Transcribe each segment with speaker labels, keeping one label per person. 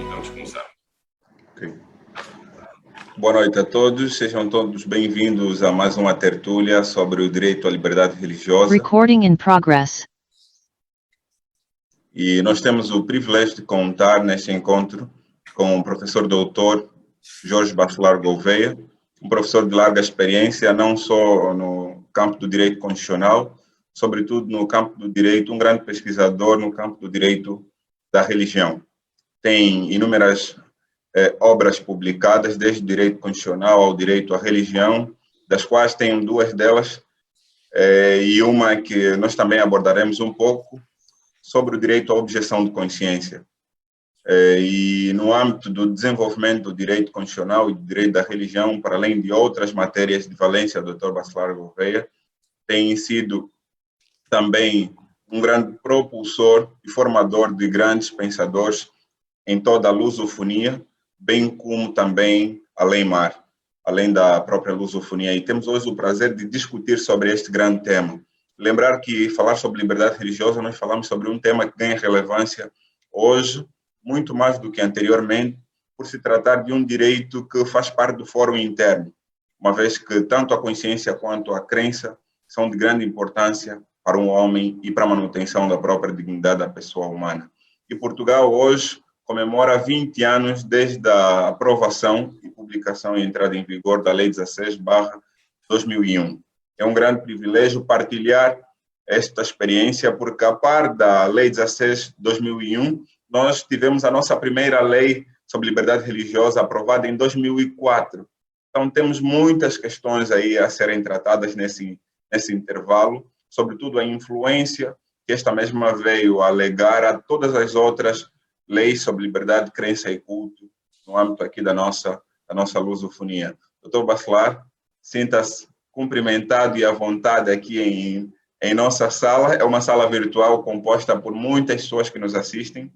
Speaker 1: Vamos começar.
Speaker 2: Okay. Boa noite a todos, sejam todos bem-vindos a mais uma tertúlia sobre o direito à liberdade religiosa.
Speaker 3: Recording in progress.
Speaker 2: E nós temos o privilégio de contar neste encontro com o professor doutor Jorge Bacelar Gouveia, um professor de larga experiência, não só no campo do direito constitucional, sobretudo no campo do direito, um grande pesquisador no campo do direito da religião. Tem inúmeras obras publicadas, desde o direito constitucional ao direito à religião, das quais tenho duas delas, e uma que nós também abordaremos um pouco, sobre o direito à objeção de consciência. E no âmbito do desenvolvimento do direito constitucional e do direito da religião, para além de outras matérias de valência do Dr. Bacelar Gouveia, tem sido também um grande propulsor e formador de grandes pensadores em toda a lusofonia, bem como também além-mar, além da própria lusofonia. E temos hoje o prazer de discutir sobre este grande tema. Lembrar que falar sobre liberdade religiosa, nós falamos sobre um tema que ganha relevância hoje, muito mais do que anteriormente, por se tratar de um direito que faz parte do fórum interno, uma vez que tanto a consciência quanto a crença são de grande importância para um homem e para a manutenção da própria dignidade da pessoa humana. E Portugal hoje comemora 20 anos desde a aprovação e publicação e entrada em vigor da Lei 16/2001. É um grande privilégio partilhar esta experiência, porque a par da Lei 16/2001, nós tivemos a nossa primeira lei sobre liberdade religiosa aprovada em 2004. Então, temos muitas questões aí a serem tratadas nesse intervalo, sobretudo a influência que esta mesma veio alegar a todas as outras leis sobre liberdade, crença e culto, no âmbito aqui da nossa lusofonia. Doutor Bacelar, sinta-se cumprimentado e à vontade aqui em nossa sala. É uma sala virtual composta por muitas pessoas que nos assistem,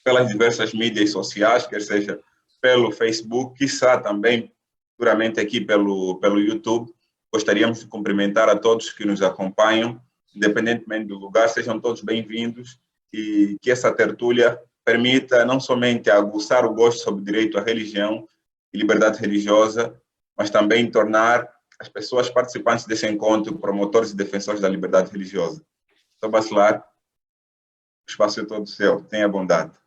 Speaker 2: pelas diversas mídias sociais, quer seja pelo Facebook, quiçá também puramente aqui pelo YouTube. Gostaríamos de cumprimentar a todos que nos acompanham, independentemente do lugar, sejam todos bem-vindos, e que essa tertúlia permita não somente aguçar o gosto sobre direito à religião e liberdade religiosa, mas também tornar as pessoas participantes desse encontro promotores e defensores da liberdade religiosa. Então, Bacelar, o espaço é todo seu. Tenha bondade.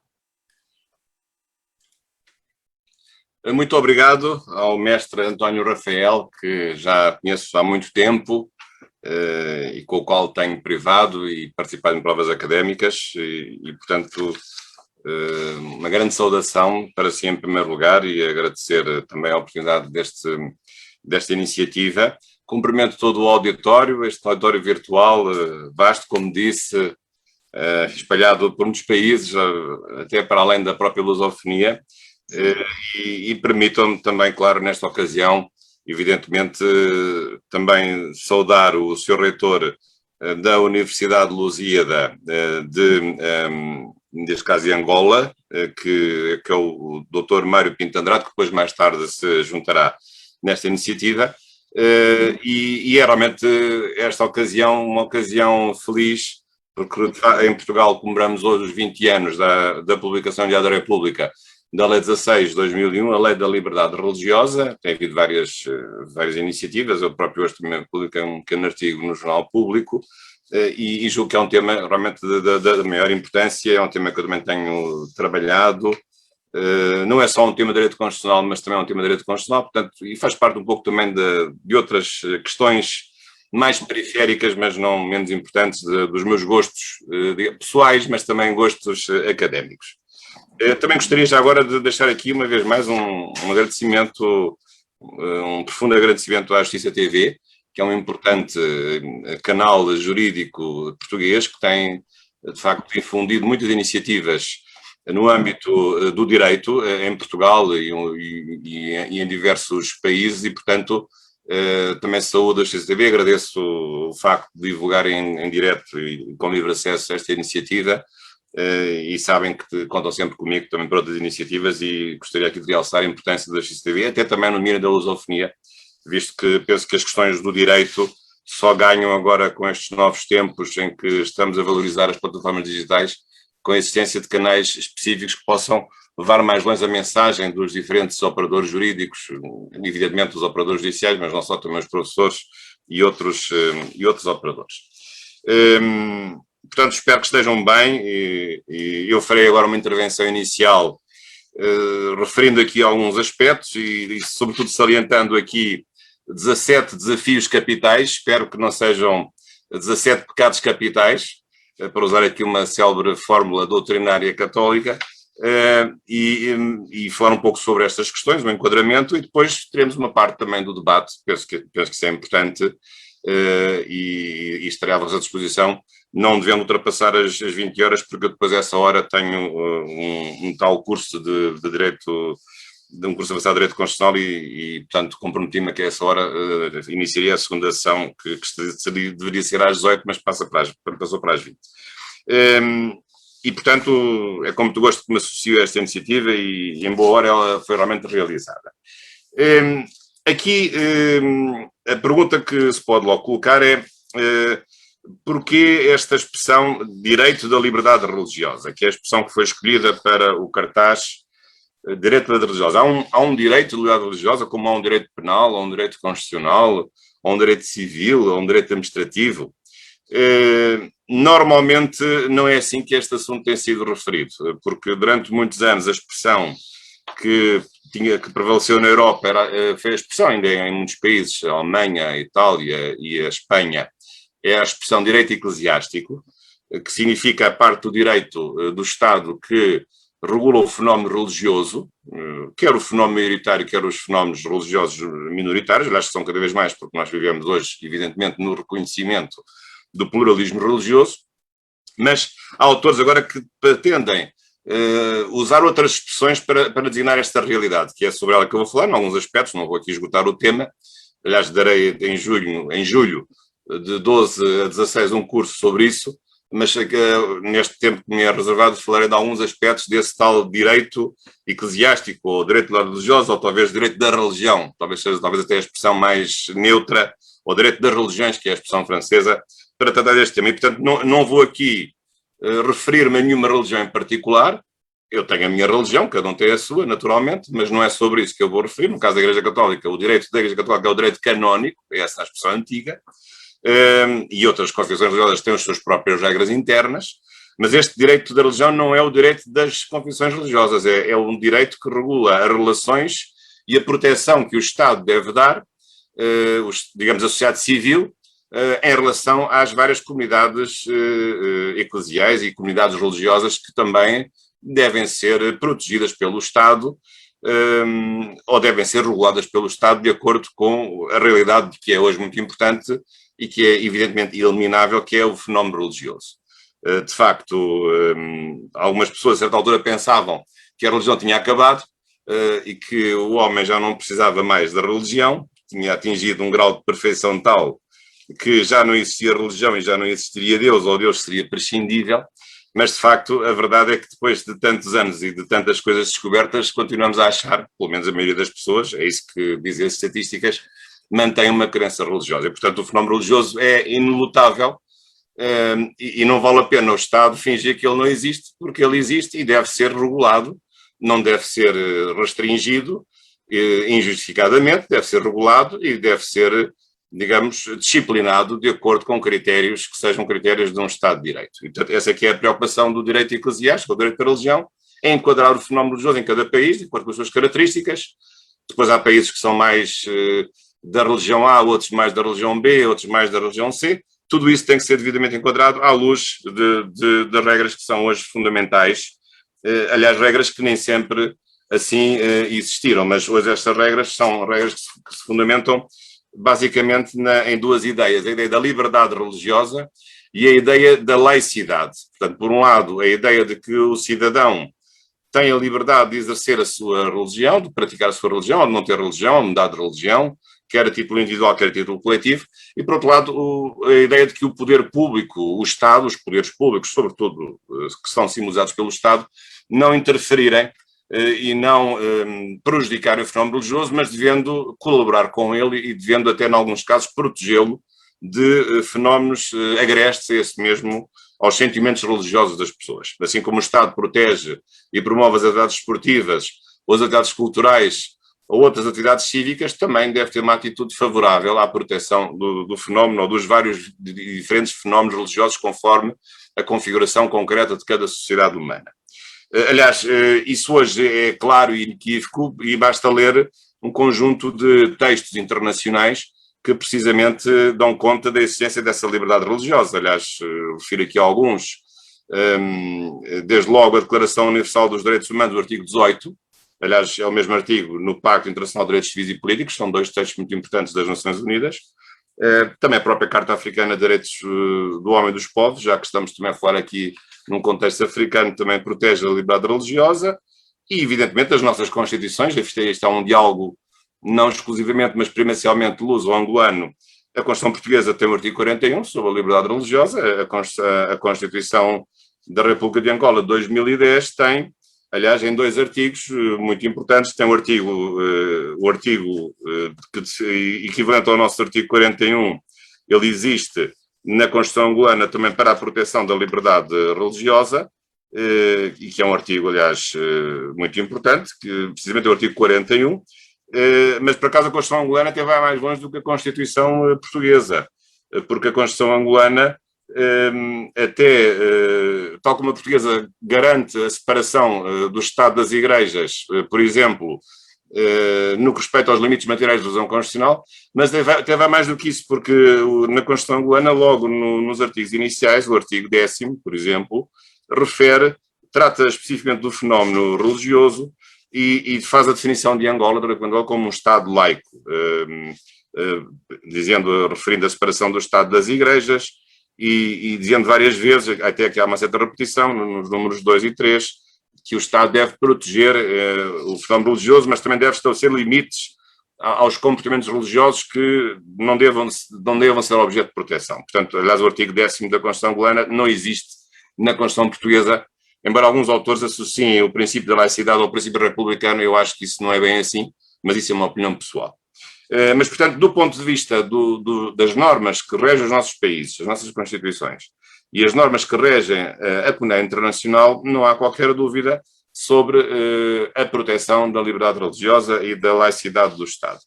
Speaker 1: Muito obrigado ao mestre António Rafael, que já conheço há muito tempo e com o qual tenho privado e participado em provas académicas e portanto, uma grande saudação para si em primeiro lugar e agradecer também a oportunidade desta iniciativa. Cumprimento todo o auditório, este auditório virtual, vasto, como disse, espalhado por muitos países, até para além da própria lusofonia, e permitam-me também, claro, nesta ocasião, evidentemente, também saudar o Sr. Reitor da Universidade Lusíada neste caso de Angola, que é o Dr. Mário Pinto Andrade, que depois mais tarde se juntará nesta iniciativa, e é realmente esta ocasião uma ocasião feliz, porque em Portugal comemoramos hoje os 20 anos da publicação de da República da Lei 16/2001, a Lei da Liberdade Religiosa. Tem havido várias iniciativas, eu próprio hoje também publiquei um pequeno artigo no Jornal Público, e julgo que é um tema realmente da maior importância, é um tema que eu também tenho trabalhado. Não é só um tema de direito constitucional, mas também é um tema de direito constitucional, portanto, e faz parte um pouco também de outras questões mais periféricas, mas não menos importantes, dos meus gostos pessoais, mas também gostos académicos. Também gostaria já agora de deixar aqui uma vez mais um agradecimento, um profundo agradecimento à Justiça TV, que é um importante canal jurídico português que tem, de facto, difundido muitas iniciativas no âmbito do direito em Portugal e em diversos países e, portanto, também saúdo a Justiça TV, agradeço o facto de divulgar em direto e com livre acesso a esta iniciativa. E sabem que contam sempre comigo também para outras iniciativas e gostaria aqui de realçar a importância da XTV, até também no domínio da lusofonia, visto que penso que as questões do direito só ganham agora com estes novos tempos em que estamos a valorizar as plataformas digitais, com a existência de canais específicos que possam levar mais longe a mensagem dos diferentes operadores jurídicos, evidentemente os operadores judiciais, mas não só, também os professores e outros operadores. Portanto, espero que estejam bem e eu farei agora uma intervenção inicial referindo aqui alguns aspectos e sobretudo salientando aqui 17 desafios capitais, espero que não sejam 17 pecados capitais, para usar aqui uma célebre fórmula doutrinária católica, e falar um pouco sobre estas questões, o enquadramento, e depois teremos uma parte também do debate, penso que isso é importante, e estarei-vos à disposição, não devendo ultrapassar as 20 horas, porque eu depois a essa hora tenho um tal curso de Direito, de um curso avançado de Direito Constitucional e portanto, comprometi-me que a essa hora iniciaria a segunda sessão, que deveria ser às 18, mas passou para as 20. E, portanto, é com muito gosto que me associo a esta iniciativa e em boa hora ela foi realmente realizada. Aqui, a pergunta que se pode logo colocar é porquê esta expressão direito da liberdade religiosa, que é a expressão que foi escolhida para o cartaz direito da liberdade religiosa. Há um direito de liberdade religiosa, como há um direito penal, há um direito constitucional, há um direito civil, há um direito administrativo. Normalmente não é assim que este assunto tem sido referido, porque durante muitos anos a expressão que prevaleceu na Europa foi a expressão ainda em muitos países, a Alemanha, a Itália e a Espanha, é a expressão direito eclesiástico, que significa a parte do direito do Estado que regula o fenómeno religioso, quer o fenómeno maioritário, quer os fenómenos religiosos minoritários, aliás que são cada vez mais, porque nós vivemos hoje, evidentemente, no reconhecimento do pluralismo religioso, mas há autores agora que pretendem usar outras expressões para designar esta realidade, que é sobre ela que eu vou falar, em alguns aspectos, não vou aqui esgotar o tema, aliás darei em julho, de 12 a 16, um curso sobre isso, mas neste tempo que me é reservado falarei de alguns aspectos desse tal direito eclesiástico, ou direito da religiosa, ou talvez direito da religião, talvez até a expressão mais neutra, ou direito das religiões, que é a expressão francesa, para tratar deste tema. E, portanto, não vou aqui referir-me a nenhuma religião em particular. Eu tenho a minha religião, cada um tem a sua, naturalmente, mas não é sobre isso que eu vou referir. No caso da Igreja Católica, o direito da Igreja Católica é o direito canónico, é essa a expressão antiga, e outras confissões religiosas têm as suas próprias regras internas, mas este direito da religião não é o direito das confissões religiosas, é um direito que regula as relações e a proteção que o Estado deve dar, digamos, a sociedade civil, em relação às várias comunidades eclesiais e comunidades religiosas que também devem ser protegidas pelo Estado ou devem ser reguladas pelo Estado de acordo com a realidade que é hoje muito importante e que é evidentemente eliminável, que é o fenómeno religioso. De facto, algumas pessoas a certa altura pensavam que a religião tinha acabado e que o homem já não precisava mais da religião, tinha atingido um grau de perfeição tal que já não existia religião e já não existiria Deus, ou Deus seria prescindível, mas de facto a verdade é que depois de tantos anos e de tantas coisas descobertas, continuamos a achar, pelo menos a maioria das pessoas, é isso que dizem as estatísticas, mantém uma crença religiosa. E, portanto, o fenómeno religioso é inelutável e não vale a pena o Estado fingir que ele não existe, porque ele existe e deve ser regulado, não deve ser restringido injustificadamente, deve ser regulado e deve ser, digamos, disciplinado de acordo com critérios que sejam critérios de um Estado de Direito. E, portanto, essa aqui é a preocupação do direito eclesiástico, do direito da religião, é enquadrar o fenómeno religioso em cada país, de acordo com as suas características. Depois há países que são mais da religião A, outros mais da religião B, outros mais da religião C. Tudo isso tem que ser devidamente enquadrado à luz de regras que são hoje fundamentais. Aliás, regras que nem sempre assim existiram, mas hoje estas regras são regras que se fundamentam basicamente em duas ideias, a ideia da liberdade religiosa e a ideia da laicidade. Portanto, por um lado, a ideia de que o cidadão tem a liberdade de exercer a sua religião, de praticar a sua religião, ou de não ter religião, ou de mudar de religião, quer a título individual, quer a título coletivo, e, por outro lado, a ideia de que o poder público, o Estado, os poderes públicos, sobretudo, que são simbolizados pelo Estado, não interferirem e não prejudicarem o fenómeno religioso, mas devendo colaborar com ele e devendo até, em alguns casos, protegê-lo de fenómenos agrestes a esse mesmo, aos sentimentos religiosos das pessoas. Assim como o Estado protege e promove as atividades esportivas, ou as atividades culturais, ou outras atividades cívicas, também deve ter uma atitude favorável à proteção do fenómeno, ou dos vários diferentes fenómenos religiosos, conforme a configuração concreta de cada sociedade humana. Aliás, isso hoje é claro e inequívoco, e basta ler um conjunto de textos internacionais que precisamente dão conta da existência dessa liberdade religiosa. Aliás, refiro aqui a alguns, desde logo a Declaração Universal dos Direitos Humanos, o artigo 18, aliás, é o mesmo artigo no Pacto Internacional de Direitos Civis e Políticos, são dois textos muito importantes das Nações Unidas, também a própria Carta Africana de Direitos do Homem e dos Povos, já que estamos também a falar aqui num contexto africano, também protege a liberdade religiosa, e evidentemente as nossas constituições, isto é um diálogo não exclusivamente, mas primencialmente luso-angolano. A Constituição Portuguesa tem o artigo 41 sobre a liberdade religiosa, a Constituição da República de Angola de 2010 tem, aliás, em dois artigos muito importantes, tem o artigo equivalente ao nosso artigo 41, ele existe na Constituição angolana também para a proteção da liberdade religiosa, e que é um artigo, aliás, muito importante, que precisamente é o artigo 41, mas por acaso a Constituição angolana até vai mais longe do que a Constituição portuguesa, porque a Constituição angolana tal como a portuguesa garante a separação do Estado das igrejas, por exemplo, no que respeita aos limites materiais da legislação constitucional, mas até vai mais do que isso, porque na Constituição angolana, logo nos artigos iniciais, o artigo 10º, por exemplo, trata especificamente do fenómeno religioso e faz a definição de Angola como um Estado laico, referindo a separação do Estado das igrejas e dizendo várias vezes, até que há uma certa repetição nos números 2 e 3, que o Estado deve proteger o fenómeno religioso, mas também deve estabelecer limites aos comportamentos religiosos que não devam ser objeto de proteção. Portanto, aliás, o artigo 10º da Constituição angolana não existe na Constituição portuguesa, embora alguns autores associem o princípio da laicidade ao princípio republicano. Eu acho que isso não é bem assim, mas isso é uma opinião pessoal. Mas, portanto, do ponto de vista das normas que regem os nossos países, as nossas constituições, e as normas que regem a comunidade internacional, não há qualquer dúvida sobre a proteção da liberdade religiosa e da laicidade do Estado.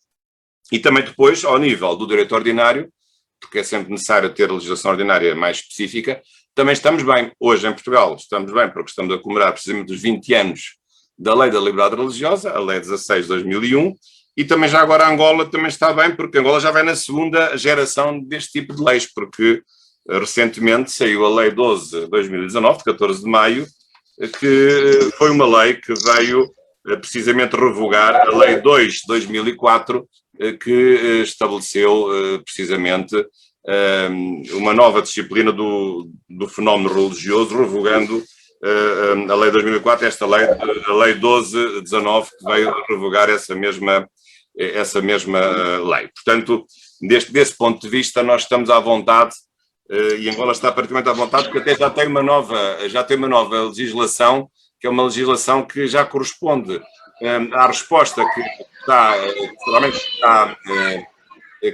Speaker 1: E também depois, ao nível do direito ordinário, porque é sempre necessário ter legislação ordinária mais específica, também estamos bem. Hoje em Portugal estamos bem porque estamos a comemorar precisamente os 20 anos da Lei da Liberdade Religiosa, a Lei 16 de 2001, e também já agora a Angola também está bem, porque Angola já vai na segunda geração deste tipo de leis, porque recentemente saiu a Lei 12 de 2019, de 14 de maio, que foi uma lei que veio precisamente revogar a Lei 2 de 2004, que estabeleceu precisamente uma nova disciplina do fenómeno religioso, revogando a Lei 2004, a Lei 12/19, que veio revogar essa mesma lei. Portanto, desse ponto de vista, nós estamos à vontade, e Angola está praticamente à vontade, porque até já tem uma nova legislação, que é uma legislação que já corresponde à resposta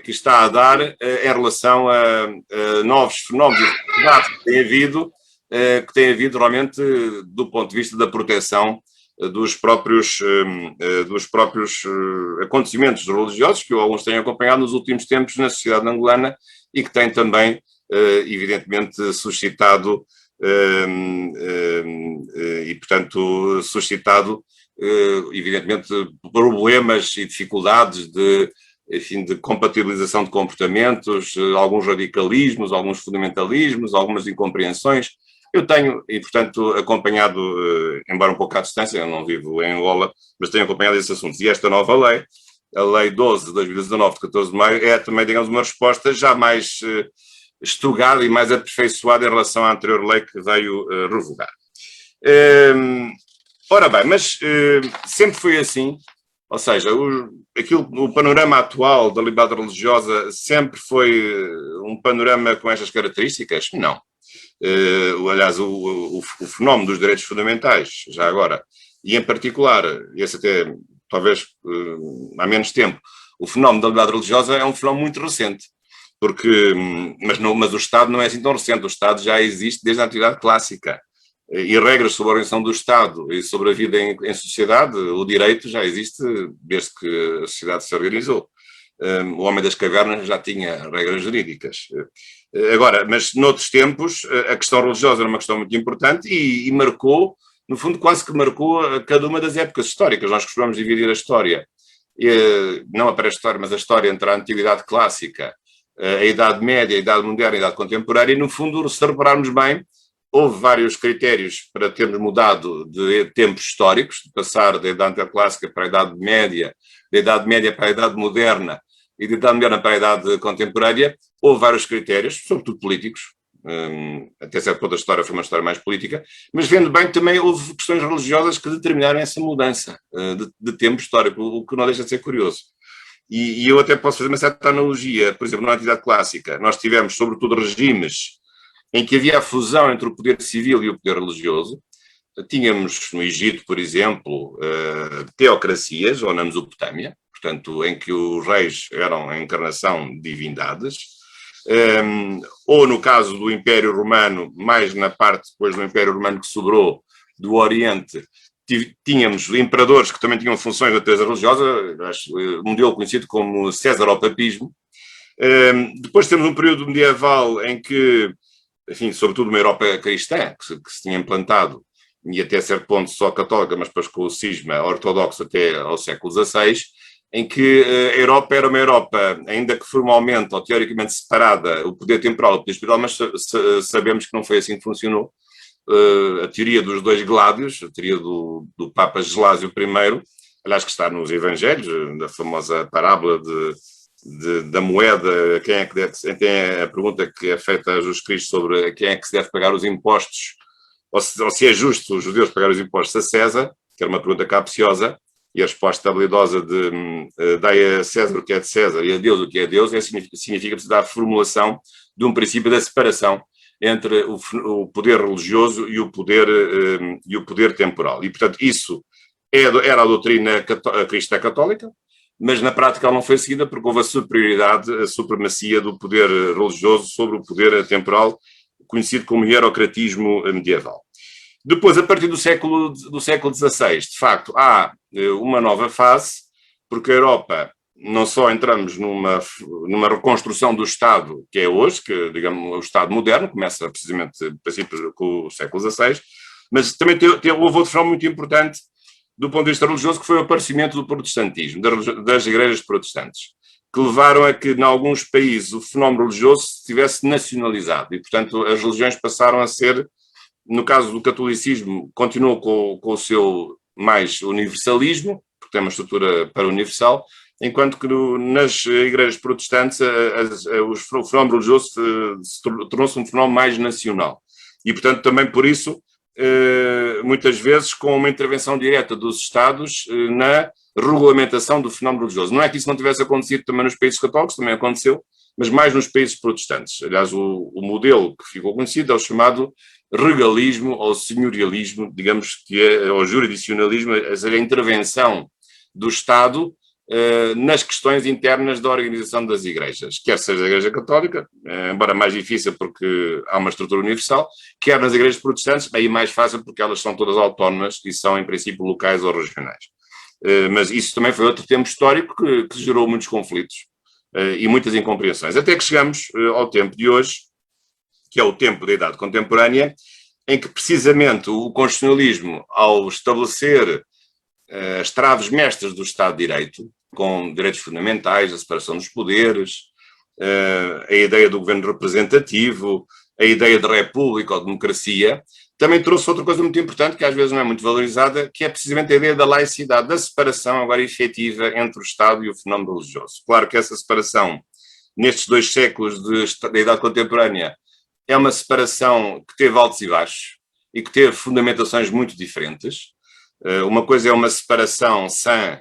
Speaker 1: que está a dar em relação a novos fenómenos que tem havido realmente do ponto de vista da proteção dos próprios acontecimentos religiosos que alguns têm acompanhado nos últimos tempos na sociedade angolana e que têm também, evidentemente, suscitado evidentemente, problemas e dificuldades de compatibilização de comportamentos, alguns radicalismos, alguns fundamentalismos, algumas incompreensões. Eu tenho, e portanto, acompanhado, embora um pouco à distância, eu não vivo em Angola, mas tenho acompanhado esses assuntos. E esta nova lei, a Lei 12 de 2019, de 14 de maio, é também, digamos, uma resposta já mais estugada e mais aperfeiçoada em relação à anterior lei que veio revogar. Ora bem, mas sempre foi assim, ou seja, o panorama atual da liberdade religiosa sempre foi um panorama com estas características? Não. Aliás, o fenómeno dos direitos fundamentais, já agora, e em particular, esse até talvez há menos tempo, o fenómeno da liberdade religiosa é um fenómeno muito recente, mas o Estado não é assim tão recente, o Estado já existe desde a Antiguidade Clássica. E regras sobre a organização do Estado e sobre a vida em sociedade, o direito já existe desde que a sociedade se organizou. O homem das cavernas já tinha regras jurídicas. Agora, mas noutros tempos, a questão religiosa era uma questão muito importante e marcou, no fundo, quase que marcou cada uma das épocas históricas. Nós costumamos dividir a história, não a pré-história, mas a história entre a Antiguidade Clássica, a Idade Média, a Idade Moderna e a Idade Contemporânea, e, no fundo, se repararmos bem, houve vários critérios para termos mudado de tempos históricos, de passar da Idade Clássica para a Idade Média, da Idade Média para a Idade Moderna e da Idade Moderna para a Idade Contemporânea. Houve vários critérios, sobretudo políticos, até certo ponto a história foi uma história mais política, mas vendo bem também houve questões religiosas que determinaram essa mudança de tempo histórico, o que não deixa de ser curioso. E eu até posso fazer uma certa analogia, por exemplo, na Antiguidade Clássica, nós tivemos sobretudo regimes em que havia a fusão entre o poder civil e o poder religioso. Tínhamos no Egito, por exemplo, teocracias, ou na Mesopotâmia, portanto, em que os reis eram a encarnação de divindades, ou no caso do Império Romano, mais na parte depois do Império Romano que sobrou do Oriente, tínhamos imperadores que também tinham funções de natureza religiosa, um modelo conhecido como Césaropapismo. Depois temos um período medieval em que, enfim, sobretudo uma Europa cristã, que se tinha implantado, e até certo ponto só católica, mas depois com o cisma ortodoxo até ao século XVI, em que a Europa era uma Europa, ainda que formalmente ou teoricamente separada, o poder temporal e o poder espiritual, mas sabemos que não foi assim que funcionou. A teoria dos dois Gládios, a teoria do Papa Gelásio I, aliás, que está nos Evangelhos, da famosa parábola da moeda, quem é a pergunta que é feita a Jesus Cristo sobre a quem é que se deve pagar os impostos, ou se é justo os judeus pagar os impostos a César, que era uma pergunta capciosa, e a resposta habilidosa de dai a César o que é de César e a Deus o que é de Deus, significa precisar da formulação de um princípio da separação entre o poder religioso e o poder temporal. E, portanto, isso era a doutrina cristã católica, mas na prática ela não foi seguida porque houve a supremacia do poder religioso sobre o poder temporal, conhecido como hierocratismo medieval. Depois, a partir do século XVI, de facto, há uma nova fase, porque a Europa, não só entramos numa reconstrução do Estado que é hoje, que, digamos, o Estado moderno, começa precisamente, a princípio, com o século XVI, mas também houve outro fenómeno muito importante do ponto de vista religioso, que foi o aparecimento do protestantismo, das igrejas protestantes, que levaram a que, em alguns países, o fenómeno religioso estivesse nacionalizado e, portanto, as religiões passaram a ser, no caso do catolicismo, continuou com o seu mais universalismo, porque tem uma estrutura para universal, enquanto que nas igrejas protestantes o fenómeno religioso tornou-se um fenómeno mais nacional. E, portanto, também por isso, muitas vezes com uma intervenção direta dos Estados na regulamentação do fenómeno religioso. Não é que isso não tivesse acontecido também nos países católicos, também aconteceu, mas mais nos países protestantes. Aliás, o modelo que ficou conhecido é o chamado regalismo ou senhorialismo, digamos que é o jurisdicionalismo, a intervenção do Estado nas questões internas da organização das igrejas, quer seja a Igreja Católica, embora mais difícil porque há uma estrutura universal, quer nas igrejas protestantes, aí mais fácil porque elas são todas autónomas e são em princípio locais ou regionais. Mas isso também foi outro tempo histórico que gerou muitos conflitos e muitas incompreensões, até que chegamos ao tempo de hoje, que é o tempo da Idade Contemporânea, em que precisamente o constitucionalismo, ao estabelecer as traves mestras do Estado de Direito, com direitos fundamentais, a separação dos poderes, a ideia do governo representativo, a ideia de república ou democracia, também trouxe outra coisa muito importante, que às vezes não é muito valorizada, que é precisamente a ideia da laicidade, da separação agora efetiva entre o Estado e o fenómeno religioso. Claro que essa separação, nestes 2 séculos da Idade Contemporânea, é uma separação que teve altos e baixos e que teve fundamentações muito diferentes. Uma coisa é uma separação sã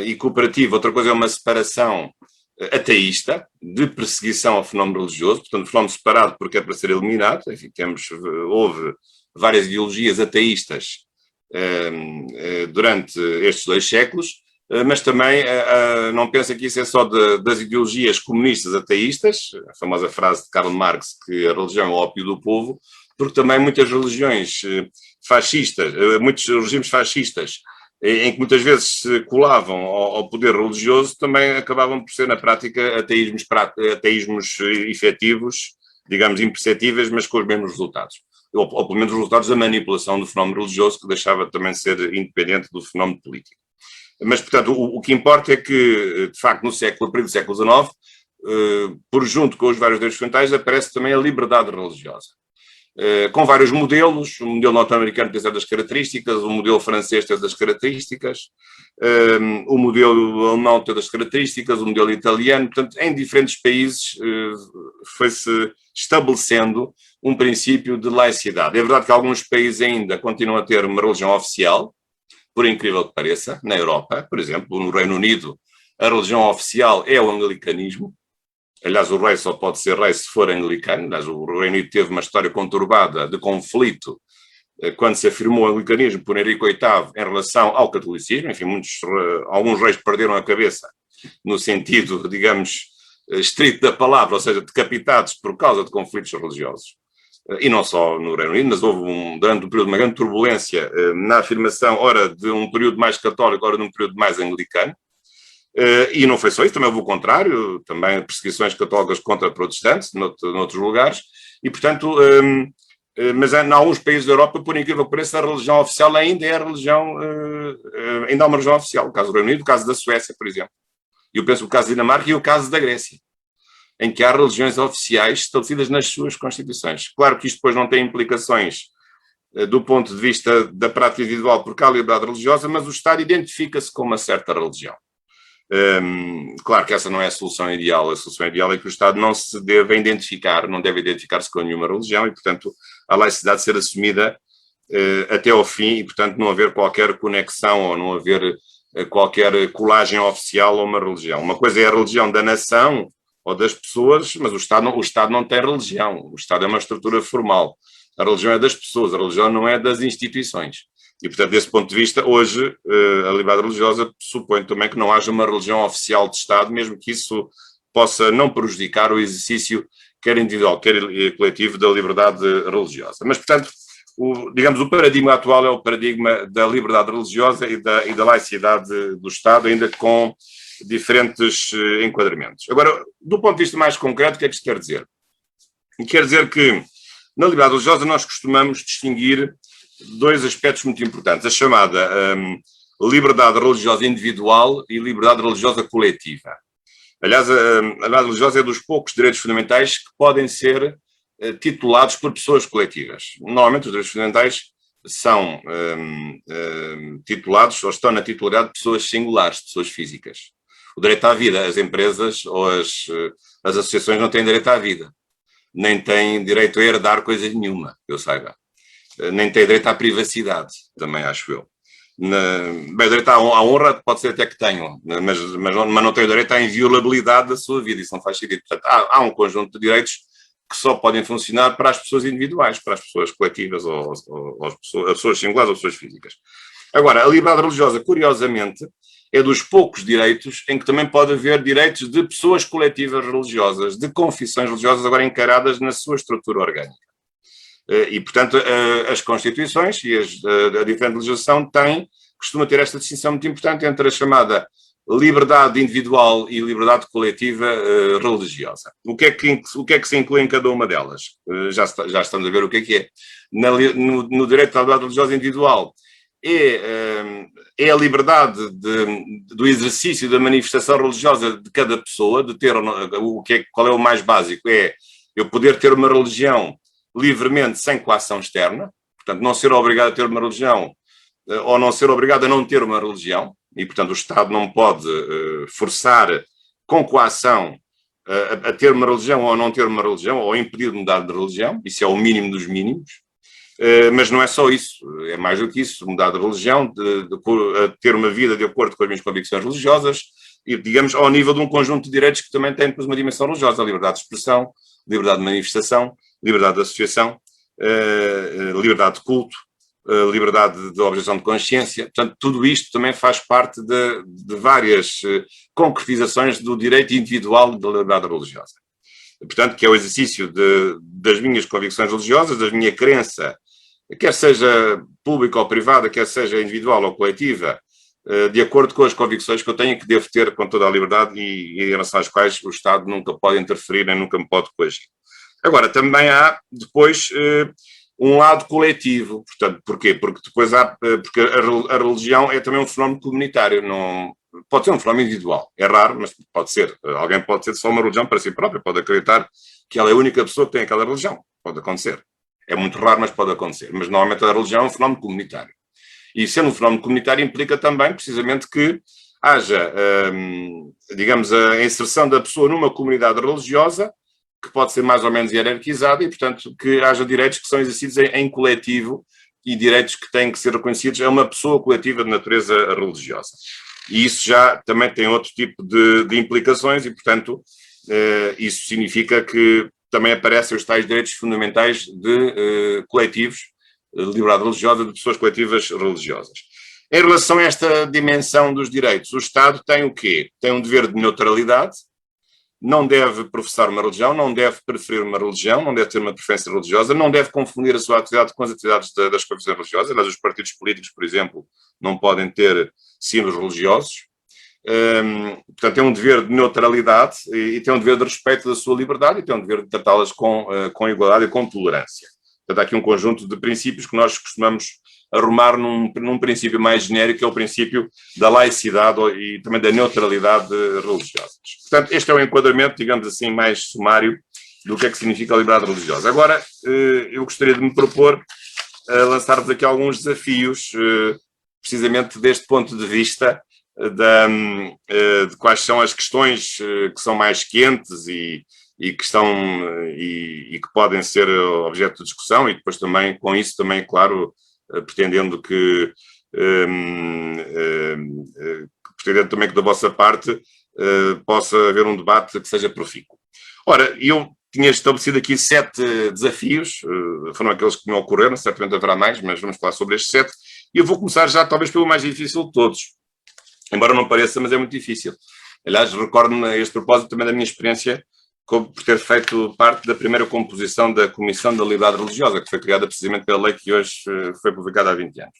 Speaker 1: e cooperativa, outra coisa é uma separação ateísta, de perseguição ao fenómeno religioso, portanto, fenómeno separado porque é para ser eliminado. Enfim, houve várias ideologias ateístas durante estes 2 séculos, mas também não pensa que isso é só das ideologias comunistas ateístas, a famosa frase de Karl Marx, que a religião é o ópio do povo, porque também muitas religiões fascistas, muitos regimes fascistas, em que muitas vezes se colavam ao poder religioso, também acabavam por ser, na prática, ateísmos efetivos, digamos, imperceptíveis, mas com os mesmos resultados. Ou pelo menos os resultados da manipulação do fenómeno religioso, que deixava também de ser independente do fenómeno político. Mas, portanto, o que importa é que, de facto, a partir do século XIX, por junto com os vários direitos fundamentais, aparece também a liberdade religiosa. Com vários modelos, o modelo norte-americano tem certas características, o modelo francês tem outras características, o modelo alemão tem outras características, o modelo italiano, portanto, em diferentes países foi-se estabelecendo um princípio de laicidade. É verdade que alguns países ainda continuam a ter uma religião oficial, por incrível que pareça, na Europa, por exemplo, no Reino Unido, a religião oficial é o anglicanismo. Aliás, o rei só pode ser rei se for anglicano. Aliás, o Reino Unido teve uma história conturbada de conflito quando se afirmou o anglicanismo por Henrique VIII em relação ao catolicismo. Enfim, alguns reis perderam a cabeça no sentido, digamos, estrito da palavra, ou seja, decapitados por causa de conflitos religiosos. E não só no Reino Unido, mas houve durante um período de uma grande turbulência na afirmação, ora de um período mais católico, ora de um período mais anglicano. E não foi só isso, também houve o contrário, também perseguições católicas contra protestantes, noutros lugares, e portanto, mas em alguns países da Europa, por incrível que pareça, a religião oficial ainda é a religião, ainda há uma religião oficial, o caso do Reino Unido, o caso da Suécia, por exemplo. E eu penso o caso da Dinamarca e o caso da Grécia, em que há religiões oficiais estabelecidas nas suas constituições. Claro que isto depois não tem implicações do ponto de vista da prática individual, porque há liberdade religiosa, mas o Estado identifica-se com uma certa religião. Claro que essa não é a solução ideal. A solução ideal é que o Estado não se deve identificar, não deve identificar-se com nenhuma religião e, portanto, a laicidade ser assumida até ao fim e, portanto, não haver qualquer conexão ou não haver qualquer colagem oficial a uma religião. Uma coisa é a religião da nação ou das pessoas, mas o Estado não tem religião. O Estado é uma estrutura formal. A religião é das pessoas, a religião não é das instituições. E, portanto, desse ponto de vista, hoje, a liberdade religiosa supõe também que não haja uma religião oficial de Estado, mesmo que isso possa não prejudicar o exercício, quer individual, quer coletivo, da liberdade religiosa. Mas, portanto, digamos, o paradigma atual é o paradigma da liberdade religiosa e da laicidade do Estado, ainda com diferentes enquadramentos. Agora, do ponto de vista mais concreto, o que é que isto quer dizer? Quer dizer que, na liberdade religiosa, nós costumamos distinguir dois aspectos muito importantes, a chamada liberdade religiosa individual e liberdade religiosa coletiva. Aliás, a liberdade religiosa é dos poucos direitos fundamentais que podem ser titulados por pessoas coletivas. Normalmente os direitos fundamentais são titulados ou estão na titularidade de pessoas singulares, de pessoas físicas. O direito à vida, as empresas ou as associações não têm direito à vida, nem têm direito a herdar coisa nenhuma, que eu saiba. Nem tem direito à privacidade, também acho eu. Bem, o direito à honra pode ser até que tenham, mas não tem o direito à inviolabilidade da sua vida, isso não faz sentido. Portanto, há um conjunto de direitos que só podem funcionar para as pessoas individuais, para as pessoas coletivas, ou as pessoas singulares ou pessoas físicas. Agora, a liberdade religiosa, curiosamente, é dos poucos direitos em que também pode haver direitos de pessoas coletivas religiosas, de confissões religiosas, agora encaradas na sua estrutura orgânica. E, portanto, as Constituições e a diferente legislação costuma ter esta distinção muito importante entre a chamada liberdade individual e liberdade coletiva religiosa. O que é que se inclui em cada uma delas? Já estamos a ver o que é. No direito à liberdade religiosa individual é a liberdade do exercício da manifestação religiosa de cada pessoa, de ter qual é o mais básico, é eu poder ter uma religião livremente, sem coação externa, portanto, não ser obrigado a ter uma religião ou não ser obrigado a não ter uma religião, e, portanto, o Estado não pode forçar com coação a ter uma religião ou a não ter uma religião, ou impedir de mudar de religião, isso é o mínimo dos mínimos, mas não é só isso, é mais do que isso, mudar de religião, a ter uma vida de acordo com as minhas convicções religiosas, e, digamos, ao nível de um conjunto de direitos que também tem depois uma dimensão religiosa, a liberdade de expressão, liberdade de manifestação, liberdade de associação, liberdade de culto, liberdade de objeção de consciência. Portanto, tudo isto também faz parte de várias concretizações do direito individual da liberdade religiosa. Portanto, que é o exercício das minhas convicções religiosas, da minha crença, quer seja pública ou privada, quer seja individual ou coletiva, de acordo com as convicções que eu tenho, que devo ter com toda a liberdade e em relação às quais o Estado nunca pode interferir nem nunca me pode coagir. Agora, também há depois um lado coletivo. Portanto, porquê? Porque depois porque a religião é também um fenómeno comunitário, não pode ser um fenómeno individual. É raro, mas pode ser. Alguém pode ter só uma religião para si próprio, pode acreditar que ela é a única pessoa que tem aquela religião. Pode acontecer. É muito raro, mas pode acontecer. Mas normalmente a religião é um fenómeno comunitário. E sendo um fenómeno comunitário implica também, precisamente, que haja, digamos, a inserção da pessoa numa comunidade religiosa que pode ser mais ou menos hierarquizada e, portanto, que haja direitos que são exercidos em coletivo e direitos que têm que ser reconhecidos a uma pessoa coletiva de natureza religiosa. E isso já também tem outro tipo de implicações e, portanto, isso significa que também aparecem os tais direitos fundamentais de coletivos, de liberdade religiosa, de pessoas coletivas religiosas. Em relação a esta dimensão dos direitos, o Estado tem o quê? Tem um dever de neutralidade, não deve professar uma religião, não deve preferir uma religião, não deve ter uma preferência religiosa, não deve confundir a sua atividade com as atividades das confissões religiosas. Aliás, os partidos políticos, por exemplo, não podem ter símbolos religiosos. Portanto, tem um dever de neutralidade e tem um dever de respeito da sua liberdade e tem um dever de tratá-las com igualdade e com tolerância. Portanto, há aqui um conjunto de princípios que nós costumamos arrumar num princípio mais genérico, que é o princípio da laicidade e também da neutralidade religiosa. Portanto, este é o enquadramento, digamos assim, mais sumário do que é que significa a liberdade religiosa. Agora, eu gostaria de me propor lançar-vos aqui alguns desafios, precisamente deste ponto de vista, de quais são as questões que são mais quentes e que estão e que podem ser objeto de discussão e depois também, com isso também, claro, pretendendo pretendendo também que da vossa parte possa haver um debate que seja profícuo. Ora, eu tinha estabelecido aqui 7 desafios, foram aqueles que me ocorreram, certamente haverá mais, mas vamos falar sobre estes 7, e eu vou começar já talvez pelo mais difícil de todos, embora não pareça, mas é muito difícil. Aliás, recordo-me a este propósito também da minha experiência por ter feito parte da primeira composição da Comissão da Liberdade Religiosa, que foi criada precisamente pela lei que hoje foi publicada há 20 anos.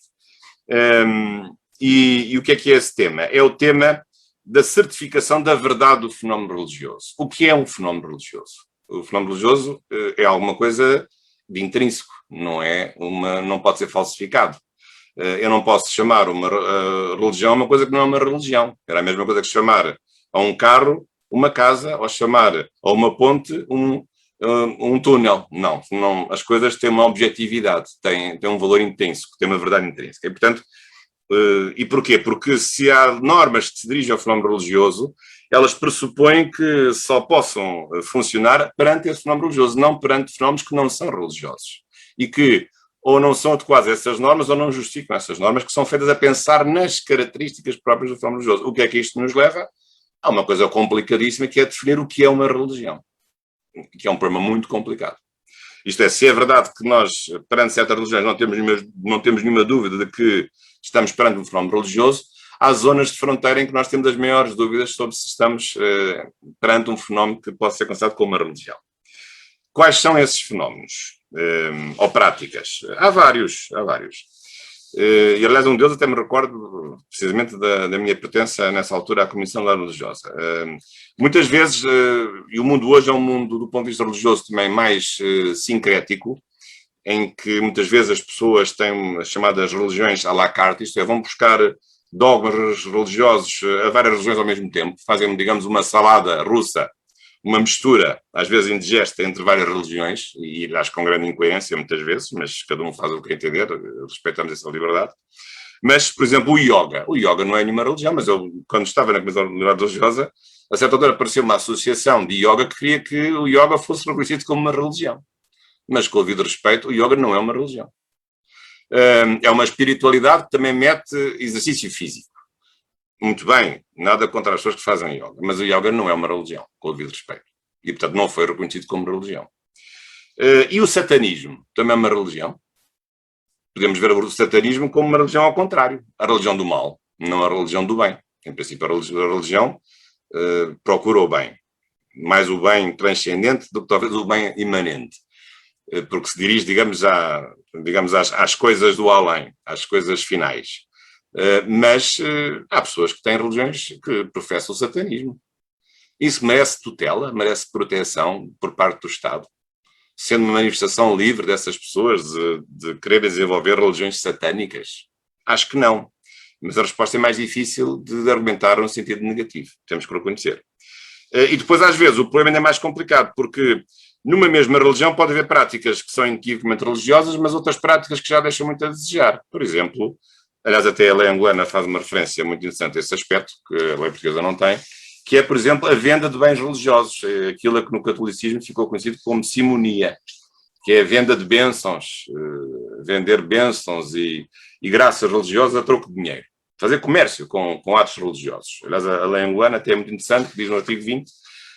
Speaker 1: E o que é esse tema? É o tema da certificação da verdade do fenómeno religioso. O que é um fenómeno religioso? O fenómeno religioso é alguma coisa de intrínseco, não pode ser falsificado. Eu não posso chamar uma religião uma coisa que não é uma religião. Era a mesma coisa que chamar a um carro uma casa, ou chamar a uma ponte um túnel. Não, as coisas têm uma objetividade, têm um valor intrínseco, têm uma verdade intrínseca. E, portanto, e porquê? Porque se há normas que se dirigem ao fenómeno religioso, elas pressupõem que só possam funcionar perante esse fenómeno religioso, não perante fenómenos que não são religiosos. E que ou não são adequadas a essas normas ou não justificam essas normas, que são feitas a pensar nas características próprias do fenómeno religioso. O que é que isto nos leva? Há uma coisa complicadíssima que é definir o que é uma religião, que é um problema muito complicado. Isto é, se é verdade que nós, perante certas religiões, não temos nenhuma dúvida de que estamos perante um fenómeno religioso, há zonas de fronteira em que nós temos as maiores dúvidas sobre se estamos perante um fenómeno que pode ser considerado como uma religião. Quais são esses fenómenos? Ou práticas? Há vários. E, aliás, um deles até me recordo precisamente da minha pertença nessa altura à Comissão da Religiosa. Muitas vezes, e o mundo hoje é um mundo do ponto de vista religioso também mais sincrético, em que muitas vezes as pessoas têm as chamadas religiões à la carte, isto é, vão buscar dogmas religiosos a várias religiões ao mesmo tempo, fazem, digamos, uma salada russa, uma mistura, às vezes indigesta, entre várias religiões, e acho com grande incoerência muitas vezes, mas cada um faz o que entender, respeitamos essa liberdade. Mas, por exemplo, o yoga não é nenhuma religião, mas eu, quando estava na Comissão de Liberdade Religiosa, a certa altura apareceu uma associação de yoga que queria que o yoga fosse reconhecido como uma religião. Mas, com o devido respeito, o yoga não é uma religião. É uma espiritualidade que também mete exercício físico. Muito bem, nada contra as pessoas que fazem yoga, mas o yoga não é uma religião, com o devido respeito. E, portanto, não foi reconhecido como religião. E o satanismo também é uma religião? podemos ver o satanismo como uma religião ao contrário, a religião do mal, não a religião do bem. Em princípio, a religião procura o bem, mais o bem transcendente do que talvez o bem imanente, porque se dirige, digamos, às coisas do além, às coisas finais. Mas há pessoas que têm religiões que professam o satanismo. Isso merece tutela, merece proteção por parte do Estado, sendo uma manifestação livre dessas pessoas de quererem desenvolver religiões satânicas? Acho que não. Mas a resposta é mais difícil de argumentar no sentido negativo. Temos que reconhecer. E depois, às vezes, o problema ainda é mais complicado, porque numa mesma religião pode haver práticas que são inequivocamente religiosas, mas outras práticas que já deixam muito a desejar. Por exemplo, aliás, até a lei angolana faz uma referência muito interessante a esse aspecto, que a lei portuguesa não tem, que é, por exemplo, a venda de bens religiosos, aquilo que no catolicismo ficou conhecido como simonia, que é a venda de bênçãos, vender bênçãos e graças religiosas a troco de dinheiro. Fazer comércio com atos religiosos. Aliás, a lei angolana até é muito interessante, que diz no artigo 20,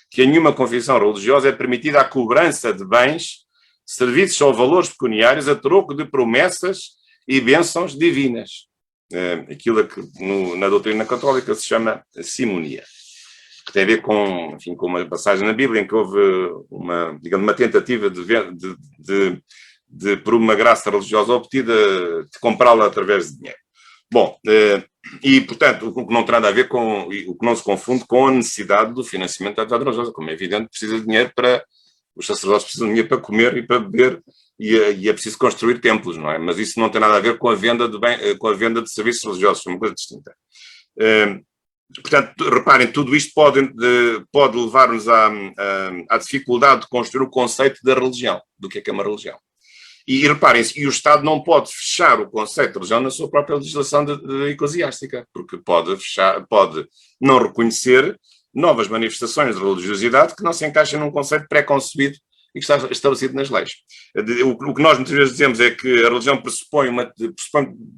Speaker 1: que em nenhuma confissão religiosa é permitida a cobrança de bens, serviços ou valores pecuniários a troco de promessas e bênçãos divinas. Aquilo que na doutrina católica se chama simonia, que tem a ver com uma passagem na Bíblia em que houve uma tentativa de por uma graça religiosa obtida, de comprá-la através de dinheiro. Bom, e portanto, o que não tem nada a ver com, o que não se confunde com a necessidade do financiamento da atividade religiosa. Como é evidente, precisa de dinheiro os sacerdotes precisam de dinheiro para comer e para beber, e é preciso construir templos, não é? Mas isso não tem nada a ver com a venda de serviços religiosos, é uma coisa distinta. Portanto, reparem, tudo isto pode levar-nos à dificuldade de construir o conceito da religião, do que é uma religião. E reparem-se, e o Estado não pode fechar o conceito de religião na sua própria legislação eclesiástica, porque pode não reconhecer novas manifestações de religiosidade que não se encaixem num conceito pré-concebido e que está estabelecido nas leis. O que nós muitas vezes dizemos é que a religião pressupõe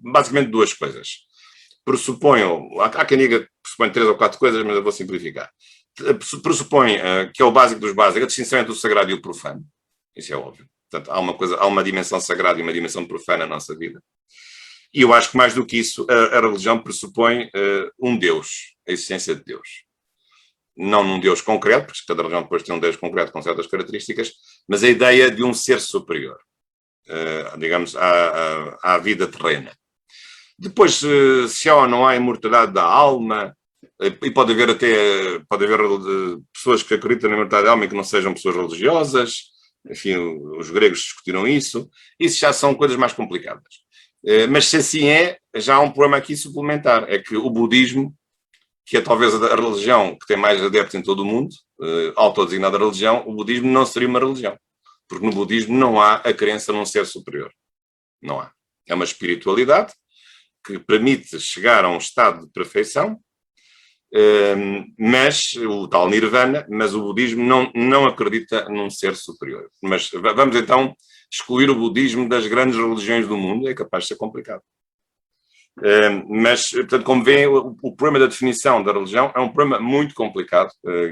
Speaker 1: basicamente duas coisas. Há quem diga que pressupõe 3 ou 4 coisas, mas eu vou simplificar. Pressupõe, que é o básico dos básicos, a distinção entre o sagrado e o profano. Isso é óbvio. Portanto, há uma dimensão sagrada e uma dimensão profana na nossa vida. E eu acho que mais do que isso, a religião pressupõe um Deus, a existência de Deus. Não num Deus concreto, porque cada religião depois tem um Deus concreto com certas características, mas a ideia de um ser superior, digamos, à vida terrena. Depois, se há ou não há imortalidade da alma, e pode haver pessoas que acreditam na imortalidade da alma e que não sejam pessoas religiosas. Enfim, os gregos discutiram isso. Isso já são coisas mais complicadas. Mas se assim é, já há um problema aqui suplementar. É que o budismo, que é talvez a religião que tem mais adeptos em todo o mundo, autodesignada religião, o budismo não seria uma religião. Porque no budismo não há a crença num ser superior. Não há. É uma espiritualidade que permite chegar a um estado de perfeição, mas o tal nirvana, mas o budismo não acredita num ser superior. Mas vamos então excluir o budismo das grandes religiões do mundo, é capaz de ser complicado. Mas, portanto, como veem, o problema da definição da religião é um problema muito complicado.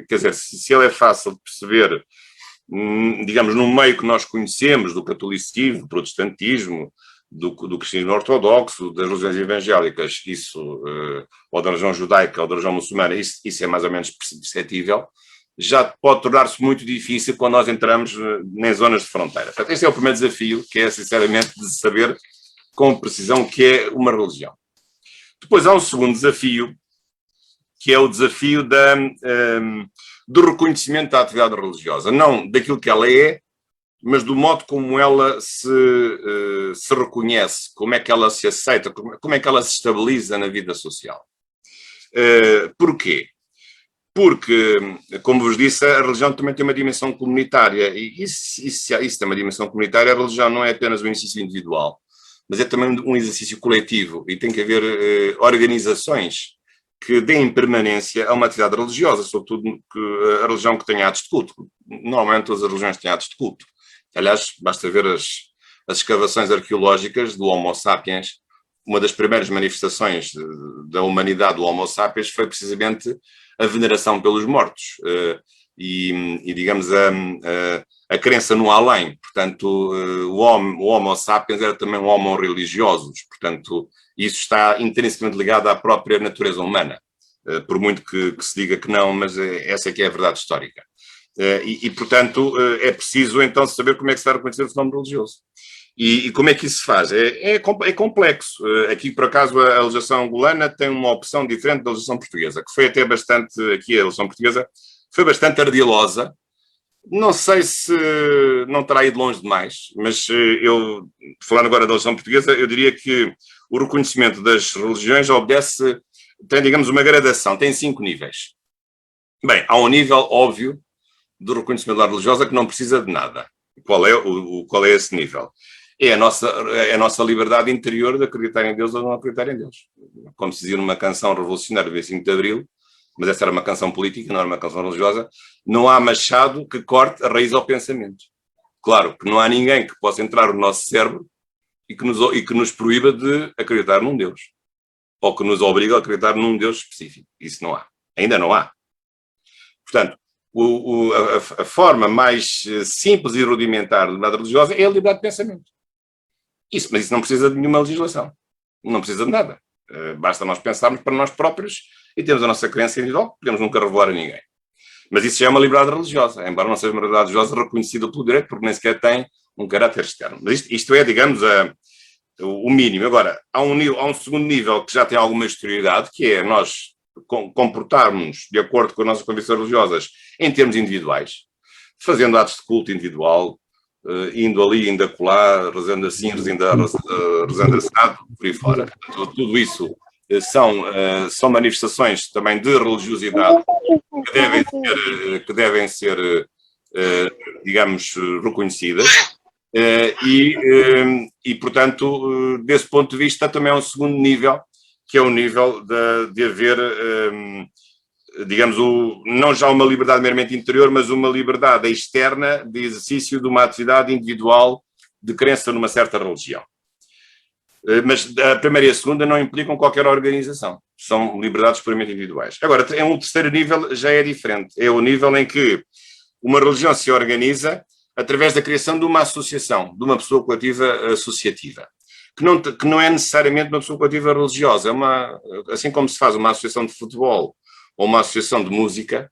Speaker 1: Quer dizer, se ele é fácil de perceber, digamos, no meio que nós conhecemos, do catolicismo, do protestantismo, do cristianismo ortodoxo, das religiões evangélicas, ou da religião judaica ou da religião muçulmana, isso é mais ou menos perceptível, já pode tornar-se muito difícil quando nós entramos nas zonas de fronteira. Portanto, este é o primeiro desafio, que é, sinceramente, de saber com precisão o que é uma religião. Depois há um segundo desafio, que é o desafio do reconhecimento da atividade religiosa, não daquilo que ela é, mas do modo como ela se reconhece, como é que ela se aceita, como é que ela se estabiliza na vida social. Porquê? Porque, como vos disse, a religião também tem uma dimensão comunitária, e isso tem uma dimensão comunitária. A religião não é apenas um exercício individual, mas é também um exercício coletivo, e tem que haver organizações que deem permanência a uma atividade religiosa, sobretudo a religião que tenha atos de culto. Normalmente todas as religiões têm atos de culto. Aliás, basta ver as escavações arqueológicas do Homo sapiens. Uma das primeiras manifestações da humanidade do Homo sapiens foi precisamente a veneração pelos mortos. digamos, a crença no além. Portanto, o Homo sapiens era também um Homo religiosus. Portanto, isso está intrinsecamente ligado à própria natureza humana. Por muito que se diga que não, mas essa é que é a verdade histórica. Portanto, é preciso então saber como é que se dá a reconhecer o fenómeno religioso. E como é que isso se faz? É complexo. Aqui, por acaso, a legislação angolana tem uma opção diferente da legislação portuguesa, que foi até bastante, aqui a legislação portuguesa, foi bastante ardilosa. Não sei se não terá ido longe demais, mas eu, falando agora da legislação portuguesa, eu diria que o reconhecimento das religiões obedece, tem, digamos, uma gradação, tem 5 níveis. Bem, há um nível óbvio do reconhecimento da religiosa que não precisa de nada. Qual é esse nível? É a nossa liberdade interior de acreditar em Deus ou não acreditar em Deus. Como se dizia numa canção revolucionária do 25 de Abril, mas essa era uma canção política, não era uma canção religiosa, não há machado que corte a raiz ao pensamento. Claro que não há ninguém que possa entrar no nosso cérebro e que nos proíba de acreditar num Deus. Ou que nos obriga a acreditar num Deus específico. Isso não há. Ainda não há. Portanto, a forma mais simples e rudimentar de liberdade religiosa é a liberdade de pensamento. Mas isso não precisa de nenhuma legislação. Não precisa de nada. Basta nós pensarmos para nós próprios e temos a nossa crença individual, podemos nunca revelar a ninguém. Mas isso já é uma liberdade religiosa, embora não seja uma liberdade religiosa reconhecida pelo direito, porque nem sequer tem um caráter externo. Mas isto é, digamos, o mínimo. Agora, há um segundo nível que já tem alguma exterioridade, que é nós comportarmos de acordo com as nossas convicções religiosas em termos individuais, fazendo atos de culto individual, indo ali, indo acolá, rezando assim, rezando assado, por aí fora. Tudo isso são manifestações também de religiosidade que devem ser digamos, reconhecidas. Portanto, desse ponto de vista, também é um segundo nível, que é o nível de haver, digamos, não já uma liberdade meramente interior, mas uma liberdade externa de exercício de uma atividade individual de crença numa certa religião. Mas a primeira e a segunda não implicam qualquer organização. São liberdades puramente individuais. Agora, um terceiro nível já é diferente. É o nível em que uma religião se organiza através da criação de uma associação, de uma pessoa coletiva associativa, que não é necessariamente uma pessoa coletiva religiosa. Assim como se faz uma associação de futebol, ou uma associação de música,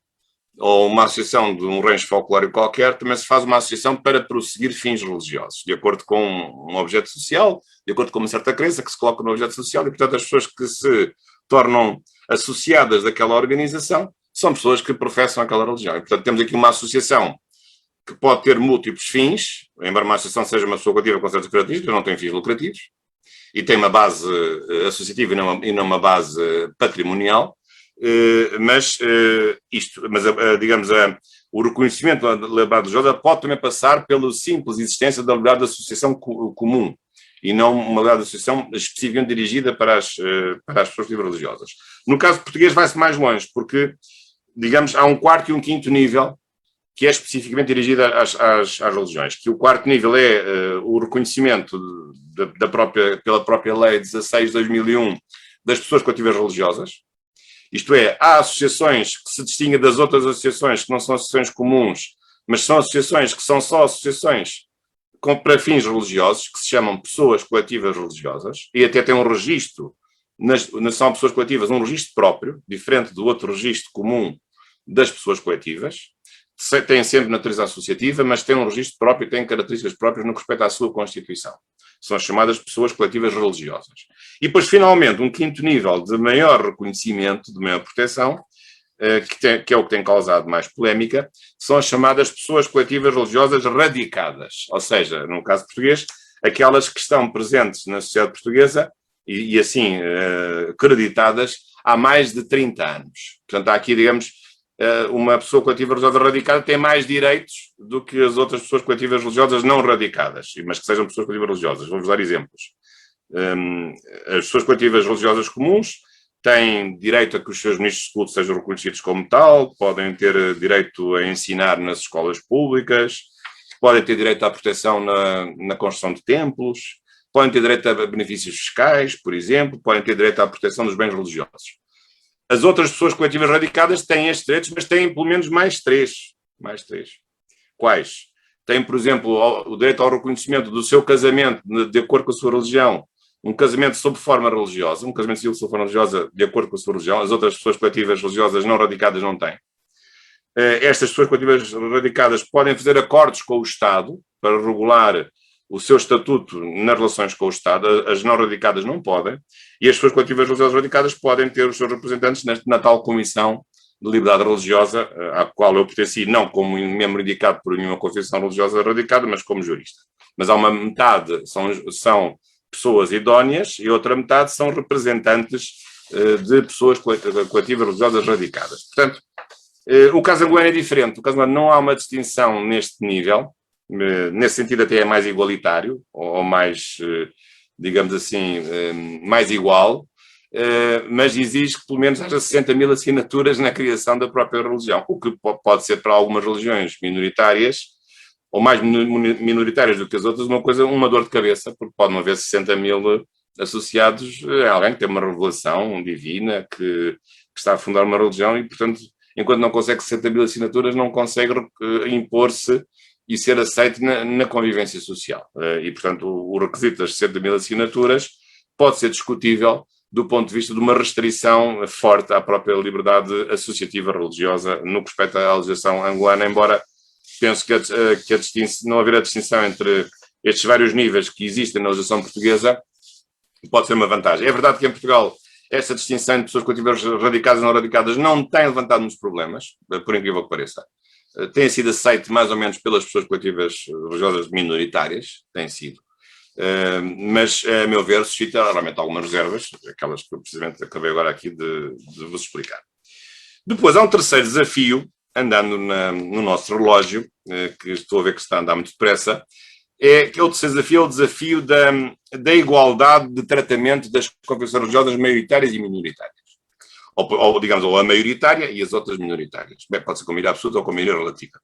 Speaker 1: ou uma associação de um rancho folclórico qualquer, também se faz uma associação para prosseguir fins religiosos, de acordo com um objeto social, de acordo com uma certa crença que se coloca no objeto social, e, portanto, as pessoas que se tornam associadas daquela organização são pessoas que professam aquela religião. E, portanto, temos aqui uma associação que pode ter múltiplos fins, embora uma associação seja uma pessoa coletiva com certas características, não tem fins lucrativos, e tem uma base associativa e não uma base patrimonial, digamos, o reconhecimento da liberdade religiosa pode também passar pela simples existência da liberdade de associação comum, e não uma liberdade de associação especificamente dirigida para as pessoas religiosas. No caso português vai-se mais longe, porque, digamos, há um quarto e um quinto nível que é especificamente dirigido às religiões, que o quarto nível é o reconhecimento pela própria Lei 16 de 2001 das pessoas coletivas religiosas. Isto é, há associações que se distinguem das outras associações que não são associações comuns, mas são associações que são só associações para fins religiosos, que se chamam pessoas coletivas religiosas, e até tem um registro, são pessoas coletivas, um registro próprio, diferente do outro registro comum das pessoas coletivas. Tem sempre natureza associativa, mas tem um registro próprio e tem características próprias no que respeita à sua Constituição. São as chamadas pessoas coletivas religiosas. E depois, finalmente, um quinto nível de maior reconhecimento, de maior proteção, que é o que tem causado mais polémica, são as chamadas pessoas coletivas religiosas radicadas. Ou seja, no caso português, aquelas que estão presentes na sociedade portuguesa e assim, acreditadas há mais de 30 anos. Portanto, há aqui, digamos, uma pessoa coletiva religiosa radicada tem mais direitos do que as outras pessoas coletivas religiosas não radicadas, mas que sejam pessoas coletivas religiosas. Vou-vos dar exemplos. As pessoas coletivas religiosas comuns têm direito a que os seus ministros de culto sejam reconhecidos como tal, podem ter direito a ensinar nas escolas públicas, podem ter direito à proteção na construção de templos, podem ter direito a benefícios fiscais, por exemplo, podem ter direito à proteção dos bens religiosos. As outras pessoas coletivas radicadas têm estes direitos, mas têm pelo menos mais três. Mais três. Quais? Têm, por exemplo, o direito ao reconhecimento do seu casamento de acordo com a sua religião, um casamento sob forma religiosa, um casamento civil sob forma religiosa de acordo com a sua religião. As outras pessoas coletivas religiosas não radicadas não têm. Estas pessoas coletivas radicadas podem fazer acordos com o Estado para regular o seu estatuto nas relações com o Estado. As não radicadas não podem, e as pessoas coletivas religiosas radicadas podem ter os seus representantes na tal comissão de liberdade religiosa, à qual eu pertenci, não como membro indicado por nenhuma confissão religiosa radicada, mas como jurista. Mas há uma metade são pessoas idóneas e outra metade são representantes de pessoas coletivas religiosas radicadas. Portanto, o caso angolano é diferente. O caso angolano não há uma distinção neste nível. Nesse sentido até é mais igualitário, ou mais, digamos assim, mais igual, mas exige que pelo menos haja 60 mil assinaturas na criação da própria religião, o que pode ser para algumas religiões minoritárias, ou mais minoritárias do que as outras, uma dor de cabeça, porque pode não haver 60 mil associados a alguém que tem uma revelação divina, que está a fundar uma religião e, portanto, enquanto não consegue 60 mil assinaturas, não consegue impor-se e ser aceito na convivência social. E, portanto, o requisito das 60 mil assinaturas pode ser discutível do ponto de vista de uma restrição forte à própria liberdade associativa religiosa no que respeita à legislação angolana, embora penso que não haver a distinção entre estes vários níveis que existem na legislação portuguesa pode ser uma vantagem. É verdade que em Portugal essa distinção entre pessoas coletivas radicadas e não radicadas não tem levantado muitos problemas, por incrível que pareça. Tem sido aceito mais ou menos pelas pessoas coletivas religiosas minoritárias, tem sido, mas, a meu ver, suscita realmente algumas reservas, aquelas que eu precisamente acabei agora aqui de vos explicar. Depois, há um terceiro desafio, andando no nosso relógio, que estou a ver que está a andar muito depressa, que é o terceiro desafio, é o desafio da igualdade de tratamento das confissões religiosas maioritárias e minoritárias. Ou, digamos, ou a maioritária e as outras minoritárias. Bem, pode ser com maioria absoluta ou com maioria relativa.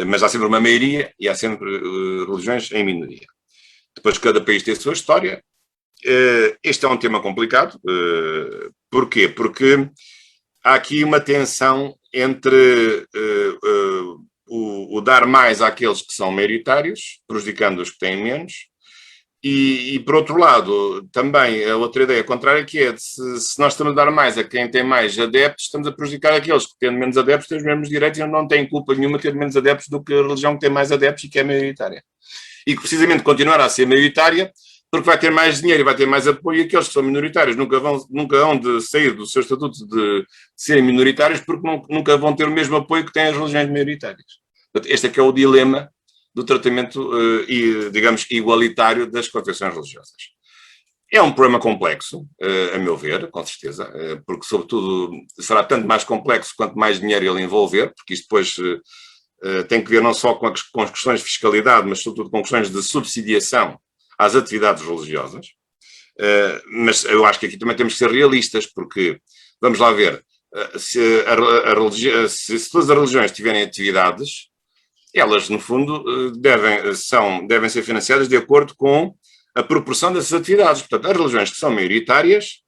Speaker 1: Mas há sempre uma maioria e há sempre religiões em minoria. Depois, cada país tem a sua história. Este é um tema complicado. Porquê? Porque há aqui uma tensão entre o dar mais àqueles que são maioritários, prejudicando os que têm menos, e, por outro lado, também a outra ideia contrária que é, se nós estamos a dar mais a quem tem mais adeptos, estamos a prejudicar aqueles que têm menos adeptos, têm os mesmos direitos e não têm culpa nenhuma de ter menos adeptos do que a religião que tem mais adeptos e que é maioritária. E que precisamente continuará a ser maioritária porque vai ter mais dinheiro e vai ter mais apoio, e aqueles que são minoritários nunca vão de sair do seu estatuto de serem minoritários porque nunca vão ter o mesmo apoio que têm as religiões maioritárias. Portanto, este é que é o dilema do tratamento, digamos, igualitário das confissões religiosas. É um problema complexo, a meu ver, com certeza, porque, sobretudo, será tanto mais complexo quanto mais dinheiro ele envolver, porque isto depois tem que ver não só com as questões de fiscalidade, mas, sobretudo, com questões de subsidiação às atividades religiosas. Mas eu acho que aqui também temos que ser realistas, porque, vamos lá ver, se todas as religiões tiverem atividades, elas, no fundo, devem ser financiadas de acordo com a proporção dessas atividades. Portanto, as religiões que são maioritárias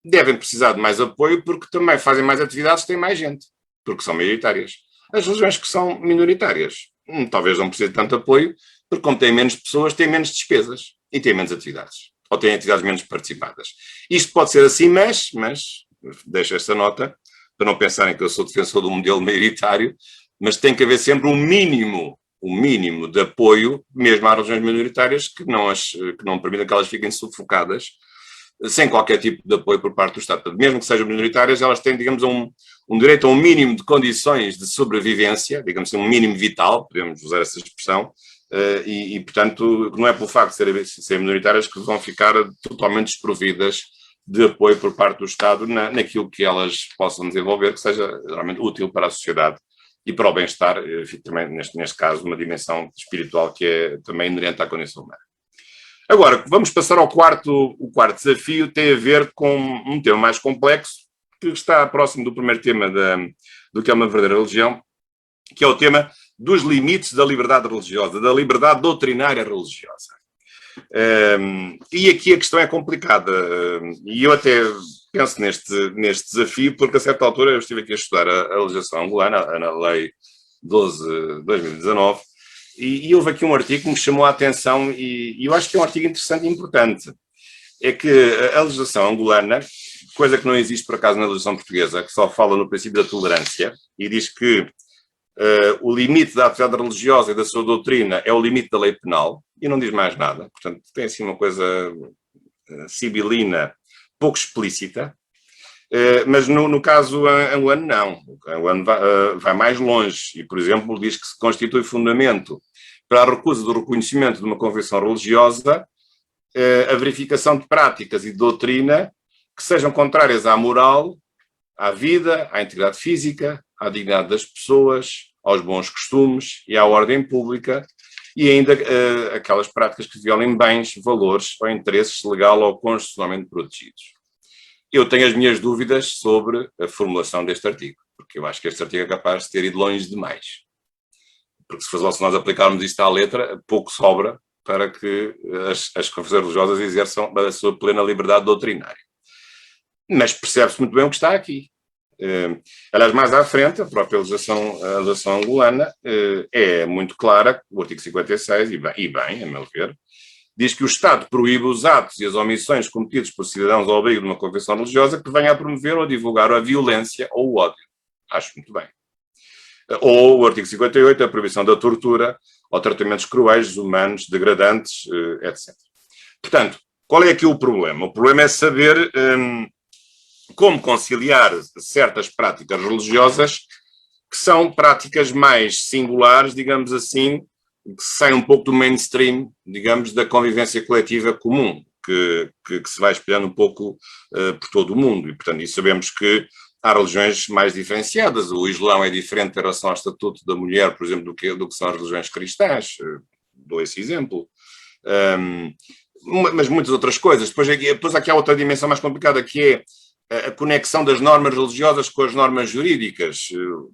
Speaker 1: devem precisar de mais apoio porque também fazem mais atividades, têm mais gente, porque são maioritárias. As religiões que são minoritárias talvez não precisem de tanto apoio, porque como têm menos pessoas, têm menos despesas e têm menos atividades, ou têm atividades menos participadas. Isto pode ser assim, mas deixo esta nota, para não pensarem que eu sou defensor do modelo maioritário, mas tem que haver sempre um mínimo de apoio, mesmo às religiões minoritárias, que não permitam que elas fiquem sufocadas, sem qualquer tipo de apoio por parte do Estado. Mesmo que sejam minoritárias, elas têm, digamos, um direito a um mínimo de condições de sobrevivência, digamos assim, um mínimo vital, podemos usar essa expressão, e portanto, não é pelo facto de serem minoritárias que vão ficar totalmente desprovidas de apoio por parte do Estado naquilo que elas possam desenvolver, que seja realmente útil para a sociedade e para o bem-estar, também neste caso, uma dimensão espiritual que é também inerente à condição humana. Agora, vamos passar ao quarto desafio, tem a ver com um tema mais complexo, que está próximo do primeiro tema do que é uma verdadeira religião, que é o tema dos limites da liberdade religiosa, da liberdade doutrinária religiosa. E aqui a questão é complicada, e eu até penso neste desafio, porque a certa altura eu estive aqui a estudar a legislação angolana, na Lei 12 de 2019, e houve aqui um artigo que me chamou a atenção, e eu acho que é um artigo interessante e importante. É que a legislação angolana, coisa que não existe por acaso na legislação portuguesa, que só fala no princípio da tolerância, e diz que o limite da atividade religiosa e da sua doutrina é o limite da lei penal, e não diz mais nada. Portanto, tem assim uma coisa sibilina, pouco explícita, mas no caso angolano não. O angolano vai mais longe e, por exemplo, diz que se constitui fundamento para a recusa do reconhecimento de uma convenção religiosa a verificação de práticas e de doutrina que sejam contrárias à moral, à vida, à integridade física, à dignidade das pessoas, aos bons costumes e à ordem pública, e ainda aquelas práticas que violem bens, valores ou interesses legal ou constitucionalmente protegidos. Eu tenho as minhas dúvidas sobre a formulação deste artigo, porque eu acho que este artigo é capaz de ter ido longe demais. Porque se nós aplicarmos isto à letra, pouco sobra para que as confissões religiosas exerçam a sua plena liberdade doutrinária. Mas percebe-se muito bem o que está aqui. Aliás, mais à frente, a própria legislação angolana é muito clara, o artigo 56, e bem, a meu ver, diz que o Estado proíbe os atos e as omissões cometidos por cidadãos ao abrigo de uma confissão religiosa que venha a promover ou divulgar a violência ou o ódio. Acho muito bem. Ou o artigo 58, a proibição da tortura ou tratamentos cruéis, desumanos, degradantes, etc. Portanto, qual é aqui o problema? O problema é saber como conciliar certas práticas religiosas que são práticas mais singulares, digamos assim, que saem um pouco do mainstream, digamos, da convivência coletiva comum, que se vai espelhando um pouco por todo o mundo. E, portanto, sabemos que há religiões mais diferenciadas. O Islão é diferente em relação ao estatuto da mulher, por exemplo, do que são as religiões cristãs. Dou esse exemplo. Mas muitas outras coisas. Depois aqui há outra dimensão mais complicada, que é a conexão das normas religiosas com as normas jurídicas.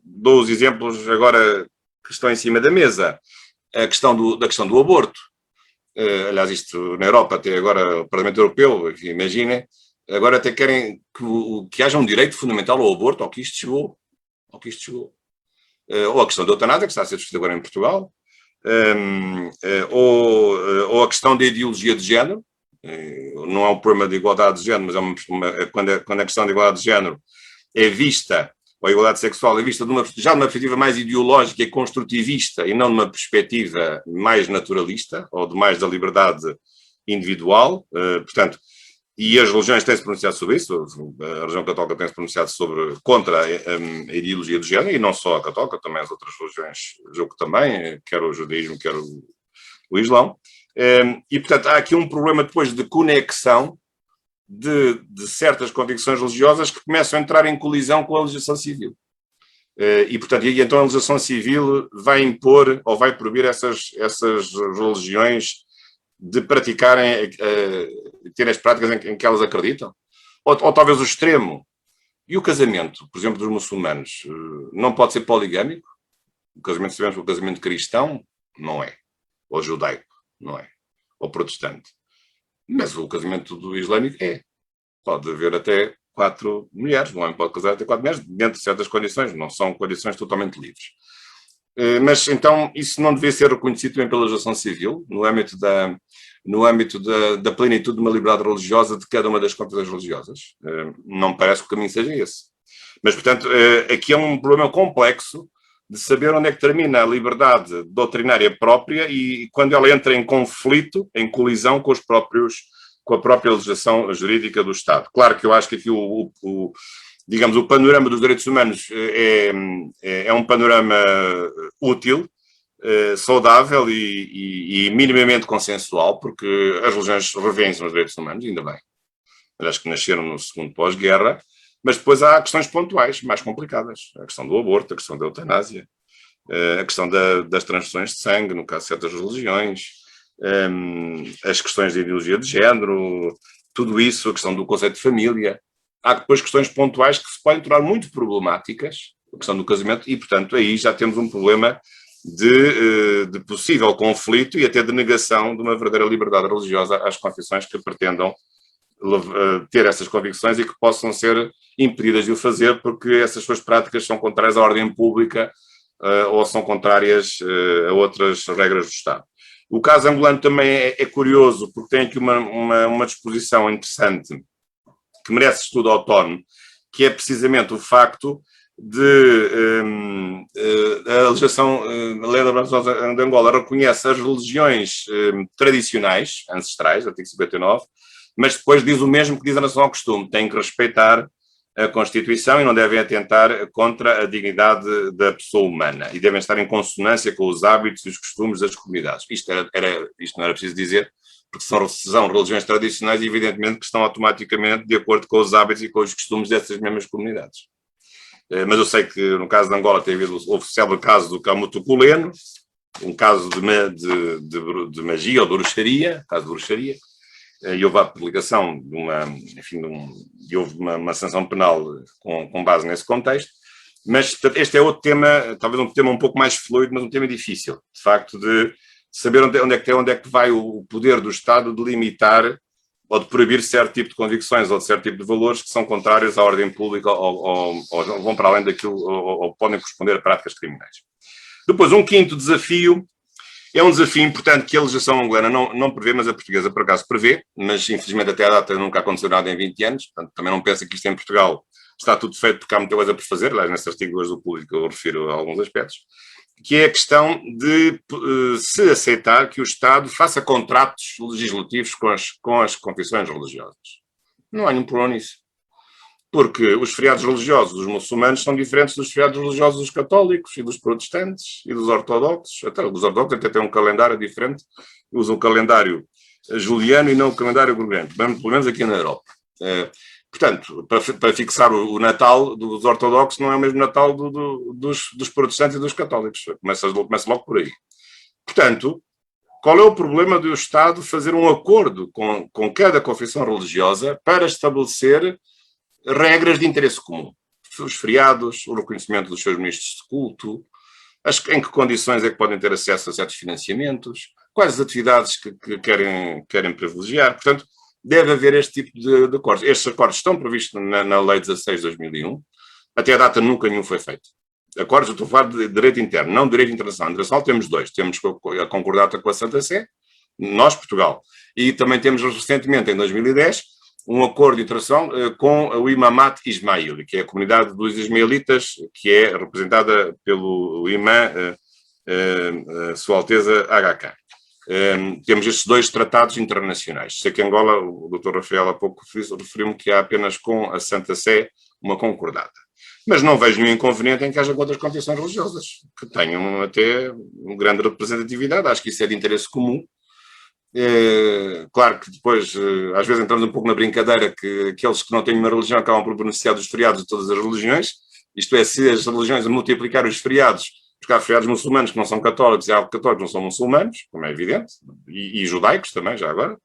Speaker 1: Dou os exemplos agora que estão em cima da mesa. A questão do aborto. Aliás, isto na Europa, até agora o Parlamento Europeu, imaginem, agora até querem que haja um direito fundamental ao aborto, ao que isto chegou. Ou a questão da eutanásia, que está a ser discutida agora em Portugal, ou a questão da ideologia de género. Não é um problema de igualdade de género, mas quando a questão de igualdade de género é vista, ou a igualdade sexual é vista já numa perspectiva mais ideológica e construtivista e não numa perspectiva mais naturalista, ou de mais da liberdade individual, portanto, e as religiões têm-se pronunciado sobre isso, a religião católica tem-se pronunciado contra a ideologia de género, e não só a católica, também as outras religiões, julgo também, quer o judaísmo, quer o islão. E, portanto, há aqui um problema depois de conexão de certas convicções religiosas que começam a entrar em colisão com a legislação civil. E, portanto, então a legislação civil vai impor ou vai proibir essas religiões de praticarem, terem as práticas em que elas acreditam? Ou talvez o extremo. E o casamento, por exemplo, dos muçulmanos, não pode ser poligâmico? O casamento, sabemos que o casamento cristão não é. Ou judaico, não é. Ou protestante. Mas o casamento do islâmico é. Pode haver até 4 mulheres. Um homem pode casar até 4 mulheres, dentro de certas condições. Não são condições totalmente livres. Mas, então, isso não devia ser reconhecido também pela legislação civil, no âmbito da plenitude de uma liberdade religiosa de cada uma das confissões religiosas. Não me parece que o caminho seja esse. Mas, portanto, aqui é um problema complexo de saber onde é que termina a liberdade doutrinária própria e quando ela entra em conflito, em colisão com a própria legislação jurídica do Estado. Claro que eu acho que aqui digamos, o panorama dos direitos humanos é um panorama útil, saudável e minimamente consensual, porque as religiões revêem-se nos direitos humanos, ainda bem. Acho que nasceram no segundo pós-guerra, mas depois há questões pontuais, mais complicadas. A questão do aborto, a questão da eutanásia, a questão das transfusões de sangue, no caso de certas religiões, as questões de ideologia de género, tudo isso, a questão do conceito de família. Há depois questões pontuais que se podem tornar muito problemáticas, a questão do casamento, e, portanto, aí já temos um problema de possível conflito e até de negação de uma verdadeira liberdade religiosa às confissões que pretendam ter essas convicções e que possam ser impedidas de o fazer porque essas suas práticas são contrárias à ordem pública ou são contrárias a outras regras do Estado. O caso angolano também é curioso porque tem aqui uma disposição interessante que merece estudo autónomo, que é precisamente o facto de a legislação, a lei da Braçosa de Angola reconhece as religiões tradicionais, ancestrais, artigo 59, mas depois diz o mesmo que diz a nação ao costume, tem que respeitar a Constituição e não devem atentar contra a dignidade da pessoa humana e devem estar em consonância com os hábitos e os costumes das comunidades. Isto não era preciso dizer, porque são religiões tradicionais e evidentemente que estão automaticamente de acordo com os hábitos e com os costumes dessas mesmas comunidades. Mas eu sei que no caso de Angola houve o célebre caso do Camutuculeno, um caso de magia ou de bruxaria, caso de bruxaria, e houve a aplicação de houve uma sanção penal com base nesse contexto, mas este é outro tema, talvez um tema um pouco mais fluido, mas um tema difícil, de facto, de saber onde é que vai o poder do Estado de limitar ou de proibir certo tipo de convicções ou de certo tipo de valores que são contrários à ordem pública ou vão para além daquilo ou podem corresponder a práticas criminais. Depois, um quinto desafio é um desafio importante que a legislação angolana não prevê, mas a portuguesa por acaso prevê, mas infelizmente até à data nunca aconteceu nada em 20 anos, portanto também não pensa que isto em Portugal está tudo feito porque há muita coisa por fazer, aliás nesse artigo 2 do Público eu refiro a alguns aspectos, que é a questão de se aceitar que o Estado faça contratos legislativos com as confissões religiosas. Não há nenhum problema nisso. Porque os feriados religiosos dos muçulmanos são diferentes dos feriados religiosos dos católicos e dos protestantes e dos ortodoxos. Até os ortodoxos até têm um calendário diferente, usam o calendário juliano e não o calendário gregoriano, pelo menos aqui na Europa. Portanto, para fixar o Natal dos ortodoxos não é o mesmo Natal dos protestantes e dos católicos. Começa logo por aí. Portanto, qual é o problema do Estado fazer um acordo com cada confissão religiosa para estabelecer regras de interesse comum? Os feriados, o reconhecimento dos seus ministros de culto, em que condições é que podem ter acesso a certos financiamentos, quais as atividades que querem privilegiar. Portanto, deve haver este tipo de acordos. Estes acordos estão previstos na Lei 16 de 2001. Até a data nunca nenhum foi feito. Acordos, eu estou a falar de direito interno, não de direito internacional. Internacional temos dois. Temos a concordata com a Santa Sé, nós, Portugal. E também temos recentemente, em 2010, um acordo internacional com o Imamat Ismaili, que é a comunidade dos ismaelitas, que é representada pelo imã Sua Alteza HK. Temos estes dois tratados internacionais. Sei que em Angola, o Dr. Rafael há pouco referiu-me que há apenas com a Santa Sé uma concordata. Mas não vejo nenhum inconveniente em que haja outras confissões religiosas, que tenham até uma grande representatividade. Acho que isso é de interesse comum. Claro que depois, às vezes entramos um pouco na brincadeira que aqueles que não têm uma religião acabam por beneficiar dos feriados de todas as religiões. Isto é, se as religiões multiplicarem os feriados, porque há feriados muçulmanos que não são católicos e há católicos que não são muçulmanos, como é evidente, e judaicos também, já agora.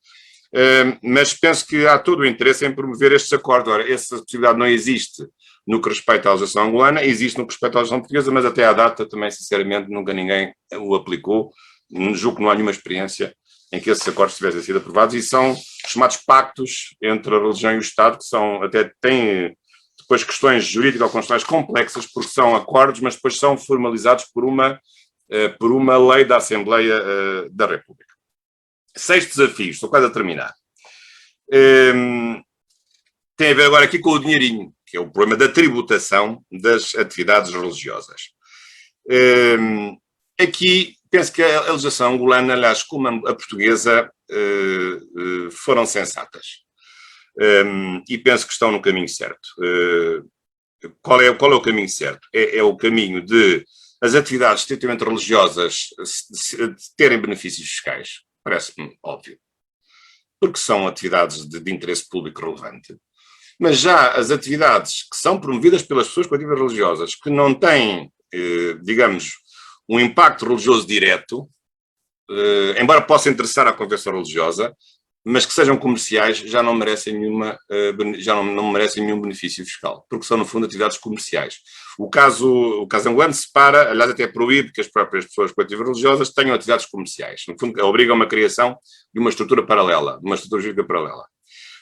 Speaker 1: Mas penso que há todo o interesse em promover estes acordos. Ora, essa possibilidade não existe no que respeita à legislação angolana, existe no que respeita à legislação portuguesa, mas até à data também, sinceramente, nunca ninguém o aplicou. Julgo que não há nenhuma experiência em que esses acordos tivessem sido aprovados e são chamados pactos entre a religião e o Estado, que até têm depois questões jurídico-constitucionais complexas, porque são acordos, mas depois são formalizados por uma lei da Assembleia da República. 6 desafios, estou quase a terminar. Tem a ver agora aqui com o dinheirinho, que é o problema da tributação das atividades religiosas. Aqui penso que a legislação angolana, aliás, como a portuguesa, foram sensatas. E penso que estão no caminho certo. Qual é o caminho certo? É o caminho de as atividades estritamente religiosas terem benefícios fiscais. Parece-me óbvio. Porque são atividades de interesse público relevante. Mas já as atividades que são promovidas pelas pessoas com atividades religiosas, que não têm, digamos, um impacto religioso direto, embora possa interessar à confissão religiosa, mas que sejam comerciais, já não merecem não merecem nenhum benefício fiscal, porque são, no fundo, atividades comerciais. O caso angolano separa, aliás, até proíbe que as próprias pessoas com atividades religiosas tenham atividades comerciais. No fundo, obriga a uma criação de uma estrutura paralela, de uma estrutura jurídica paralela.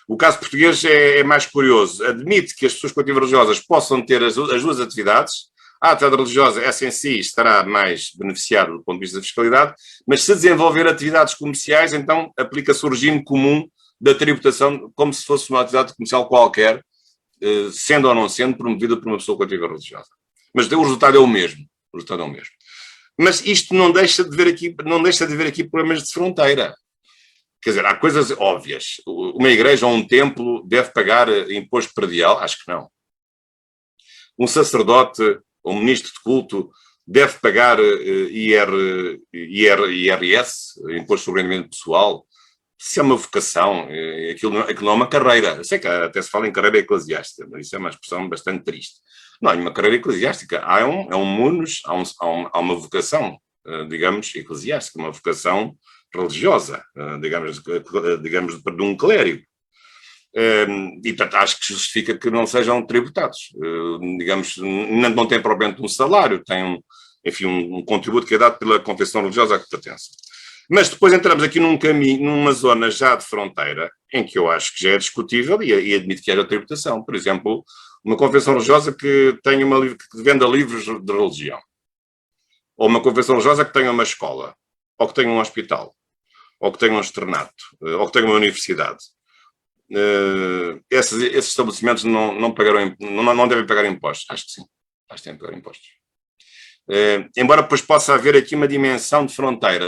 Speaker 1: O caso português é mais curioso. Admite que as pessoas coletivas religiosas possam ter as duas atividades. A atividade religiosa, essa em si, estará mais beneficiada do ponto de vista da fiscalidade, mas se desenvolver atividades comerciais, então aplica-se o regime comum da tributação, como se fosse uma atividade comercial qualquer, sendo ou não sendo promovida por uma pessoa coletiva religiosa. Mas o resultado é o mesmo. O resultado é o mesmo. Mas isto não deixa de haver aqui problemas de fronteira. Quer dizer, há coisas óbvias. Uma igreja ou um templo deve pagar imposto predial? Acho que não. Um sacerdote ou um ministro de culto deve pagar IRS, Imposto sobre Rendimento Pessoal? Se é uma vocação, aquilo não é uma carreira. Eu sei que até se fala em carreira eclesiástica, mas isso é uma expressão bastante triste. Não é uma carreira eclesiástica. Há um munus, há uma vocação, digamos, eclesiástica, uma vocação religiosa, digamos, de um clérigo. E, portanto, acho que justifica que não sejam tributados. Digamos, não tem propriamente um salário, tem, enfim, um contributo que é dado pela confissão religiosa a que pertence. Mas depois entramos aqui num caminho, numa zona já de fronteira, em que eu acho que já é discutível e admito que haja tributação. Por exemplo, uma confissão religiosa que venda livros de religião. Ou uma confissão religiosa que tenha uma escola. Ou que tenha um hospital. Ou que tenha um externato. Ou que tenha uma universidade. Esses estabelecimentos não devem pagar impostos. Acho que sim. Acho que têm que pagar impostos. Embora depois possa haver aqui uma dimensão de fronteira.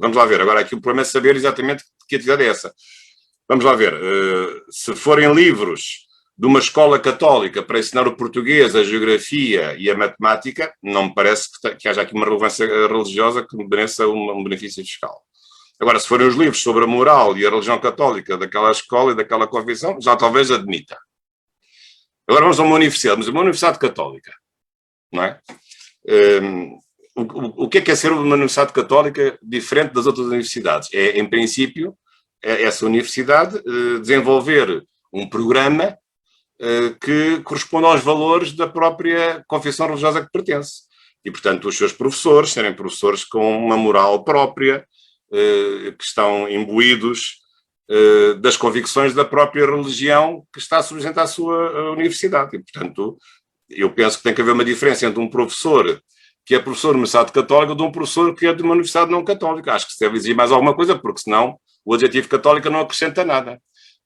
Speaker 1: Vamos lá ver. Agora aqui o problema é saber exatamente que atividade é essa. Vamos lá ver. Se forem livros de uma escola católica para ensinar o português, a geografia e a matemática, não me parece que haja aqui uma relevância religiosa que mereça um benefício fiscal. Agora, se forem os livros sobre a moral e a religião católica daquela escola e daquela confissão, já talvez admita. Agora vamos a uma universidade, mas uma universidade católica, não é? O que é ser uma universidade católica diferente das outras universidades? É, em princípio, essa universidade desenvolver um programa que corresponde aos valores da própria confissão religiosa que pertence. E, portanto, os seus professores serem professores com uma moral própria, que estão imbuídos das convicções da própria religião que está subjacente à sua universidade. E, portanto, eu penso que tem que haver uma diferença entre um professor que é professor de uma universidade católica de um professor que é de uma universidade não católica. Acho que se deve exigir mais alguma coisa, porque senão o adjetivo católica não acrescenta nada.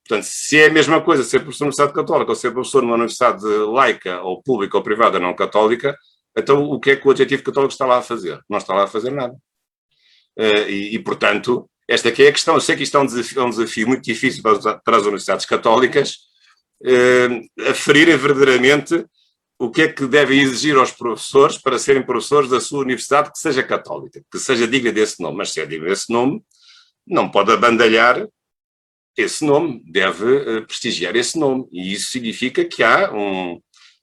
Speaker 1: Portanto, se é a mesma coisa ser professor de uma universidade católica ou ser professor numa universidade laica ou pública ou privada não católica, então o que é que o adjetivo católico está lá a fazer? Não está lá a fazer nada. Portanto, esta aqui é a questão. Eu sei que isto é um desafio muito difícil para as universidades católicas aferirem verdadeiramente o que é que devem exigir aos professores para serem professores da sua universidade que seja católica, que seja digna desse nome. Mas se é digna desse nome, não pode abandalhar esse nome, deve prestigiar esse nome. E isso significa que há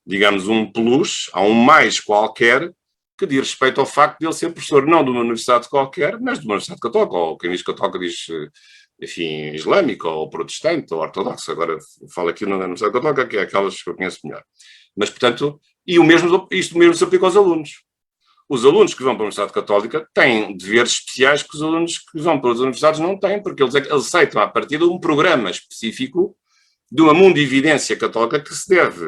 Speaker 1: digamos, um plus, há um mais qualquer que diz respeito ao facto de ele ser professor não de uma universidade qualquer, mas de uma universidade católica, ou quem diz católica diz, enfim, islâmica, ou protestante, ou ortodoxa. Agora falo aqui na universidade católica, que é aquelas que eu conheço melhor. Mas, portanto, isto mesmo se aplica aos alunos. Os alunos que vão para a Universidade Católica têm deveres especiais que os alunos que vão para as universidades não têm, porque eles aceitam, à partida, um programa específico de uma mundividência católica que se deve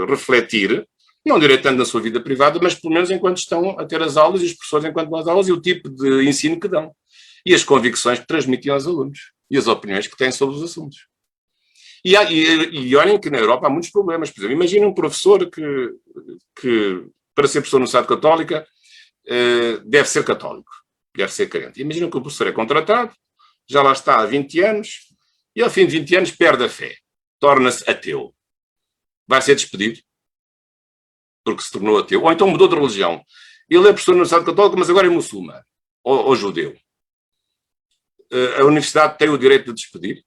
Speaker 1: refletir, não diretamente na sua vida privada, mas pelo menos enquanto estão a ter as aulas e os professores enquanto dão as aulas e o tipo de ensino que dão. E as convicções que transmitem aos alunos. E as opiniões que têm sobre os assuntos. E olhem que na Europa há muitos problemas. Por exemplo, imagina um professor que para ser professor na Universidade Católica, deve ser católico, deve ser crente. Imagina que o professor é contratado, já lá está há 20 anos, e ao fim de 20 anos perde a fé, torna-se ateu. Vai ser despedido, porque se tornou ateu, ou então mudou de religião. Ele é professor na Universidade Católica, mas agora é muçulmano, ou judeu. A universidade tem o direito de despedir?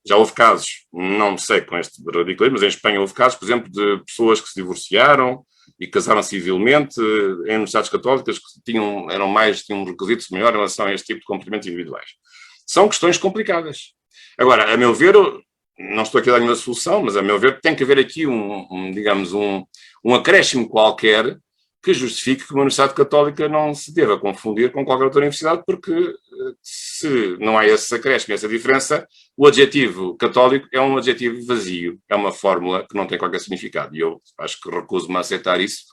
Speaker 1: Já houve casos, não sei com este radicalismo, mas em Espanha houve casos, por exemplo, de pessoas que se divorciaram e casaram civilmente em universidades católicas que tinham um requisito melhor em relação a este tipo de comportamentos individuais. São questões complicadas. Agora, a meu ver, não estou aqui a dar nenhuma solução, mas a meu ver tem que haver aqui digamos, um acréscimo qualquer que justifique que uma Universidade Católica não se deva confundir com qualquer outra universidade, porque se não há esse acréscimo, essa diferença, o adjetivo católico é um adjetivo vazio, é uma fórmula que não tem qualquer significado. E eu acho que recuso-me a aceitar isso.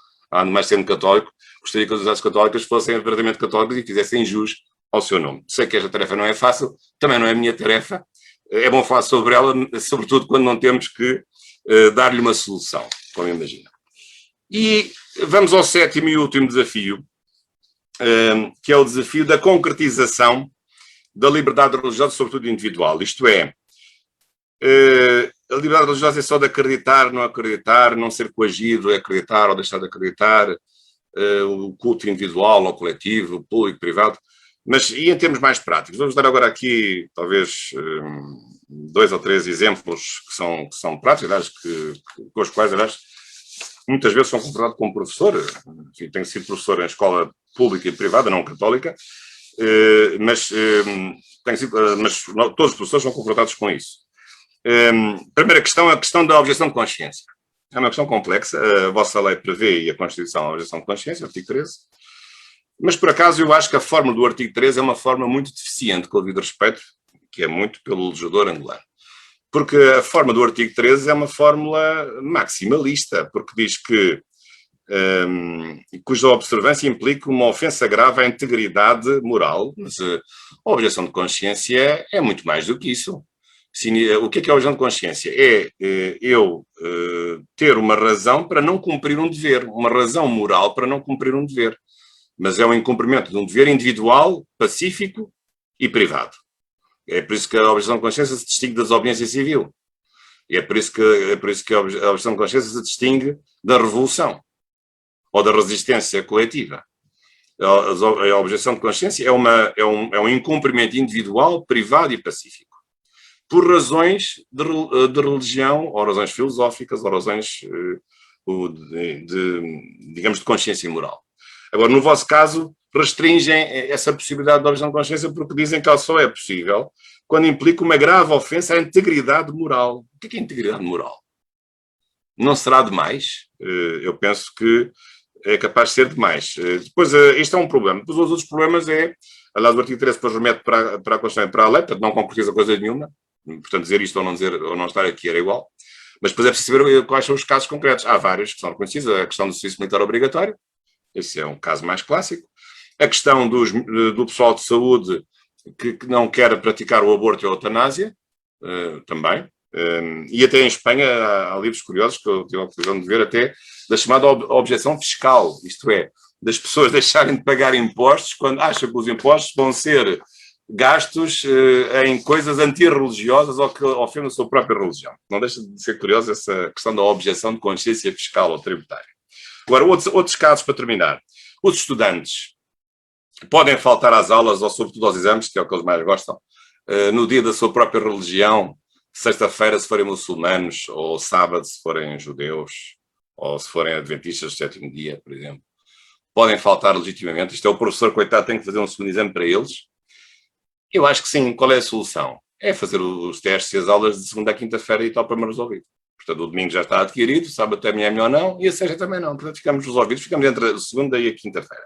Speaker 1: Mais sendo católico, gostaria que as universidades católicas fossem verdadeiramente católicas e fizessem jus ao seu nome. Sei que esta tarefa não é fácil, também não é a minha tarefa. É bom falar sobre ela, sobretudo quando não temos que dar-lhe uma solução, como imagina. E vamos ao 7º e último desafio, que é o desafio da concretização da liberdade religiosa, sobretudo individual. Isto é, a liberdade religiosa é só de acreditar, não ser coagido, é acreditar ou deixar de acreditar, o culto individual ou coletivo, público, privado. Mas, e em termos mais práticos, vamos dar agora aqui, talvez, 2 ou 3 exemplos que são práticos, aliás, com os quais, aliás, muitas vezes sou confrontado como professor. Enfim, tenho sido professor em escola pública e privada, não católica, mas todos os professores são confrontados com isso. Primeira questão é a questão da objeção de consciência. É uma questão complexa. A vossa lei prevê, e a Constituição, a objeção de consciência, artigo 13. Mas, por acaso, eu acho que a forma do artigo 13 é uma forma muito deficiente, com o devido respeito, que é muito pelo legislador angolano. Porque a forma do artigo 13 é uma fórmula maximalista, porque diz que cuja observância implica uma ofensa grave à integridade moral, mas a objeção de consciência é muito mais do que isso. O que é a objeção de consciência? É eu ter uma razão para não cumprir um dever, uma razão moral para não cumprir um dever. Mas é um incumprimento de um dever individual, pacífico e privado. É por isso que a objeção de consciência se distingue da desobediência civil. E é por isso que a objeção de consciência se distingue da revolução ou da resistência coletiva. A objeção de consciência é um incumprimento individual, privado e pacífico, por razões de religião, ou razões filosóficas, ou razões, digamos, de consciência moral. Agora, no vosso caso, restringem essa possibilidade de objeção de consciência porque dizem que ela só é possível quando implica uma grave ofensa à integridade moral. O que é integridade moral? Não será demais? Eu penso que é capaz de ser demais. Depois, este é um problema. Depois, os outros problemas aliás, o artigo 13 depois remete para a Constituição e para a lei, portanto, não concretiza coisa nenhuma. Portanto, dizer isto ou não estar aqui era igual. Mas depois é preciso saber quais são os casos concretos. Há vários que são reconhecidos. A questão do serviço militar obrigatório. Esse é um caso mais clássico. A questão do pessoal de saúde que não quer praticar o aborto e a eutanásia, também. E até em Espanha há livros curiosos que eu tive a oportunidade de ver, até da chamada objeção fiscal, isto é, das pessoas deixarem de pagar impostos quando acham que os impostos vão ser gastos em coisas antirreligiosas ou que ofendem a sua própria religião. Não deixa de ser curiosa essa questão da objeção de consciência fiscal ou tributária. Agora, outros casos para terminar. Os estudantes podem faltar às aulas ou, sobretudo, aos exames, que é o que eles mais gostam, no dia da sua própria religião, sexta-feira, se forem muçulmanos, ou sábado, se forem judeus, ou se forem adventistas do 7º dia, por exemplo. Podem faltar legitimamente. Isto é, o professor, coitado, tem que fazer um segundo exame para eles. Eu acho que sim. Qual é a solução? É fazer os testes e as aulas de segunda a quinta-feira e está o problema resolvido. Portanto, o domingo já está adquirido, o sábado também é melhor não, e a sexta também não. Portanto, ficamos resolvidos, ficamos entre a segunda e a quinta-feira.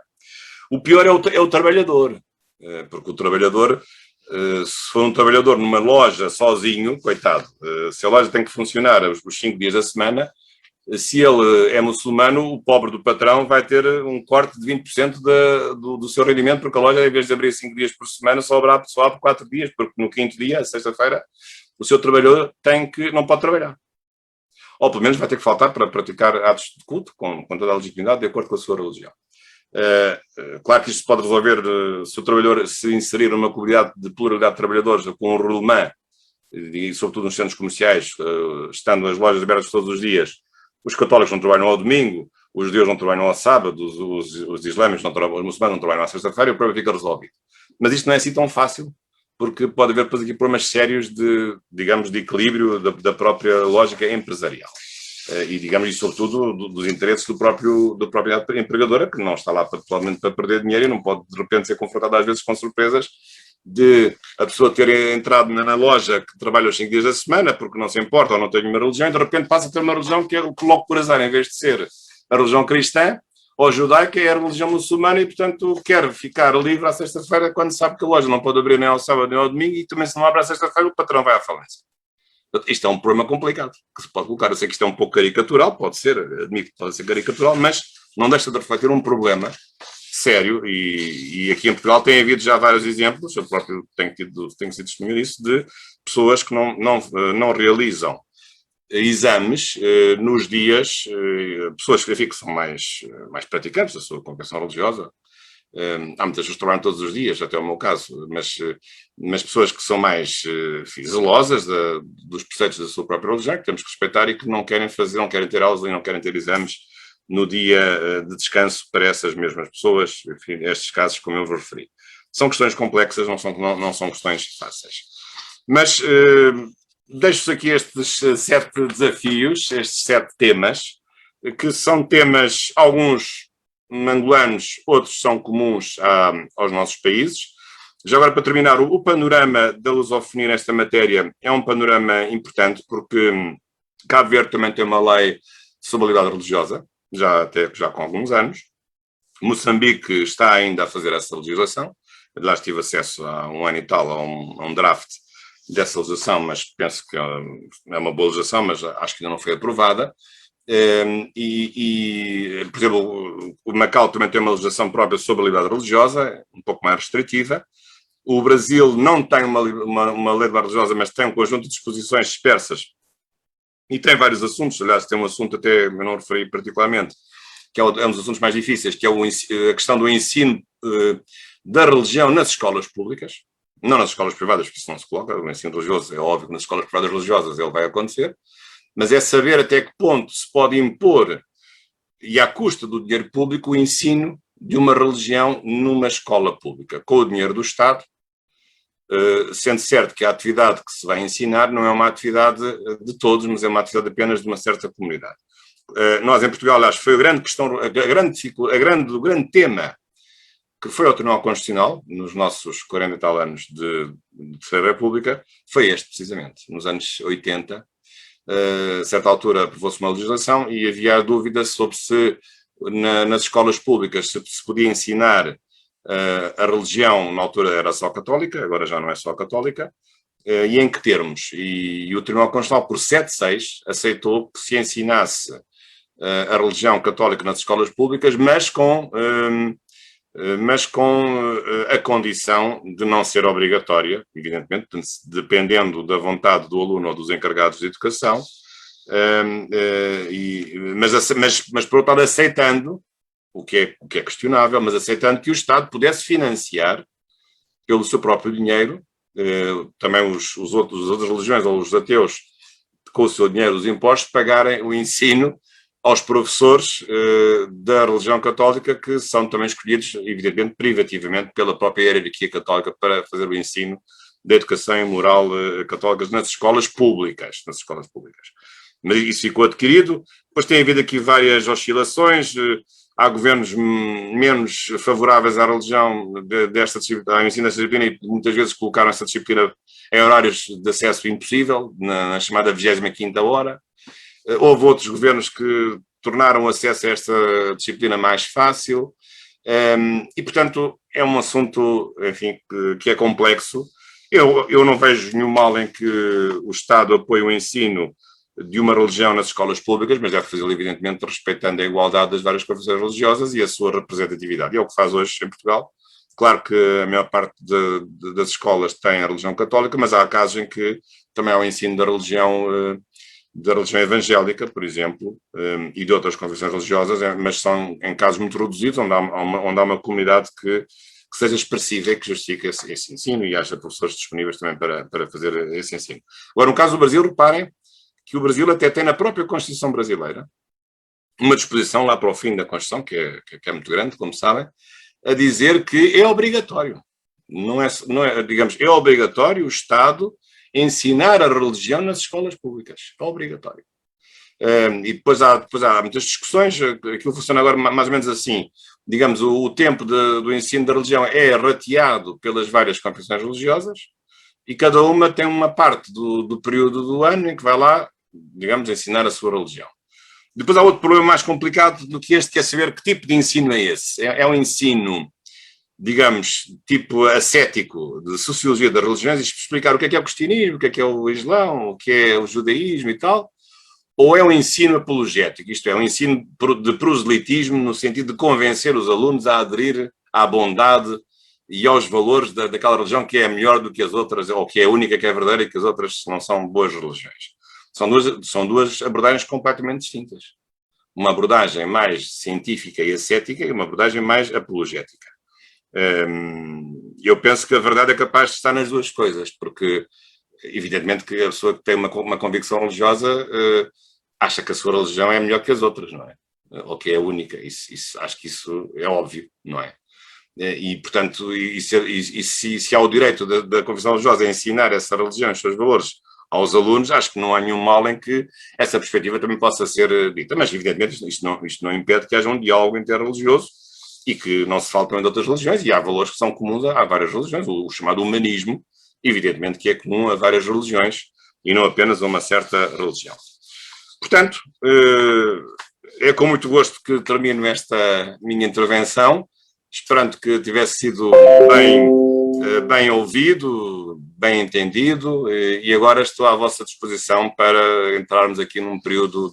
Speaker 1: O pior é o trabalhador, porque o trabalhador, se for um trabalhador numa loja sozinho, coitado, se a loja tem que funcionar os 5 dias da semana, se ele é muçulmano, o pobre do patrão vai ter um corte de 20% do seu rendimento, porque a loja, em vez de abrir 5 dias por semana, só abre por 4 dias, porque no 5º dia, sexta-feira, o seu trabalhador não pode trabalhar. Ou pelo menos vai ter que faltar para praticar atos de culto com toda a legitimidade, de acordo com a sua religião. Claro que isto se pode resolver se o trabalhador se inserir numa comunidade de pluralidade de trabalhadores com um regulamento, e sobretudo nos centros comerciais, estando as lojas abertas todos os dias. Os católicos não trabalham ao domingo, os judeus não trabalham ao sábado, os islâmicos não trabalham, os muçulmanos não trabalham à sexta-feira, e o problema fica resolvido. Mas isto não é assim tão fácil, porque pode haver depois aqui problemas sérios de equilíbrio da própria lógica empresarial. E, digamos, e sobretudo dos interesses do próprio empregadora, que não está lá totalmente para perder dinheiro e não pode, de repente, ser confrontada às vezes com surpresas de a pessoa ter entrado na loja que trabalha os 5 dias da semana, porque não se importa ou não tem uma religião, e de repente passa a ter uma religião que logo por azar, em vez de ser a religião cristã, ou judaica, é a religião muçulmana e, portanto, quer ficar livre à sexta-feira quando sabe que a loja não pode abrir nem ao sábado nem ao domingo e também se não abre à sexta-feira o patrão vai à falência. Isto é um problema complicado que se pode colocar. Eu sei que isto é um pouco caricatural, pode ser, admito que pode ser caricatural, mas não deixa de refletir um problema sério e aqui em Portugal tem havido já vários exemplos, eu próprio tenho sido testemunha disso, de pessoas que não realizam exames nos dias, pessoas que são mais praticantes da sua congregação religiosa. Há muitas pessoas que trabalham todos os dias, até o meu caso, mas pessoas que são mais zelosas dos preceitos da sua própria religião, que temos que respeitar e que não querem ter aulas e não querem ter exames no dia de descanso para essas mesmas pessoas, enfim, estes casos como eu vos referi. São questões complexas, não são questões fáceis. Mas deixo-vos aqui estes 7 desafios, estes 7 temas, que são temas, alguns angolanos, outros são comuns aos nossos países. Já agora, para terminar, o panorama da lusofonia nesta matéria é um panorama importante, porque Cabo Verde também tem uma lei sobre a liberdade religiosa, já com alguns anos. Moçambique está ainda a fazer essa legislação. Aliás, tive acesso há um ano e tal a um draft dessa legislação, mas penso que é uma boa legislação, mas acho que ainda não foi aprovada. Por exemplo, o Macau também tem uma legislação própria sobre a liberdade religiosa, um pouco mais restritiva. O Brasil não tem uma lei de liberdade religiosa, mas tem um conjunto de disposições dispersas e tem vários assuntos. Aliás, tem um assunto até, eu não referi particularmente, que é um dos assuntos mais difíceis, que é a questão do ensino da religião nas escolas públicas, não nas escolas privadas, porque isso não se coloca. O ensino religioso é óbvio que nas escolas privadas religiosas ele vai acontecer, mas é saber até que ponto se pode impor, e à custa do dinheiro público, o ensino de uma religião numa escola pública, com o dinheiro do Estado, sendo certo que a atividade que se vai ensinar não é uma atividade de todos, mas é uma atividade apenas de uma certa comunidade. Nós, em Portugal, acho que foi a grande questão, o grande tema que foi ao Tribunal Constitucional, nos nossos 40 e tal anos de Terceira República, foi este, precisamente. Nos anos 80, a certa altura aprovou-se uma legislação e havia a dúvida sobre se nas escolas públicas se podia ensinar a religião, na altura era só católica, agora já não é só católica, e em que termos? E o Tribunal Constitucional, por 7-6, aceitou que se ensinasse a religião católica nas escolas públicas, mas com a condição de não ser obrigatória, evidentemente, dependendo da vontade do aluno ou dos encarregados de educação, mas por outro lado aceitando, o que é questionável, mas aceitando que o Estado pudesse financiar, pelo seu próprio dinheiro, também as outras religiões ou os ateus, com o seu dinheiro, os impostos, pagarem o ensino aos professores da religião católica, que são também escolhidos, evidentemente, privativamente pela própria hierarquia católica para fazer o ensino da educação e moral católicas nas escolas públicas. Mas isso ficou adquirido. Depois tem havido aqui várias oscilações. Há governos menos favoráveis à religião ao ensino desta disciplina e muitas vezes colocaram essa disciplina em horários de acesso impossível, na chamada 25ª hora. Houve outros governos que tornaram o acesso a esta disciplina mais fácil e, portanto, é um assunto, enfim, que é complexo. Eu não vejo nenhum mal em que o Estado apoie o ensino de uma religião nas escolas públicas, mas deve fazê-lo, evidentemente, respeitando a igualdade das várias confissões religiosas e a sua representatividade. E é o que faz hoje em Portugal. Claro que a maior parte das escolas tem a religião católica, mas há casos em que também há o ensino da religião evangélica, por exemplo, e de outras confissões religiosas, mas são em casos muito reduzidos, onde há uma comunidade que seja expressiva e que justifique esse ensino e haja professores disponíveis também para fazer esse ensino. Agora, no caso do Brasil, reparem que o Brasil até tem na própria Constituição brasileira uma disposição lá para o fim da Constituição, que é muito grande, como sabem, a dizer que é obrigatório. Não é, digamos, é obrigatório o Estado ensinar a religião nas escolas públicas. É obrigatório. E depois há muitas discussões. Aquilo funciona agora mais ou menos assim. Digamos, o tempo do ensino da religião é rateado pelas várias confissões religiosas e cada uma tem uma parte do período do ano em que vai lá, digamos, ensinar a sua religião. Depois há outro problema mais complicado do que este, que é saber que tipo de ensino é esse. É um ensino, digamos, tipo ascético, de sociologia das religiões, e explicar o que é o cristianismo, o que é o islão, o que é o judaísmo e tal, ou é um ensino apologético, isto é, um ensino de proselitismo, no sentido de convencer os alunos a aderir à bondade e aos valores daquela religião que é melhor do que as outras, ou que é a única que é verdadeira e que as outras não são boas religiões. São duas abordagens completamente distintas. Uma abordagem mais científica e ascética e uma abordagem mais apologética. Eu penso que a verdade é capaz de estar nas duas coisas, porque evidentemente que a pessoa que tem uma convicção religiosa acha que a sua religião é melhor que as outras, não é? Ou que é a única. Acho que isso é óbvio, não é? E, portanto, se há o direito da confissão religiosa a ensinar essa religião, os seus valores aos alunos, acho que não há nenhum mal em que essa perspectiva também possa ser dita. Mas, evidentemente, isto não impede que haja um diálogo interreligioso e que não se fale também de outras religiões, e há valores que são comuns a várias religiões. O chamado humanismo, evidentemente que é comum a várias religiões e não apenas a uma certa religião. Portanto, é com muito gosto que termino esta minha intervenção, esperando que tivesse sido bem ouvido, bem entendido, e agora estou à vossa disposição para entrarmos aqui num período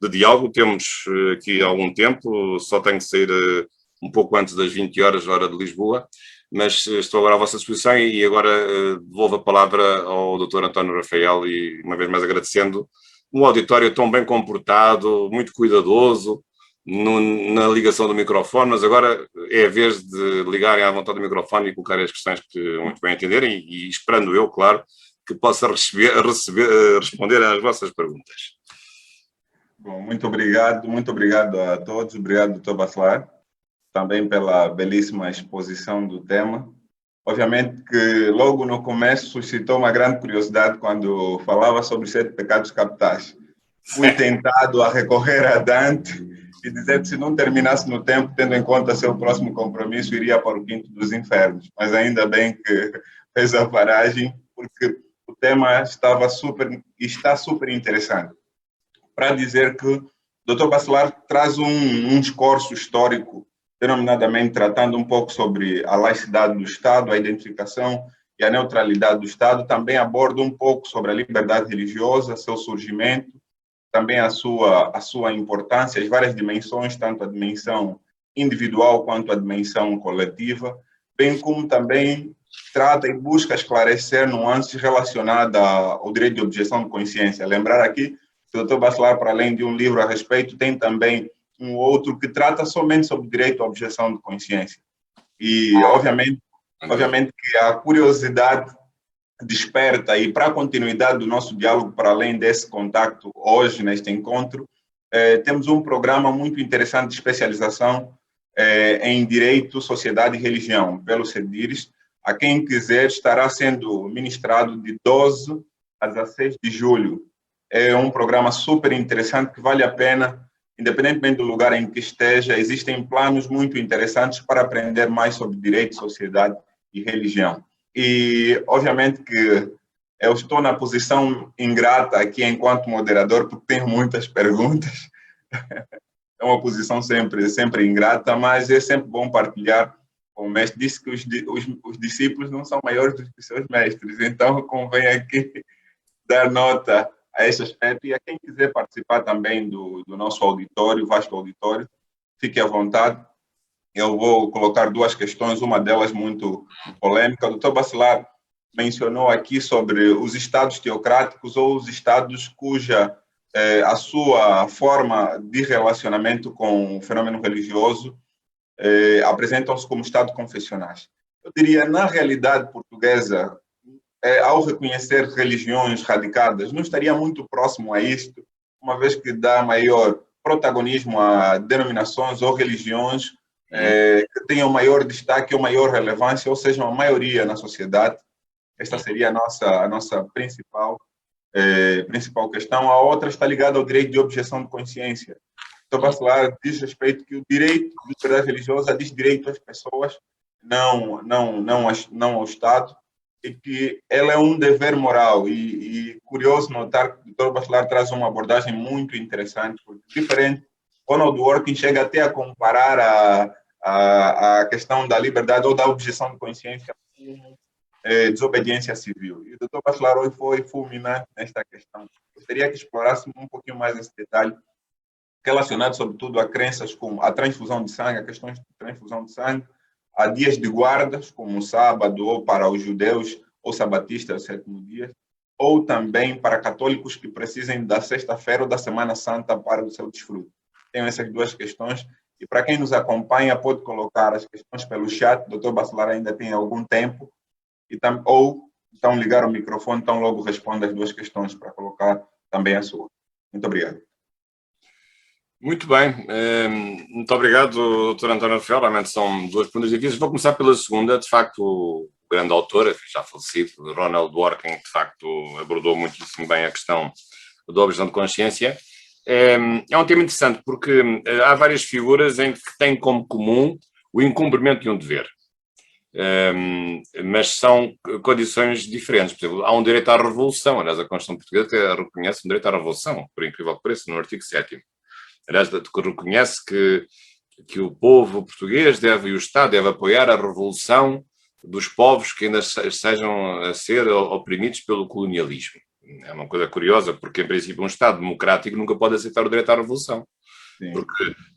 Speaker 1: de diálogo. Temos aqui algum tempo, só tenho que sair um pouco antes das 20 horas, hora de Lisboa, mas estou agora à vossa disposição e agora devolvo a palavra ao Dr. António Rafael e, uma vez mais, agradecendo um auditório tão bem comportado, muito cuidadoso, na ligação do microfone, mas agora é a vez de ligarem à vontade do microfone e colocarem as questões que muito bem entenderem e esperando eu, claro, que possa responder às vossas perguntas.
Speaker 2: Bom, muito obrigado a todos, obrigado, Dr. Bacelar, também pela belíssima exposição do tema. Obviamente que logo no começo suscitou uma grande curiosidade quando falava sobre os 7 pecados capitais. Fui tentado a recorrer a Dante e dizer que se não terminasse no tempo, tendo em conta seu próximo compromisso, iria para o quinto dos infernos. Mas ainda bem que fez a paragem, porque o tema está super interessante. Para dizer que o Dr. Bacelar traz um discurso histórico, denominadamente tratando um pouco sobre a laicidade do Estado, a identificação e a neutralidade do Estado, também aborda um pouco sobre a liberdade religiosa, seu surgimento, também a sua importância, as várias dimensões, tanto a dimensão individual quanto a dimensão coletiva, bem como também trata e busca esclarecer nuances relacionadas ao direito de objeção de consciência. Lembrar aqui que o Dr. Bacelar, para além de um livro a respeito, tem também um outro que trata somente sobre o direito à objeção de consciência. E, obviamente que a curiosidade desperta, e para a continuidade do nosso diálogo, para além desse contacto hoje, neste encontro, temos um programa muito interessante de especialização em Direito, Sociedade e Religião, pelo CEDIRES. A quem quiser, estará sendo ministrado de 12 a 16 de julho. É um programa super interessante que vale a pena, independentemente do lugar em que esteja. Existem planos muito interessantes para aprender mais sobre direito, sociedade e religião. E, obviamente, que eu estou na posição ingrata aqui enquanto moderador, porque tenho muitas perguntas. É uma posição sempre ingrata, mas é sempre bom partilhar com o mestre. Disse que os discípulos não são maiores do que os seus mestres, então convém aqui dar nota a esse aspecto. E a quem quiser participar também do nosso auditório, vasto auditório, fique à vontade. Eu vou colocar 2 questões, uma delas muito polêmica. O Dr. Bacelar mencionou aqui sobre os estados teocráticos ou os estados cuja a sua forma de relacionamento com o fenômeno religioso apresentam-se como estados confessionais. Eu diria, na realidade portuguesa, ao reconhecer religiões radicadas, não estaria muito próximo a isto, uma vez que dá maior protagonismo a denominações ou religiões que tenham maior destaque ou maior relevância, ou seja, uma maioria na sociedade. Esta seria a nossa principal questão. A outra está ligada ao direito de objeção de consciência. Então, Bacelar diz respeito que o direito de liberdade religiosa diz direito às pessoas, não ao Estado. é que ela é um dever moral e curioso notar que o Dr. Bachelar traz uma abordagem muito interessante, porque diferente, Ronald Dworkin chega até a comparar a questão da liberdade ou da objeção de consciência com desobediência civil. E o Dr. Bachelar hoje foi fulminante nesta questão. Gostaria que explorássemos um pouquinho mais esse detalhe, relacionado sobretudo a crenças como a transfusão de sangue, a questões de transfusão de sangue, a dias de guardas, como o sábado, ou para os judeus ou sabatistas, o sétimo dia, ou também para católicos que precisem da sexta-feira ou da Semana Santa para o seu desfrute. Tenho essas duas questões, e para quem nos acompanha, pode colocar as questões pelo chat. O Dr. Bachelar ainda tem algum tempo, ou então ligar o microfone, então logo responde as duas questões para colocar também a sua. Muito obrigado.
Speaker 1: Muito bem, muito obrigado, Dr. António Rafael. Realmente são duas perguntas difíceis. Vou começar pela segunda. De facto, o grande autor, já falecido, Ronald Dworkin, de facto abordou muitíssimo bem a questão da objeção de consciência. É um tema interessante porque há várias figuras em que têm como comum o incumprimento de um dever. Mas são condições diferentes. Por exemplo, há um direito à revolução. Aliás, a Constituição Portuguesa reconhece um direito à revolução, por incrível que pareça, no artigo 7º. Aliás, reconhece que o povo português e o Estado deve apoiar a revolução dos povos que ainda sejam a ser oprimidos pelo colonialismo. É uma coisa curiosa, porque, em princípio, um Estado democrático nunca pode aceitar o direito à revolução.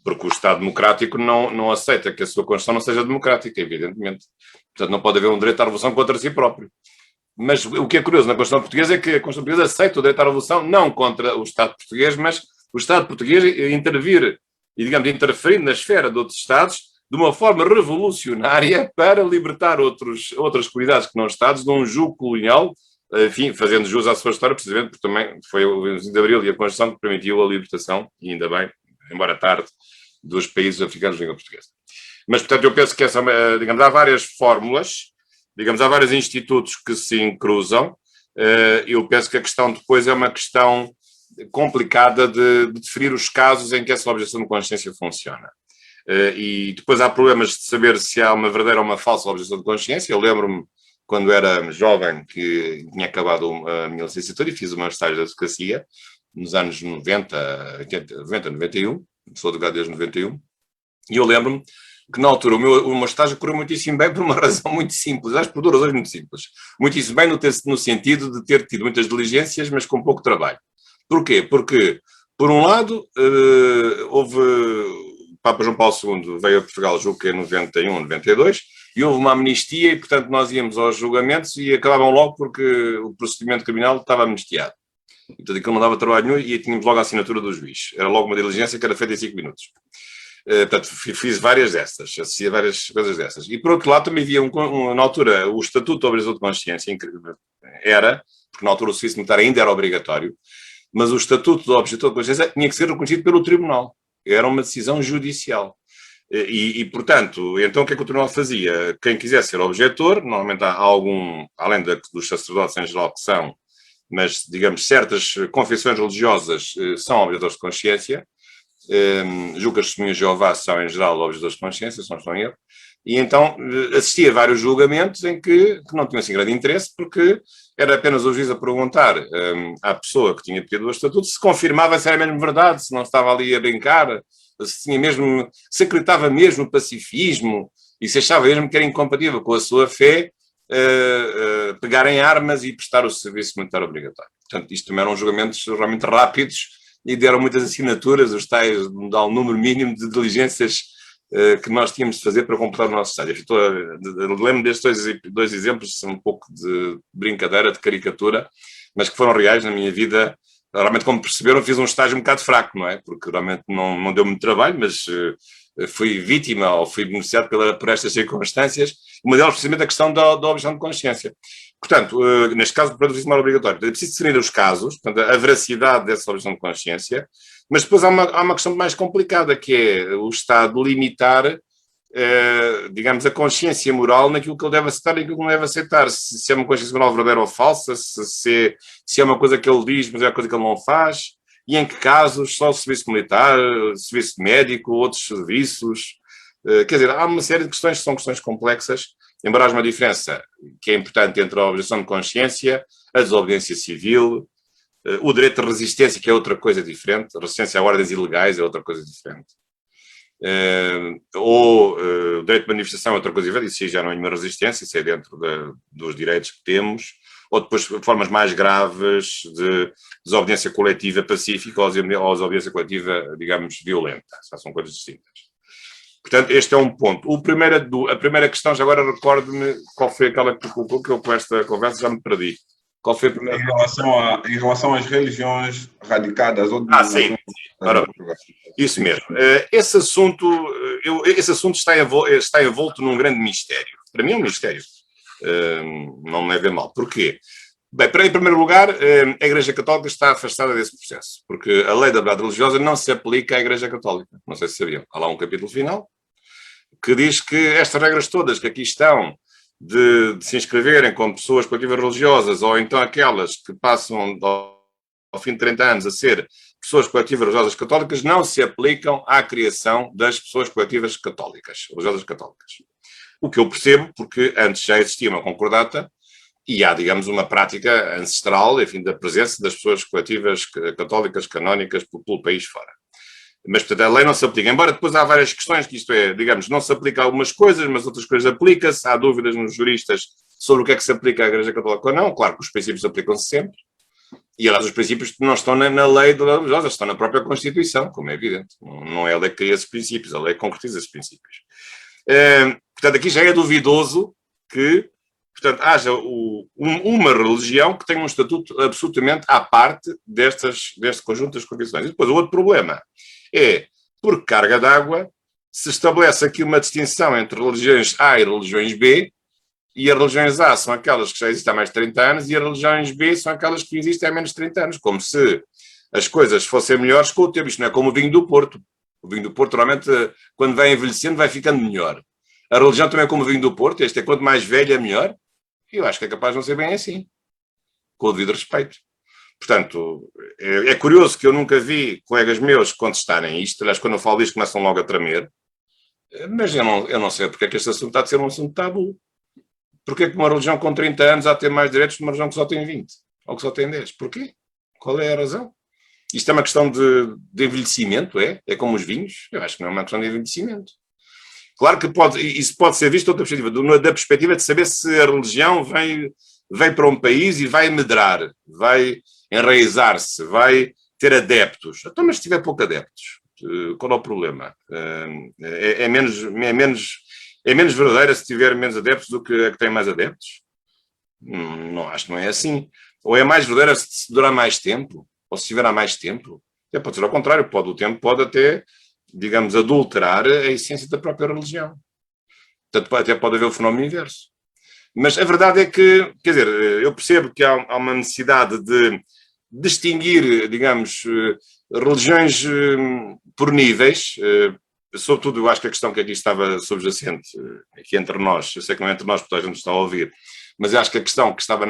Speaker 1: Porque o Estado democrático não aceita que a sua Constituição não seja democrática, evidentemente. Portanto, não pode haver um direito à revolução contra si próprio. Mas o que é curioso na Constituição Portuguesa é que a Constituição Portuguesa aceita o direito à revolução não contra o Estado português, mas o Estado português intervir e, digamos, interferir na esfera de outros Estados de uma forma revolucionária para libertar outras comunidades que não Estados de um jugo colonial, enfim, fazendo jus à sua história, precisamente porque também foi o 25 de Abril e a Constituição que permitiu a libertação, e ainda bem, embora tarde, dos países africanos de língua portuguesa. Mas, portanto, eu penso que digamos, há várias fórmulas, digamos, há vários institutos que se encruzam. Eu penso que a questão depois é uma questão complicada de definir os casos em que essa objeção de consciência funciona. E depois há problemas de saber se há uma verdadeira ou uma falsa objeção de consciência. Eu lembro-me, quando era jovem, que tinha acabado a minha licenciatura e fiz o meu estágio de advocacia, nos anos 90, 80, 90, 91, sou advogado desde 91, e eu lembro-me que na altura o meu estágio correu muitíssimo bem por uma razão muito simples, acho que por duas razões muito simples. Muitíssimo bem no sentido de ter tido muitas diligências, mas com pouco trabalho. Porquê? Porque, por um lado, houve o Papa João Paulo II veio a Portugal, julgo que em 91, 92, e houve uma amnistia e, portanto, nós íamos aos julgamentos e acabavam logo porque o procedimento criminal estava amnistiado. Portanto, aquilo não dava trabalho nenhum e tínhamos logo a assinatura do juiz. Era logo uma diligência que era feita em 5 minutos. Portanto, fiz várias dessas, assistia a várias coisas dessas. E, por outro lado, também havia, na altura, o Estatuto de Objeção de Consciência, porque na altura o serviço militar ainda era obrigatório, mas o Estatuto de Objeção de Consciência tinha que ser reconhecido pelo Tribunal. Era uma decisão judicial. E, portanto, então o que é que o Tribunal fazia? Quem quisesse ser objetor, normalmente há algum, além dos sacerdotes em geral que são, mas, digamos, certas confissões religiosas são objetores de consciência, julgo que as testemunhas de Jeová são, em geral, objetores de consciência, se não estou em erro, e então assistia a vários julgamentos em que não tinham assim grande interesse, porque era apenas o juiz a perguntar à pessoa que tinha pedido o estatuto se confirmava se era mesmo verdade, se não estava ali a brincar, se acreditava mesmo no pacifismo e se achava mesmo que era incompatível com a sua fé pegar em armas e prestar o serviço militar obrigatório. Portanto, isto também eram julgamentos realmente rápidos e deram muitas assinaturas, os tais, dá um número mínimo de diligências que nós tínhamos de fazer para completar o nosso estádio. Lembro destes dois exemplos, um pouco de brincadeira, de caricatura, mas que foram reais na minha vida. Realmente, como perceberam, fiz um estágio um bocado fraco, não é? Porque realmente não deu muito trabalho, mas fui vítima ou fui beneficiado por estas circunstâncias. Uma delas, precisamente, a questão da objeção de consciência. Portanto, neste caso, para o juízo obrigatório, é preciso definir os casos, portanto, a veracidade dessa objeção de consciência, mas depois há uma questão mais complicada, que é o Estado limitar, digamos, a consciência moral naquilo que ele deve aceitar e naquilo que não deve aceitar. Se é uma consciência moral verdadeira ou falsa, se é uma coisa que ele diz, mas é uma coisa que ele não faz, e em que casos, só o serviço militar, o serviço médico, outros serviços. Quer dizer, há uma série de questões que são questões complexas embora haja uma diferença que é importante entre a objeção de consciência, a desobediência civil, o direito de resistência, que é outra coisa diferente, a resistência a ordens ilegais é outra coisa diferente. Ou o direito de manifestação é outra coisa diferente, isso já não é nenhuma resistência, isso é dentro dos direitos que temos, ou depois formas mais graves de desobediência coletiva pacífica ou desobediência coletiva, digamos, violenta. São coisas distintas. Portanto, este é um ponto. A primeira questão, já agora recordo-me qual foi aquela que colocou, que eu com esta conversa já me perdi. Qual foi a primeira?
Speaker 2: Em relação às religiões radicadas ou
Speaker 1: sim. Ora, isso mesmo. Esse assunto está envolto num grande mistério. Para mim é um mistério. Não me leve mal. Porquê? Bem, em primeiro lugar, a Igreja Católica está afastada desse processo, porque a lei da liberdade religiosa não se aplica à Igreja Católica. Não sei se sabiam. Há lá um capítulo final que diz que estas regras todas que aqui estão de se inscreverem como pessoas coletivas religiosas, ou então aquelas que passam ao fim de 30 anos a ser pessoas coletivas religiosas católicas, não se aplicam à criação das pessoas coletivas católicas, religiosas católicas. O que eu percebo, porque antes já existia uma concordata e há, digamos, uma prática ancestral, enfim, da presença das pessoas coletivas católicas canónicas pelo país fora. Mas, portanto, a lei não se aplica. Embora depois há várias questões que isto é, digamos, não se aplica a algumas coisas, mas outras coisas aplica-se. Há dúvidas nos juristas sobre o que é que se aplica à Igreja Católica ou não. Claro que os princípios aplicam-se sempre. E, aliás, os princípios não estão na lei religiosa, estão na própria Constituição, como é evidente. Não é a lei que cria esses princípios, a lei concretiza esses princípios. Portanto, aqui já é duvidoso que, portanto, haja uma religião que tenha um estatuto absolutamente à parte deste conjunto das condições. E depois o outro problema é, por carga d'água, se estabelece aqui uma distinção entre religiões A e religiões B, e as religiões A são aquelas que já existem há mais de 30 anos, e as religiões B são aquelas que existem há menos de 30 anos, como se as coisas fossem melhores com o tempo. Isto não é como o vinho do Porto. O vinho do Porto, normalmente, quando vai envelhecendo, vai ficando melhor. A religião também é como o vinho do Porto, este é quanto mais velho é melhor. E eu acho que é capaz de não ser bem assim, com o devido respeito. Portanto, é curioso que eu nunca vi colegas meus contestarem isto. Aliás, quando eu falo disto, começam logo a tremer. Mas eu não sei porque é que este assunto está a ser um assunto tabu. Porque é que uma religião com 30 anos há de ter mais direitos que uma religião que só tem 20? Ou que só tem 10? Porquê? Qual é a razão? Isto é uma questão de envelhecimento, é? É como os vinhos? Eu acho que não é uma questão de envelhecimento. Claro que isso pode ser visto da perspectiva de saber se a religião vem para um país e vai medrar, vai enraizar-se, vai ter adeptos. Então, mas se tiver pouco adeptos, qual é o problema? É menos verdadeira se tiver menos adeptos do que a que tem mais adeptos? Não, acho que não é assim. Ou é mais verdadeira se durar mais tempo? Ou se tiver há mais tempo? Até pode ser ao contrário, o tempo pode até, digamos, adulterar a essência da própria religião. Portanto, até pode haver o fenómeno inverso. Mas a verdade é que, quer dizer, eu percebo que há uma necessidade de distinguir, digamos, religiões por níveis. Sobretudo, eu acho que a questão que aqui estava subjacente, aqui entre nós, eu sei que não é entre nós porque a gente está a ouvir, mas eu acho que a questão que estava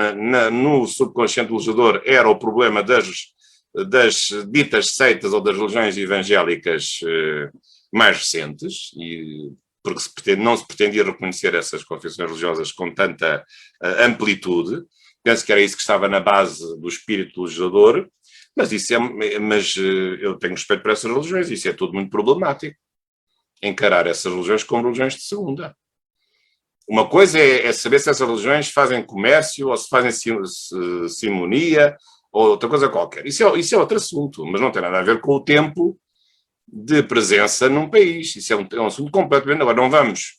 Speaker 1: no subconsciente do legislador era o problema das ditas seitas ou das religiões evangélicas mais recentes, porque não se pretendia reconhecer essas confissões religiosas com tanta amplitude. Penso que era isso que estava na base do espírito do legislador, mas eu tenho respeito por essas religiões, isso é tudo muito problemático. Encarar essas religiões como religiões de segunda. Uma coisa é saber se essas religiões fazem comércio ou se fazem simonia ou outra coisa qualquer. Isso é outro assunto, mas não tem nada a ver com o tempo de presença num país. Isso é um assunto completamente... Agora, não vamos,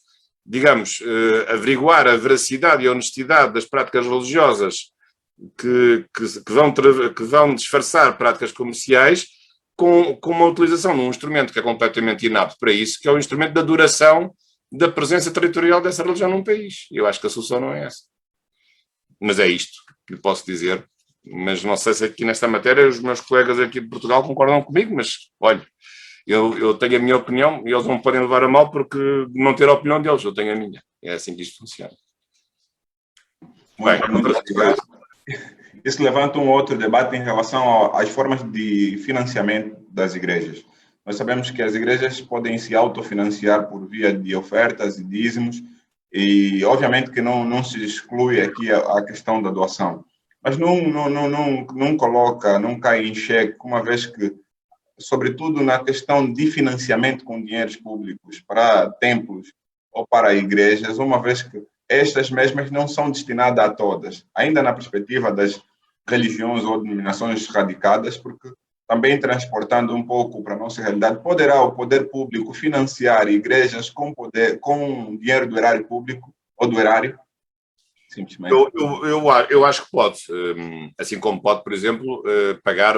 Speaker 1: digamos, averiguar a veracidade e a honestidade das práticas religiosas que vão disfarçar práticas comerciais com uma utilização de um instrumento que é completamente inapto para isso, que é o instrumento da duração da presença territorial dessa religião num país. Eu acho que a solução não é essa. Mas é isto que lhe posso dizer. Mas não sei se aqui nesta matéria os meus colegas aqui de Portugal concordam comigo, mas, olha, eu tenho a minha opinião e eles não podem levar a mal porque não ter a opinião deles, eu tenho a minha. É assim que isto funciona.
Speaker 2: Muito obrigado. Isso levanta um outro debate em relação às formas de financiamento das igrejas. Nós sabemos que as igrejas podem se autofinanciar por via de ofertas e dízimos, E, obviamente, que não se exclui aqui a questão da doação, mas não coloca, não cai em xeque, uma vez que, sobretudo na questão de financiamento com dinheiros públicos para templos ou para igrejas, uma vez que estas mesmas não são destinadas a todas, ainda na perspectiva das religiões ou denominações radicadas, porque também transportando um pouco para a nossa realidade, poderá o poder público financiar igrejas com dinheiro do erário público ou do erário? Simplesmente.
Speaker 1: Eu acho que pode. Assim como pode, por exemplo, pagar,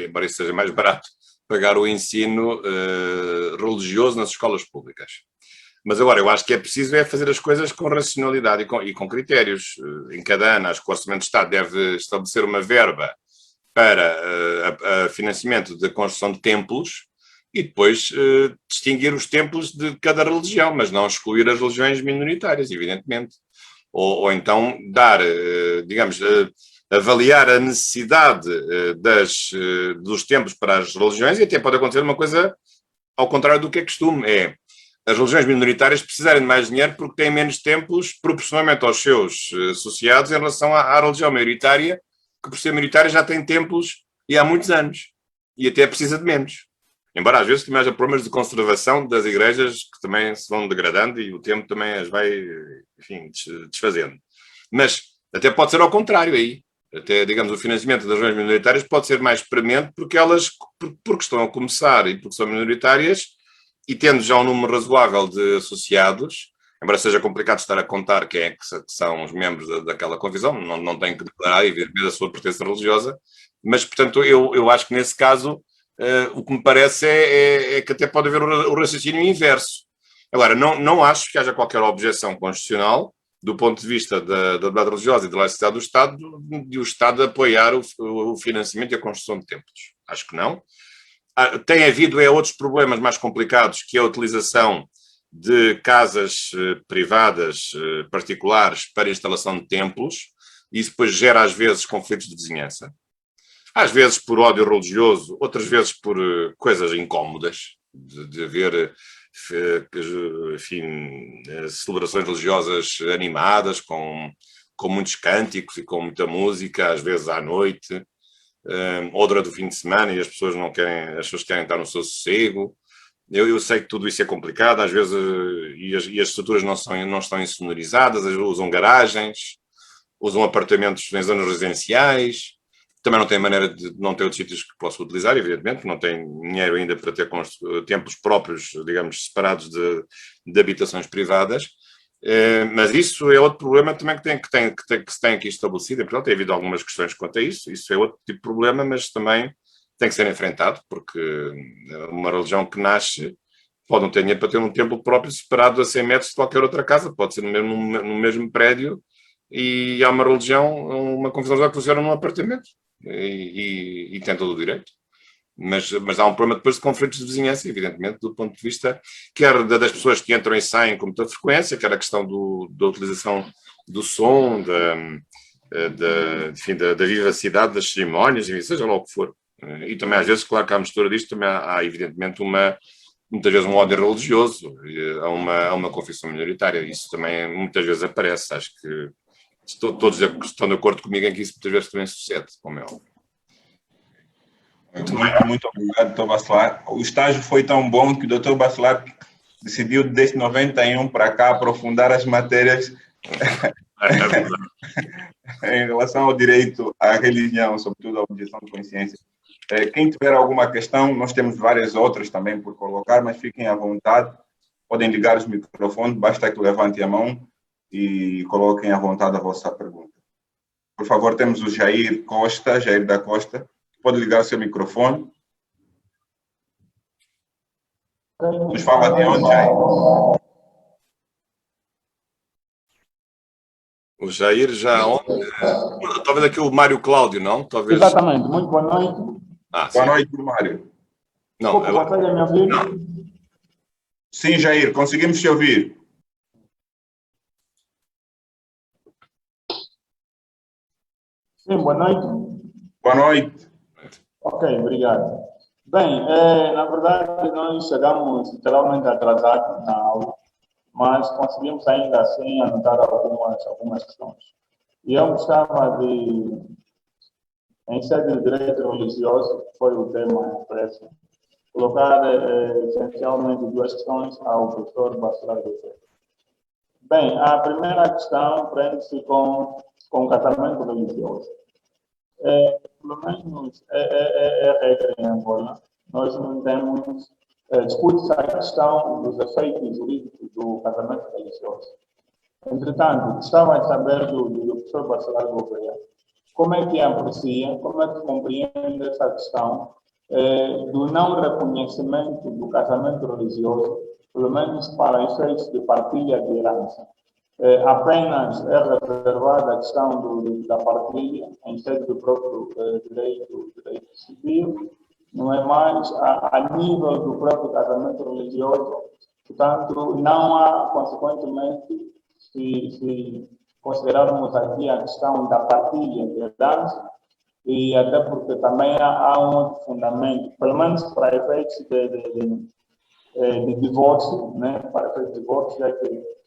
Speaker 1: embora isso seja mais barato, pagar o ensino religioso nas escolas públicas. Mas agora, eu acho que é preciso fazer as coisas com racionalidade e com critérios. Em cada ano, acho que o Orçamento de Estado deve estabelecer uma verba para financiamento da construção de templos e depois distinguir os templos de cada religião, mas não excluir as religiões minoritárias, evidentemente. Ou então dar, digamos, avaliar a necessidade dos templos para as religiões, e até pode acontecer uma coisa ao contrário do que é costume, as religiões minoritárias precisarem de mais dinheiro porque têm menos templos proporcionalmente aos seus associados em relação à religião maioritária, que por ser minoritária já tem templos e há muitos anos, e até precisa de menos. Embora às vezes também haja problemas de conservação das igrejas que também se vão degradando e o tempo também as vai, enfim, desfazendo. Mas até pode ser ao contrário aí. Até, digamos, o financiamento das religiões minoritárias pode ser mais premente porque elas, porque estão a começar e porque são minoritárias e tendo já um número razoável de associados, embora seja complicado estar a contar quem é que são os membros daquela confissão, não tem que declarar e ver a sua pertença religiosa, mas, portanto, eu acho que nesse caso o que me parece é que até pode haver o raciocínio inverso. Agora, não acho que haja qualquer objeção constitucional do ponto de vista da liberdade religiosa e da laicidade do Estado, de o Estado apoiar o financiamento e a construção de templos. Acho que não. Tem havido outros problemas mais complicados, que é a utilização de casas privadas particulares para a instalação de templos, e isso depois gera às vezes conflitos de vizinhança. Às vezes por ódio religioso, outras vezes por coisas incómodas, de haver, enfim, celebrações religiosas animadas, com muitos cânticos e com muita música, às vezes à noite, ou durante o fim de semana, e as pessoas querem estar no seu sossego. Eu sei que tudo isso é complicado, às vezes, e as estruturas não estão insonorizadas, usam garagens, usam apartamentos em zonas residenciais. Também não tem maneira de não ter outros sítios que possam utilizar, evidentemente, não tem dinheiro ainda para ter templos próprios, digamos, separados de habitações privadas. Mas isso é outro problema também que se tem aqui estabelecido. Portanto, tem havido algumas questões quanto a isso. Isso é outro tipo de problema, mas também tem que ser enfrentado, porque uma religião que nasce pode não ter dinheiro para ter um templo próprio separado a 100 metros de qualquer outra casa, pode ser no mesmo prédio, e há uma religião, uma confissão que funciona num apartamento e tem todo o direito. Mas há um problema depois de conflitos de vizinhança, evidentemente, do ponto de vista quer das pessoas que entram e saem com muita frequência, quer a questão da utilização do som, enfim, da vivacidade das cerimónias, seja lá o que for. E também, às vezes, claro que à mistura disto, também há evidentemente, muitas vezes, um ódio religioso a uma confissão minoritária. Isso também muitas vezes aparece. Acho que todos estão de acordo comigo em que isso muitas vezes também sucede, como é óbvio.
Speaker 2: Muito obrigado, Dr. Bacelar. O estágio foi tão bom que o Dr. Bacelar decidiu, desde 91 para cá, aprofundar as matérias em relação ao direito à religião, sobretudo à objeção de consciência. Quem tiver alguma questão, nós temos várias outras também por colocar, mas fiquem à vontade, podem ligar os microfones, basta que levantem a mão e coloquem à vontade a vossa pergunta. Por favor, temos o Jair da Costa. Pode ligar o seu microfone. Nos fala de onde, Jair?
Speaker 1: O Jair já ontem. Talvez aqui o Mário Cláudio, não? Talvez...
Speaker 3: Exatamente. Muito boa noite.
Speaker 2: Boa noite, Mário.
Speaker 3: Não, consegue me ouvir?
Speaker 1: Não.
Speaker 2: Sim, Jair, conseguimos te ouvir.
Speaker 3: Sim, boa noite.
Speaker 2: Boa noite.
Speaker 3: Ok, obrigado. Bem, na verdade, nós chegamos literalmente atrasados na aula, mas conseguimos ainda assim anotar algumas questões. E eu gostava de, em sede de direito religioso, que foi o tema expresso, colocar essencialmente duas questões ao professor Bacelar Gouveia. Bem, a primeira questão prende-se com o casamento religioso. Pelo menos é regra em Angola. Nós não temos, discute-se a questão dos efeitos jurídicos do casamento religioso. Entretanto, gostava de saber do professor Bacelar Gouveia como é que aprecia, como é que compreende essa questão do não reconhecimento do casamento religioso, pelo menos para efeitos de partilha de herança. Apenas é reservada a questão da partilha em sede do próprio direito civil, não é mais a nível do próprio casamento religioso. Portanto, não há, consequentemente, se considerarmos aqui a questão da partilha de herança, e até porque também há um outro fundamento, pelo menos para efeitos de divórcio, né? Para efeitos de divórcio, já que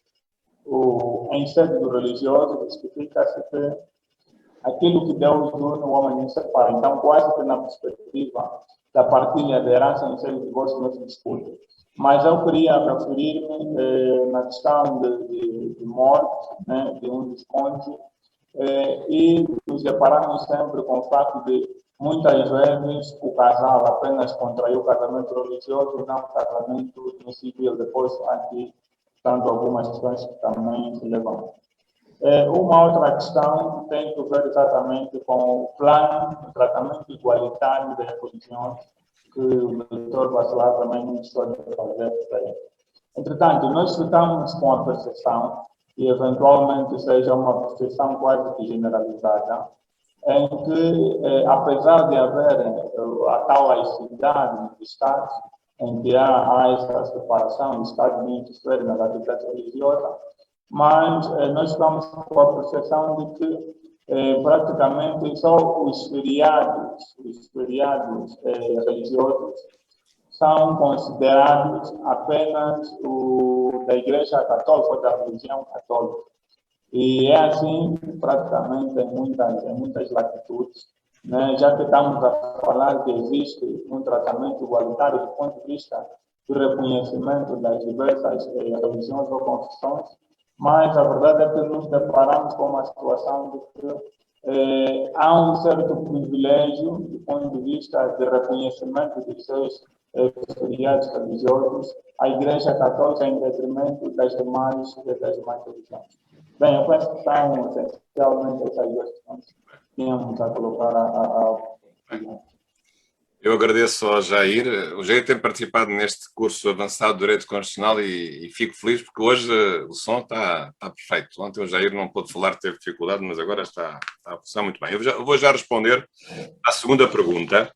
Speaker 3: em sede do religioso justifica-se que aquilo que Deus une, o homem não separa. Então, quase que na perspectiva da partilha de herança em sede de divórcio não se discute. Mas eu queria referir-me na questão de morte, né, de um dos cônjuges, e nos deparamos sempre com o fato de muitas vezes o casal apenas contraiu o casamento religioso e não o casamento civil. Depois aqui, tanto algumas questões que também se levantam. Uma outra questão tem que ver exatamente com o plano de tratamento igualitário das religiões, que o doutor Bacelar também não gostou de fazer. Entretanto, nós ficamos com a percepção, e eventualmente seja uma percepção quase que generalizada, em que, apesar de haver a tal laicidade dos Estados, em que há essa separação de Estado e esfera na atividade religiosa, mas nós ficamos com a percepção de que praticamente só os feriados religiosos são considerados apenas da Igreja Católica ou da religião católica. E é assim praticamente em muitas latitudes, né? Já que estamos a falar que existe um tratamento igualitário do ponto de vista do reconhecimento das diversas religiões ou confissões, mas a verdade é que nos deparamos com uma situação de que há um certo privilégio do ponto de vista de reconhecimento dos seus feriados religiosos, a Igreja Católica em detrimento das demais religiões. Bem, eu penso que são essencialmente essas duas questões que tínhamos a colocar
Speaker 1: Eu agradeço ao Jair. O Jair tem participado neste curso avançado de Direito Constitucional e fico feliz porque hoje o som está perfeito. Ontem o Jair não pôde falar, teve dificuldade, mas agora está a funcionar muito bem. Eu vou já responder à segunda pergunta,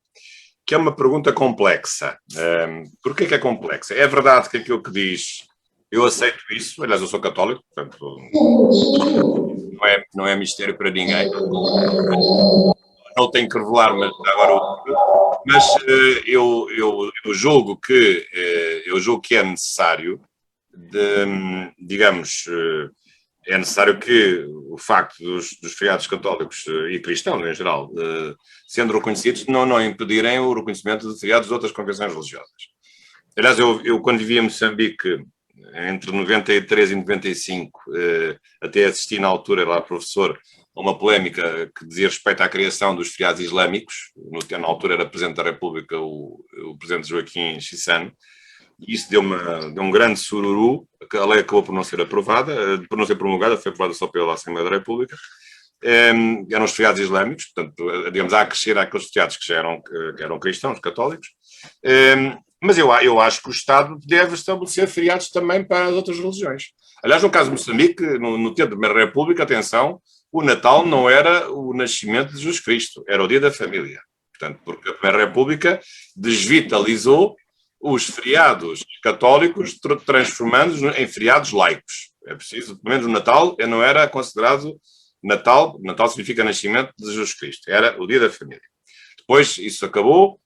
Speaker 1: que é uma pergunta complexa. Porquê que é complexa? É verdade que aquilo que diz, eu aceito isso, aliás, eu sou católico, portanto, não é mistério para ninguém. Não tenho que revelar, mas eu julgo que é necessário, é necessário que o facto dos feriados católicos e cristãos em geral sendo reconhecidos não impedirem o reconhecimento de feriados de outras confissões religiosas. Aliás, eu quando vivia em Moçambique, entre 93 e 95, até assisti na altura, lá professor, a uma polémica que dizia respeito à criação dos feriados islâmicos. Na altura era Presidente da República o Presidente Joaquim Chissano, e isso deu um grande sururu. A lei acabou por não ser aprovada, por não ser promulgada, foi aprovada só pela Assembleia da República. Eram os feriados islâmicos, portanto, digamos, a acrescer àqueles feriados que eram cristãos, católicos. Mas eu acho que o Estado deve estabelecer feriados também para as outras religiões. Aliás, no caso de Moçambique, no tempo da Primeira República, atenção, o Natal não era o nascimento de Jesus Cristo, era o Dia da Família. Portanto, porque a Primeira República desvitalizou os feriados católicos, transformando-os em feriados laicos. É preciso, pelo menos o Natal não era considerado Natal. Natal significa nascimento de Jesus Cristo, era o Dia da Família. Depois isso acabou,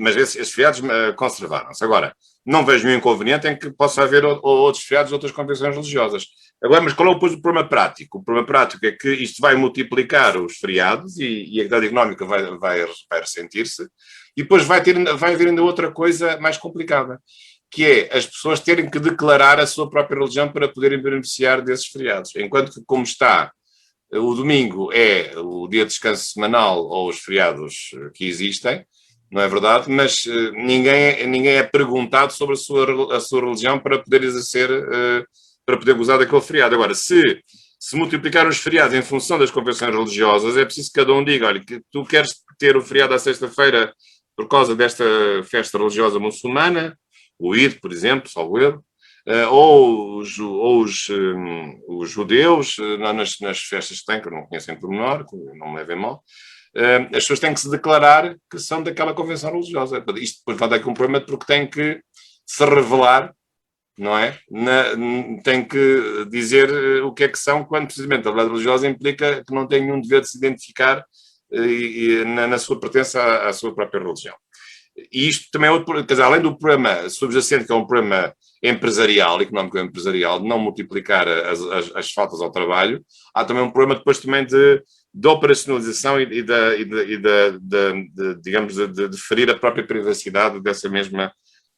Speaker 1: mas esses feriados conservaram-se. Agora, não vejo nenhum inconveniente em que possa haver outros feriados de outras convenções religiosas. Agora, mas qual é depois o problema prático? O problema prático é que isto vai multiplicar os feriados e a atividade económica vai ressentir-se, e depois vai haver ainda outra coisa mais complicada, que é as pessoas terem que declarar a sua própria religião para poderem beneficiar desses feriados. Enquanto que, como está, o domingo é o dia de descanso semanal ou os feriados que existem, não é verdade? Mas ninguém é perguntado sobre a sua religião para poder exercer, para poder gozar daquele feriado. Agora, se multiplicar os feriados em função das convenções religiosas, é preciso que cada um diga, olha, que tu queres ter o feriado à sexta-feira por causa desta festa religiosa muçulmana, o Eid, por exemplo, salvo erro, ou os judeus, nas festas que têm, que eu não conheço em pormenor, não me levem mal, as pessoas têm que se declarar que são daquela convenção religiosa. Isto depois vai dar aqui um problema porque têm que se revelar, não é? Têm que dizer o que é que são, quando precisamente a verdade religiosa implica que não têm nenhum dever de se identificar na sua pertença à sua própria religião. E isto também é outro, quer dizer, além do problema subjacente, que é um problema empresarial, económico empresarial, de não multiplicar as faltas ao trabalho, há também um problema depois também de operacionalização digamos, de ferir a própria privacidade dessa mesma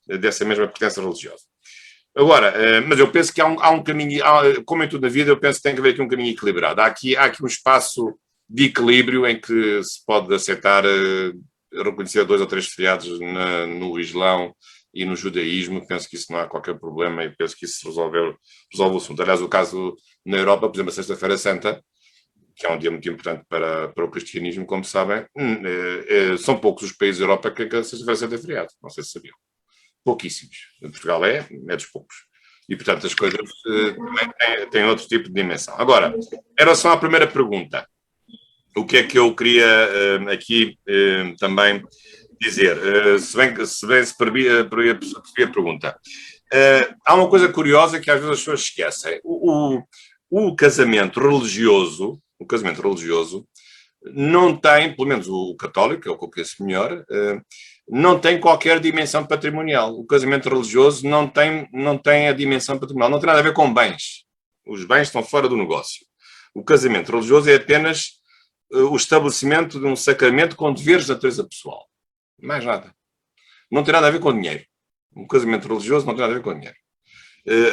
Speaker 1: pertença religiosa. Agora, mas eu penso que há um caminho, como em tudo na vida, eu penso que tem que haver aqui um caminho equilibrado. Há aqui um espaço de equilíbrio em que se pode aceitar reconhecer 2 ou 3 feriados no Islão e no judaísmo. Penso que isso não há qualquer problema e penso que isso resolve o assunto. Aliás, o caso na Europa, por exemplo, a Sexta-feira Santa, que é um dia muito importante para o cristianismo, como sabem, são poucos os países da Europa que a Sexta-feira Santa é feriado. Não sei se sabiam. Pouquíssimos. Portugal é dos poucos. E, portanto, as coisas também têm outro tipo de dimensão. Agora, em relação à primeira pergunta, o que é que eu queria aqui também dizer? Se bem se percebi a pergunta. Há uma coisa curiosa que às vezes as pessoas esquecem. O casamento religioso não tem, pelo menos o católico, que é o que eu conheço melhor, não tem qualquer dimensão patrimonial. O casamento religioso não tem a dimensão patrimonial. Não tem nada a ver com bens. Os bens estão fora do negócio. O casamento religioso é apenas o estabelecimento de um sacramento com deveres de natureza pessoal. Mais nada. Não tem nada a ver com dinheiro. Um casamento religioso não tem nada a ver com dinheiro.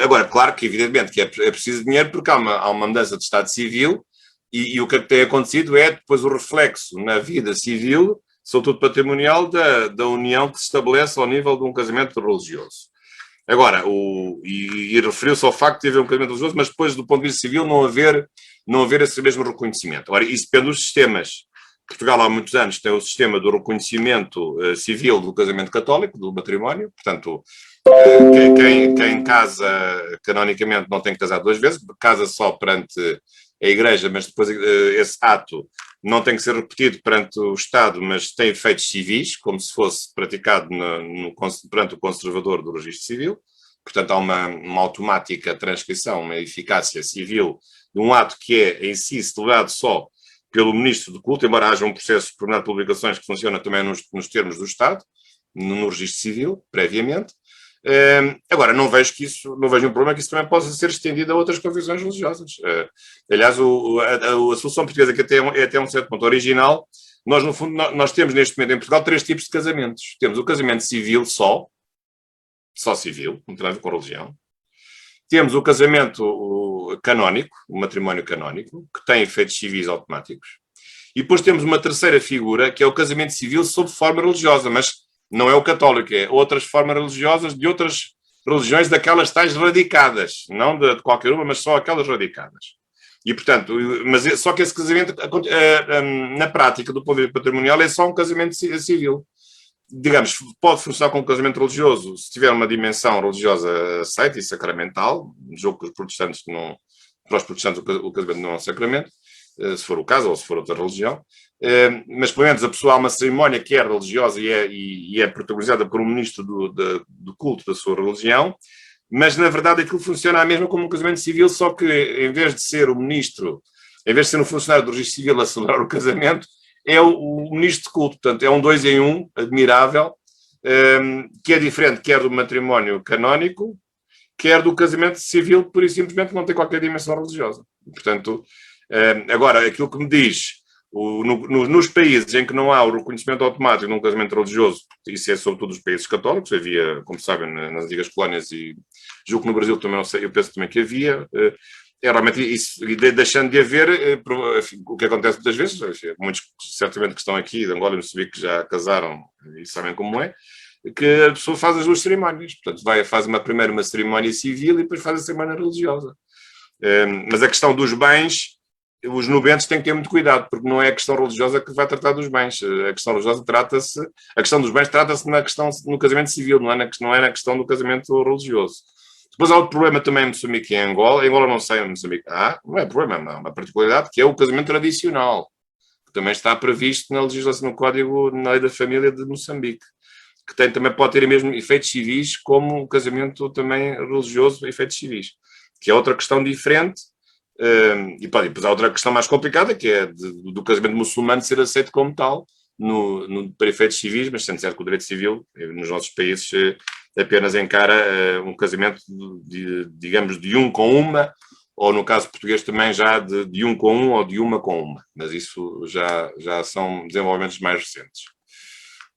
Speaker 1: Agora, claro que, evidentemente, que é preciso dinheiro porque há uma mudança de Estado civil e o que tem acontecido é depois o reflexo na vida civil, sobretudo patrimonial, da união que se estabelece ao nível de um casamento religioso. Agora, referiu-se ao facto de haver um casamento religioso, mas depois, do ponto de vista civil, não haver esse mesmo reconhecimento. Agora, isso depende dos sistemas. Portugal, há muitos anos, tem o sistema do reconhecimento civil do casamento católico, do matrimónio. Portanto, quem casa canonicamente não tem que casar 2 vezes, casa só perante a Igreja, mas depois esse ato não tem que ser repetido perante o Estado, mas tem efeitos civis, como se fosse praticado perante o conservador do registro civil. Portanto, há uma automática transcrição, uma eficácia civil de um ato que é em si celebrado só pelo ministro do culto, embora haja um processo por de publicações que funciona também nos termos do Estado, no registro civil, previamente. Agora, não vejo um problema que isso também possa ser estendido a outras confissões religiosas. Aliás, a solução portuguesa, que é até um certo ponto original, nós, no fundo, nós temos neste momento em Portugal 3 tipos de casamentos. Temos o casamento civil só civil, não tem nada a ver com religião. Temos o casamento canónico, o matrimónio canónico, que tem efeitos civis automáticos. E depois temos uma terceira figura, que é o casamento civil sob forma religiosa, mas não é o católico, é outras formas religiosas de outras religiões, daquelas tais radicadas, não de qualquer uma, mas só aquelas radicadas. E, portanto, só que esse casamento, na prática, do ponto de vista patrimonial, é só um casamento civil. Digamos, pode funcionar como casamento religioso se tiver uma dimensão religiosa aceita e sacramental, jogo que os protestantes não... Para os protestantes o casamento não é um sacramento, se for o caso, ou se for outra religião, mas pelo menos a pessoa há uma cerimónia que é religiosa e é protagonizada por um ministro do culto da sua religião, mas na verdade aquilo funciona a mesma como um casamento civil, só que em vez de ser o ministro, em vez de ser um funcionário do registro civil a celebrar o casamento, é o ministro de culto. Portanto, é um 2 em 1 admirável que é diferente quer do matrimónio canónico, quer do casamento civil, por isso simplesmente não tem qualquer dimensão religiosa. Portanto, agora, aquilo que me diz, nos países em que não há o reconhecimento automático de um casamento religioso, isso é sobretudo os países católicos, havia, como sabem, nas antigas colónias, e julgo que no Brasil também, não sei, eu penso também que havia, realmente isso, e deixando de haver, o que acontece muitas vezes, muitos certamente que estão aqui, de Angola e Moçambique, que já casaram e sabem como é, que a pessoa faz as duas cerimónias. Portanto, faz primeiro uma cerimónia civil e depois faz a cerimónia religiosa. Mas a questão dos bens, os nubentes têm que ter muito cuidado, porque não é a questão religiosa que vai tratar dos bens. A questão religiosa a questão dos bens trata-se no casamento civil, não é na questão do casamento religioso. Depois há outro problema também em Moçambique e em Angola. Em Angola não sei, em Moçambique não é problema, não. Uma particularidade que é o casamento tradicional, que também está previsto na legislação, no Código, na Lei da Família de Moçambique, que também pode ter mesmo efeitos civis, como o casamento também religioso, efeitos civis, que é outra questão diferente. E depois há outra questão mais complicada, que é do casamento muçulmano ser aceito como tal, para efeitos civis, mas sendo certo que o direito civil, nos nossos países, apenas encara um casamento, digamos, de um com uma, ou no caso português também já de um com um ou de uma com uma. Mas isso já são desenvolvimentos mais recentes.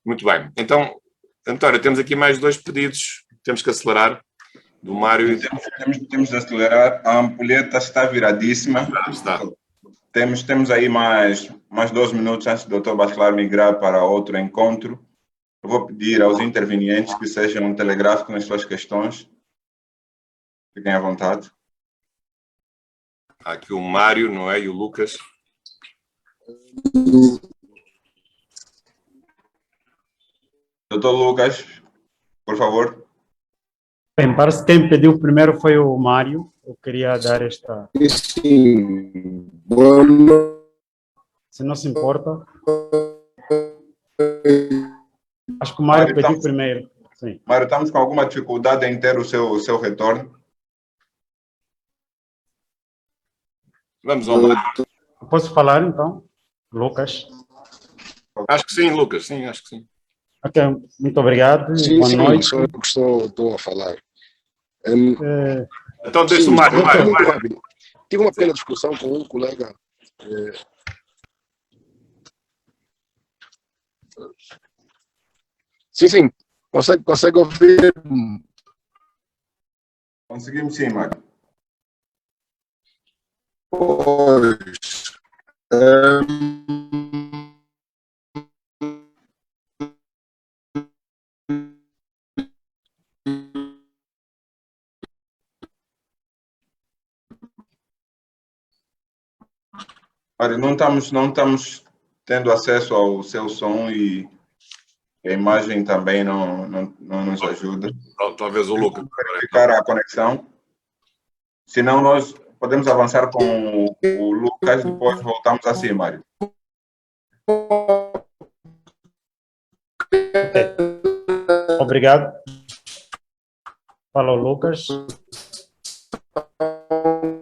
Speaker 1: Muito bem. Então, António, temos aqui mais 2 pedidos, temos que acelerar, do Mário.
Speaker 2: Temos de acelerar, a ampulheta está viradíssima.
Speaker 1: Está.
Speaker 2: Temos aí mais 12 minutos antes do Dr. Bacelar migrar para outro encontro. Eu vou pedir aos intervenientes que sejam telegráficos nas suas questões. Fiquem à vontade.
Speaker 1: Há aqui o Mário, não é? E o Lucas.
Speaker 2: Dr. Lucas, por favor.
Speaker 4: Bem, parece que quem pediu primeiro foi o Mário. Eu queria dar esta...
Speaker 5: Sim, boa noite.
Speaker 4: Se não se importa. Acho que o Mário pediu primeiro. Sim.
Speaker 2: Mário, estamos com alguma dificuldade em ter o seu retorno.
Speaker 1: Vamos ao Mário.
Speaker 4: Posso falar, então? Lucas?
Speaker 1: Acho que sim, Lucas. Sim, acho que sim.
Speaker 4: Ok, muito obrigado.
Speaker 5: Sim,
Speaker 4: boa
Speaker 5: sim,
Speaker 4: noite.
Speaker 5: sou eu que estou a falar.
Speaker 1: Então, deixa o
Speaker 5: Sim,
Speaker 1: Mário.
Speaker 5: muito rápido. Tive uma pequena discussão com um colega. Sim, consegue ouvir?
Speaker 2: Conseguimos sim, Mário.
Speaker 5: Pois.
Speaker 2: Mário, não estamos tendo acesso ao seu som e a imagem também não nos ajuda.
Speaker 1: Talvez o Lucas.
Speaker 2: Verificar a conexão. Senão, nós podemos avançar com o Lucas, depois voltamos assim, Mário.
Speaker 4: Ok. Obrigado. Fala o Lucas.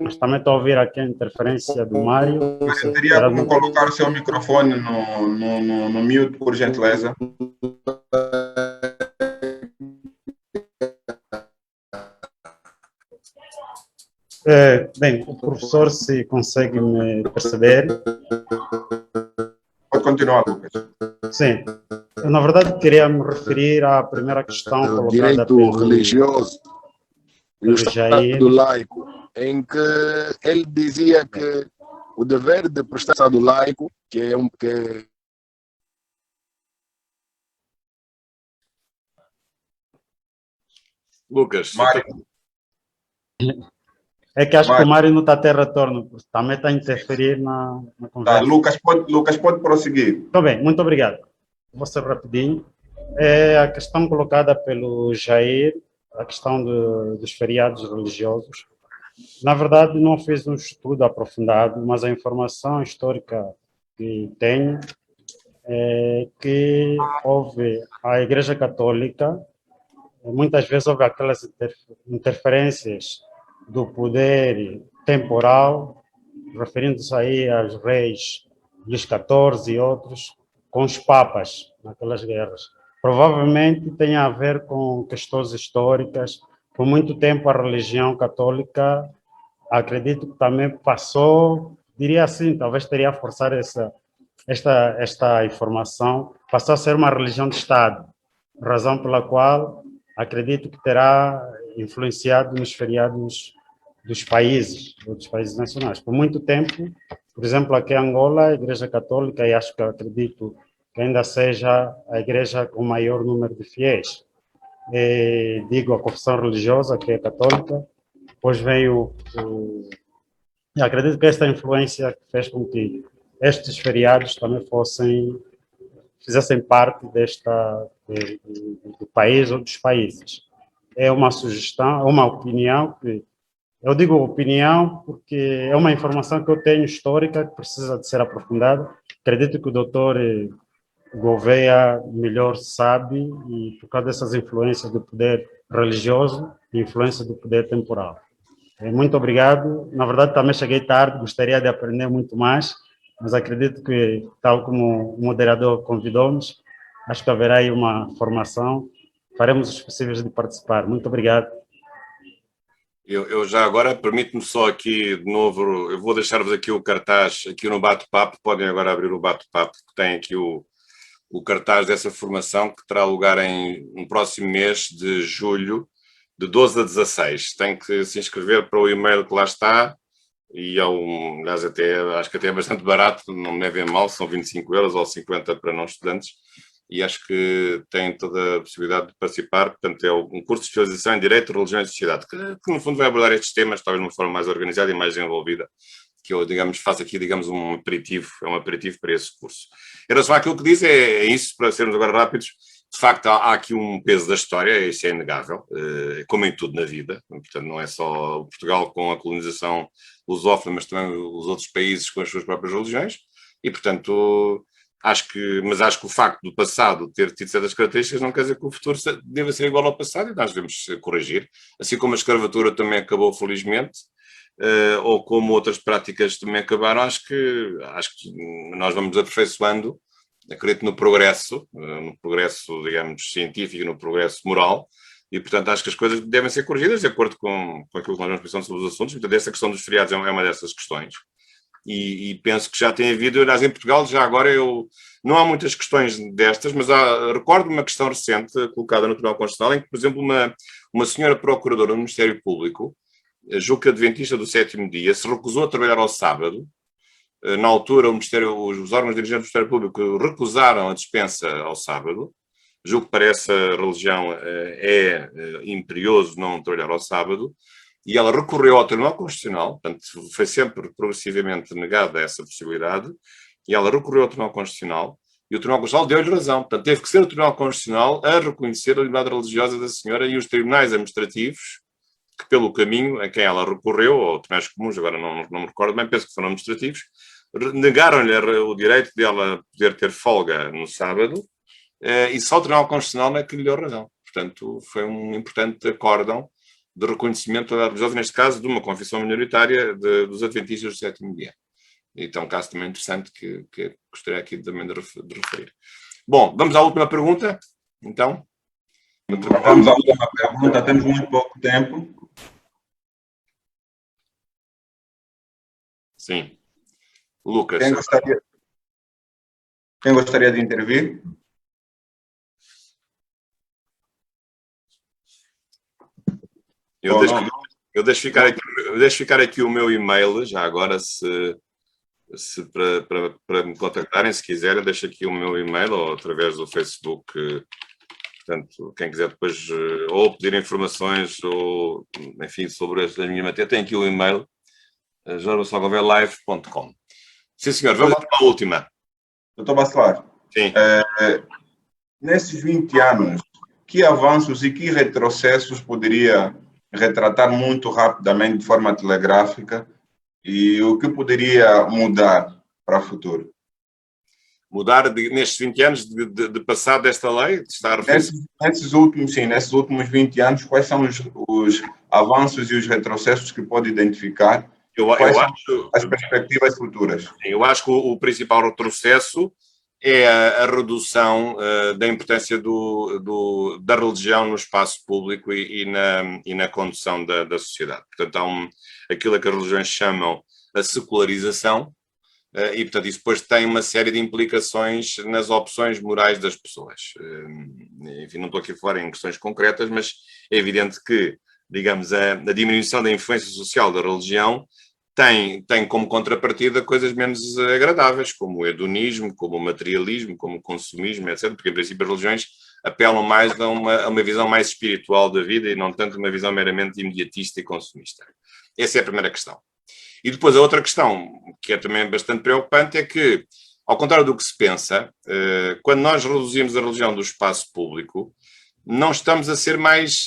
Speaker 4: Mas também estou a ouvir aqui a interferência do Mário.
Speaker 2: Mário, teria como colocar o seu microfone no mute, por gentileza?
Speaker 4: Bem, o professor, se consegue me perceber.
Speaker 2: Pode continuar, Lucas.
Speaker 4: Sim. Eu, na verdade, queria me referir à primeira questão colocada
Speaker 5: Direito
Speaker 4: pelo
Speaker 5: religioso e o
Speaker 4: Jair.
Speaker 5: Estado laico, em que ele dizia que o dever de prestar Estado laico, que
Speaker 1: Lucas.
Speaker 2: Mário.
Speaker 4: É que acho
Speaker 2: Mário.
Speaker 4: que o Mário não está a ter retorno, também está a interferir na conversa.
Speaker 2: Lucas, pode prosseguir.
Speaker 4: Está bem, muito obrigado. Vou ser rapidinho. É a questão colocada pelo Jair, a questão dos feriados religiosos. Na verdade, não fiz um estudo aprofundado, mas a informação histórica que tenho é que houve a Igreja Católica, muitas vezes houve aquelas interferências do poder temporal, referindo-se aí aos reis Luís XIV e outros, com os papas naquelas guerras. provavelmente tem a ver com questões históricas. Por muito tempo a religião católica, acredito que também passou, diria assim, talvez teria a forçar esta informação, passou a ser uma religião de Estado, razão pela qual acredito que terá influenciado nos feriados dos países nacionais. Por muito tempo, por exemplo, aqui em Angola, a Igreja Católica, e acho que acredito que ainda seja a igreja com maior número de fiéis. Digo, a confissão religiosa, que é católica, depois veio acredito que esta influência fez com que estes feriados também fizessem parte do país ou dos países. É uma sugestão, é uma opinião que eu digo opinião porque é uma informação que eu tenho histórica que precisa de ser aprofundada. Acredito que o doutor Gouveia melhor sabe, e por causa dessas influências do poder religioso e influência do poder temporal. Muito obrigado. Na verdade, também cheguei tarde, gostaria de aprender muito mais, mas acredito que, tal como o moderador convidou-nos, acho que haverá aí uma formação. Faremos os possíveis de participar. Muito obrigado.
Speaker 1: Eu já agora, permito-me só aqui de novo, eu vou deixar-vos aqui o cartaz, aqui no bate-papo, podem agora abrir o bate-papo, que tem aqui o cartaz dessa formação, que terá lugar no próximo mês de julho, de 12 a 16. Tem que se inscrever para o e-mail que lá está, e aliás, acho que até é bastante barato, não me levem mal, são 25 euros ou 50 para não estudantes, e acho que tem toda a possibilidade de participar. Portanto, é um curso de especialização em Direito, Religião e Sociedade, que no fundo vai abordar estes temas, talvez de uma forma mais organizada e mais desenvolvida, que eu, digamos, faço aqui, digamos, um aperitivo para esse curso. Em relação àquilo que diz, é isso, para sermos agora rápidos. De facto, há aqui um peso da história, isso é inegável, como em tudo na vida. Portanto, não é só Portugal com a colonização lusófona, mas também os outros países com as suas próprias religiões. E, portanto, acho que o facto do passado ter tido certas características não quer dizer que o futuro deva ser igual ao passado, e nós devemos corrigir. Assim como a escravatura também acabou, felizmente, ou como outras práticas também acabaram, acho que nós vamos aperfeiçoando, acredito no progresso, digamos, científico, no progresso moral, e, portanto, acho que as coisas devem ser corrigidas de acordo com aquilo que nós vamos pensando sobre os assuntos. Portanto, essa questão dos feriados é uma dessas questões. E penso que já tem havido, aliás, em Portugal, já agora não há muitas questões destas, mas recordo uma questão recente colocada no Tribunal Constitucional, em que, por exemplo, uma senhora procuradora do Ministério Público, julgo que adventista do sétimo dia, se recusou a trabalhar ao sábado. Na altura, os órgãos dirigentes do Ministério Público recusaram a dispensa ao sábado. Julgo que para essa religião é imperioso não trabalhar ao sábado. E ela recorreu ao Tribunal Constitucional, portanto, foi sempre progressivamente negada essa possibilidade, e ela recorreu ao Tribunal Constitucional, e o Tribunal Constitucional deu-lhe razão. Portanto, teve que ser o Tribunal Constitucional a reconhecer a liberdade religiosa da senhora, e os tribunais administrativos, que pelo caminho a quem ela recorreu, ou tribunais comuns, agora não me recordo bem, penso que foram administrativos, negaram-lhe o direito de ela poder ter folga no sábado, e só o Tribunal Constitucional é que lhe deu razão. Portanto, foi um importante acórdão de reconhecimento da religiosa, neste caso, de uma confissão minoritária dos adventistas do sétimo dia. Então, um caso também interessante que gostaria aqui também de referir. Bom, vamos à última pergunta, então.
Speaker 2: Vamos à última pergunta, temos muito pouco tempo.
Speaker 1: Sim. Lucas.
Speaker 2: Quem gostaria de intervir?
Speaker 1: Eu deixo ficar aqui o meu e-mail, já agora, para me contactarem, se quiserem, deixo aqui o meu e-mail, ou através do Facebook. Portanto, quem quiser depois ou pedir informações, ou, enfim, sobre a minha matéria, tem aqui o e-mail, jornalslogovelive.com. Sim, senhor, vamos para a última.
Speaker 2: Doutor Bacelar,
Speaker 1: sim.
Speaker 2: Nesses 20 anos, que avanços e que retrocessos poderia retratar muito rapidamente, de forma telegráfica, e o que poderia mudar para o futuro?
Speaker 1: Mudar nestes 20 anos de passado desta lei?
Speaker 2: Nesses últimos 20 anos, quais são os avanços e os retrocessos que pode identificar? Quais são as perspectivas futuras?
Speaker 1: Eu acho que o principal retrocesso é a redução da importância da religião no espaço público e na condução da sociedade. Portanto, há aquilo que as religiões chamam a secularização, e, portanto, isso depois tem uma série de implicações nas opções morais das pessoas. Enfim, não estou aqui a falar em questões concretas, mas é evidente que, digamos, a diminuição da influência social da religião tem como contrapartida coisas menos agradáveis, como o hedonismo, como o materialismo, como o consumismo, etc. Porque, em princípio, as religiões apelam mais a uma visão mais espiritual da vida e não tanto uma visão meramente imediatista e consumista. Essa é a primeira questão. E depois a outra questão, que é também bastante preocupante, é que, ao contrário do que se pensa, quando nós reduzimos a religião do espaço público, não estamos a ser mais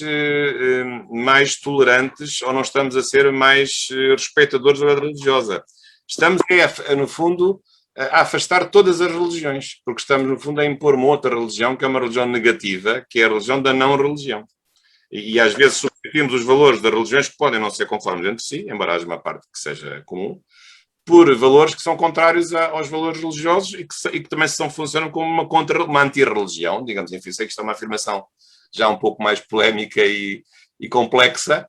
Speaker 1: tolerantes ou não estamos a ser mais respeitadores da verdade religiosa. Estamos, no fundo, a afastar todas as religiões, porque estamos, no fundo, a impor uma outra religião, que é uma religião negativa, que é a religião da não-religião. E às vezes substituímos os valores das religiões, que podem não ser conformes entre si, embora haja uma parte que seja comum, por valores que são contrários aos valores religiosos e que também funcionam como uma anti-religião, digamos, enfim, sei que isto é uma afirmação já um pouco mais polémica e complexa,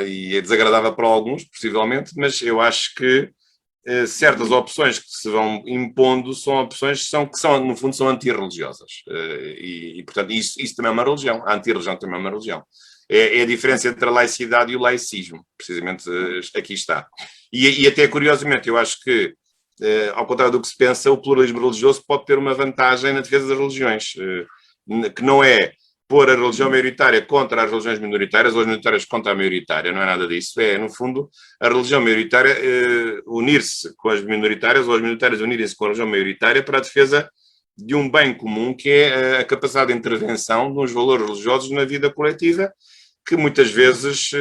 Speaker 1: e é desagradável para alguns, possivelmente, mas eu acho que certas opções que se vão impondo são opções que são no fundo, são antirreligiosas. E portanto, isso também é uma religião. A antirreligião também é uma religião. É a diferença entre a laicidade e o laicismo. Precisamente aqui está. E até curiosamente, eu acho que, ao contrário do que se pensa, o pluralismo religioso pode ter uma vantagem na defesa das religiões, que não é pôr a religião maioritária contra as religiões minoritárias ou as minoritárias contra a maioritária, não é nada disso. É, no fundo, a religião maioritária unir-se com as minoritárias ou as minoritárias unirem-se com a religião maioritária para a defesa de um bem comum, que é a capacidade de intervenção de uns valores religiosos na vida coletiva, que muitas vezes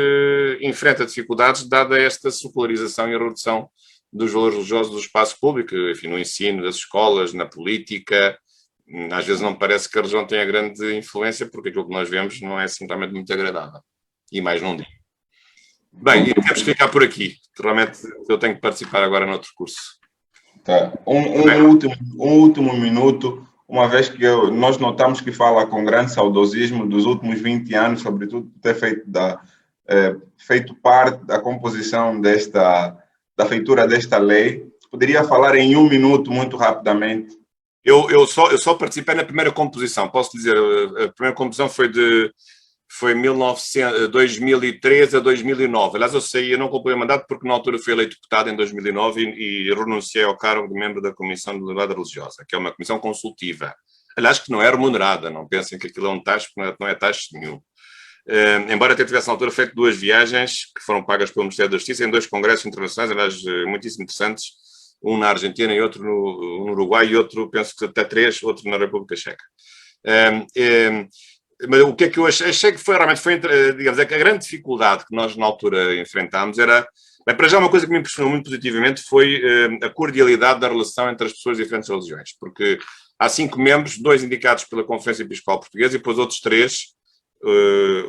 Speaker 1: enfrenta dificuldades dada esta secularização e a redução dos valores religiosos do espaço público, enfim, no ensino, das escolas, na política. Às vezes não me parece que a religião tenha grande influência, porque aquilo que nós vemos não é assim realmente muito agradável. E mais não digo. Bem, e temos que ficar por aqui. Realmente eu tenho que participar agora no outro curso.
Speaker 2: Tá. Um último minuto, uma vez que nós notamos que fala com grande saudosismo dos últimos 20 anos, sobretudo ter feito parte da composição da feitura desta lei. Poderia falar em um minuto, muito rapidamente?
Speaker 1: Eu só participei na primeira composição, posso dizer, a primeira composição foi 2013 a 2009. Aliás, eu não concluí o mandato porque na altura fui eleito deputado em 2009 e renunciei ao cargo de membro da Comissão de Liberdade Religiosa, que é uma comissão consultiva. Aliás, que não é remunerada, não pensem que aquilo é um taxa, porque não é taxa nenhum. Embora até tivesse na altura feito 2 viagens que foram pagas pelo Ministério da Justiça em 2 congressos internacionais, aliás, muitíssimo interessantes, um na Argentina e outro no Uruguai e outro, penso que até 3, outro na República Checa. Mas o que é que eu achei que realmente foi, digamos, a grande dificuldade que nós na altura enfrentámos era, bem, para já uma coisa que me impressionou muito positivamente foi a cordialidade da relação entre as pessoas de diferentes religiões, porque há 5 membros, 2 indicados pela Conferência Episcopal Portuguesa e depois outros 3,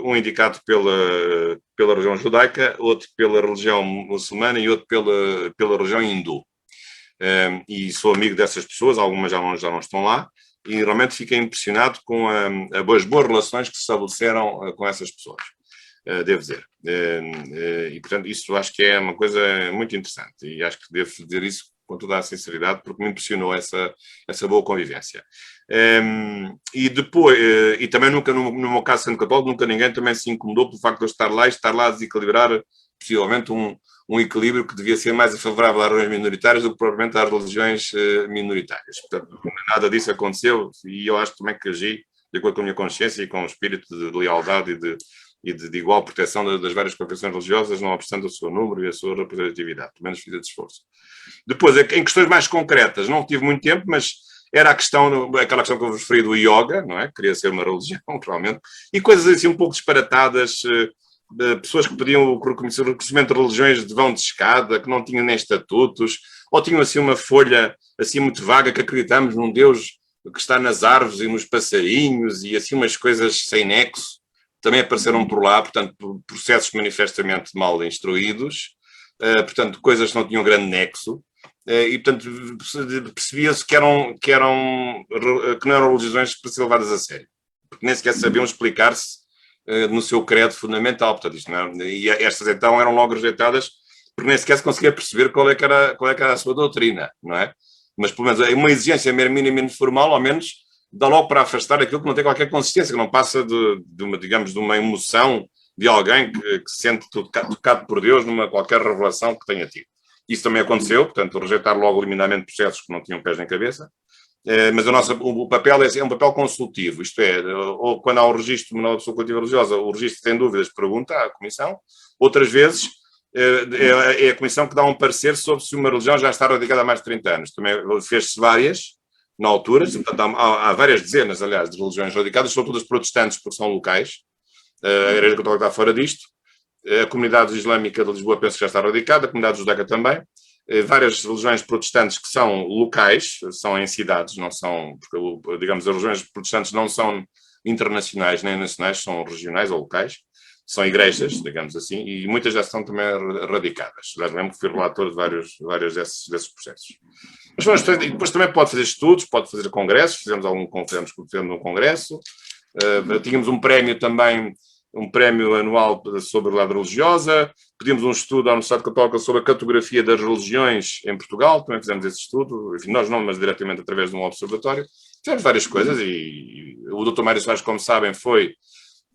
Speaker 1: um indicado pela religião judaica, outro pela religião muçulmana e outro pela religião hindu. E sou amigo dessas pessoas, algumas já não estão lá, e realmente fiquei impressionado com as boas relações que se estabeleceram com essas pessoas, devo dizer. E, portanto, isso acho que é uma coisa muito interessante, e acho que devo dizer isso com toda a sinceridade, porque me impressionou essa boa convivência. E depois, e também nunca, no meu caso sendo católico, nunca ninguém também se incomodou pelo facto de eu estar lá a desequilibrar, possivelmente, um equilíbrio que devia ser mais favorável às religiões minoritárias do que propriamente às religiões minoritárias. Portanto, nada disso aconteceu e eu acho também que agi de acordo com a minha consciência e com o espírito de lealdade e de igual proteção das várias confissões religiosas, não obstante o seu número e a sua representatividade. Pelo menos fiz esse esforço. Depois, em questões mais concretas, não tive muito tempo, mas era aquela questão que eu vos referi do yoga, não é? Queria ser uma religião, provavelmente, e coisas assim um pouco disparatadas, de pessoas que pediam o reconhecimento de religiões de vão de escada, que não tinham nem estatutos, ou tinham assim uma folha assim muito vaga que acreditamos num Deus que está nas árvores e nos passarinhos e assim umas coisas sem nexo, também apareceram por lá, portanto, processos manifestamente mal instruídos, portanto, coisas que não tinham grande nexo, e portanto percebia-se que não eram religiões para ser levadas a sério, porque nem sequer sabiam explicar-se no seu credo fundamental. Portanto, isto não é, e estas então eram logo rejeitadas porque nem sequer se conseguia perceber qual é que era a sua doutrina, não é? Mas pelo menos uma exigência mínima informal, ao menos, dá logo para afastar aquilo que não tem qualquer consistência, que não passa de uma emoção de alguém que se sente tocado por Deus numa qualquer revelação que tenha tido. Isso também aconteceu, portanto, rejeitar logo liminarmente processos que não tinham pés nem cabeça. Mas o papel é um papel consultivo, isto é, ou quando há um registro de uma pessoa coletiva religiosa, o registro tem dúvidas, pergunta à Comissão. Outras vezes é a Comissão que dá um parecer sobre se uma religião já está radicada há mais de 30 anos. Também fez-se várias, na altura, portanto, há várias dezenas, aliás, de religiões radicadas, são todas protestantes porque são locais. A Igreja Católica está fora disto. A comunidade islâmica de Lisboa penso que já está radicada, a comunidade judaica também. Várias religiões protestantes que são locais, são em cidades, não são, porque, digamos, as religiões protestantes não são internacionais nem nacionais, são regionais ou locais, são igrejas, digamos assim, e muitas já estão também radicadas. Já lembro que fui relator de vários desses processos. Mas depois também pode fazer estudos, pode fazer congressos, fizemos um congresso, tínhamos um prémio também, um prémio anual sobre a verdade religiosa, pedimos um estudo à Universidade Católica sobre a cartografia das religiões em Portugal, também fizemos esse estudo, enfim, nós não, mas diretamente através de um observatório. Fizemos várias coisas e o Dr. Mário Soares, como sabem,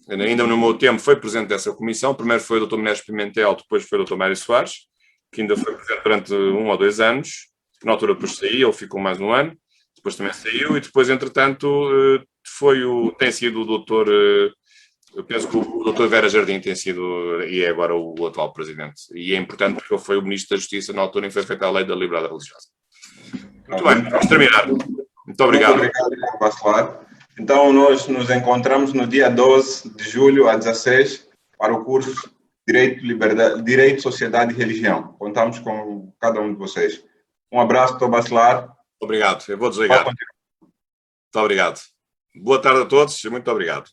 Speaker 1: ainda no meu tempo, foi presidente dessa comissão. Primeiro foi o Dr. Menezes Pimentel, depois foi o Dr. Mário Soares, que ainda foi presidente durante 1 ou 2 anos. Na altura depois saiu, ele ficou mais um ano, depois também saiu e depois, entretanto, tem sido o doutor... Eu penso que o Dr. Vera Jardim tem sido, e é agora o atual presidente. E é importante porque ele foi o Ministro da Justiça na altura em que foi feita a Lei da Liberdade Religiosa. Muito bem, vamos terminar. Muito obrigado.
Speaker 2: Muito obrigado, Bacelar. Então, nós nos encontramos no dia 12 de julho, às 16, para o curso Direito, Sociedade e Religião. Contamos com cada um de vocês. Um abraço, Dr. Bacelar.
Speaker 1: Obrigado, eu vou desligar. Muito obrigado. Boa tarde a todos e muito obrigado.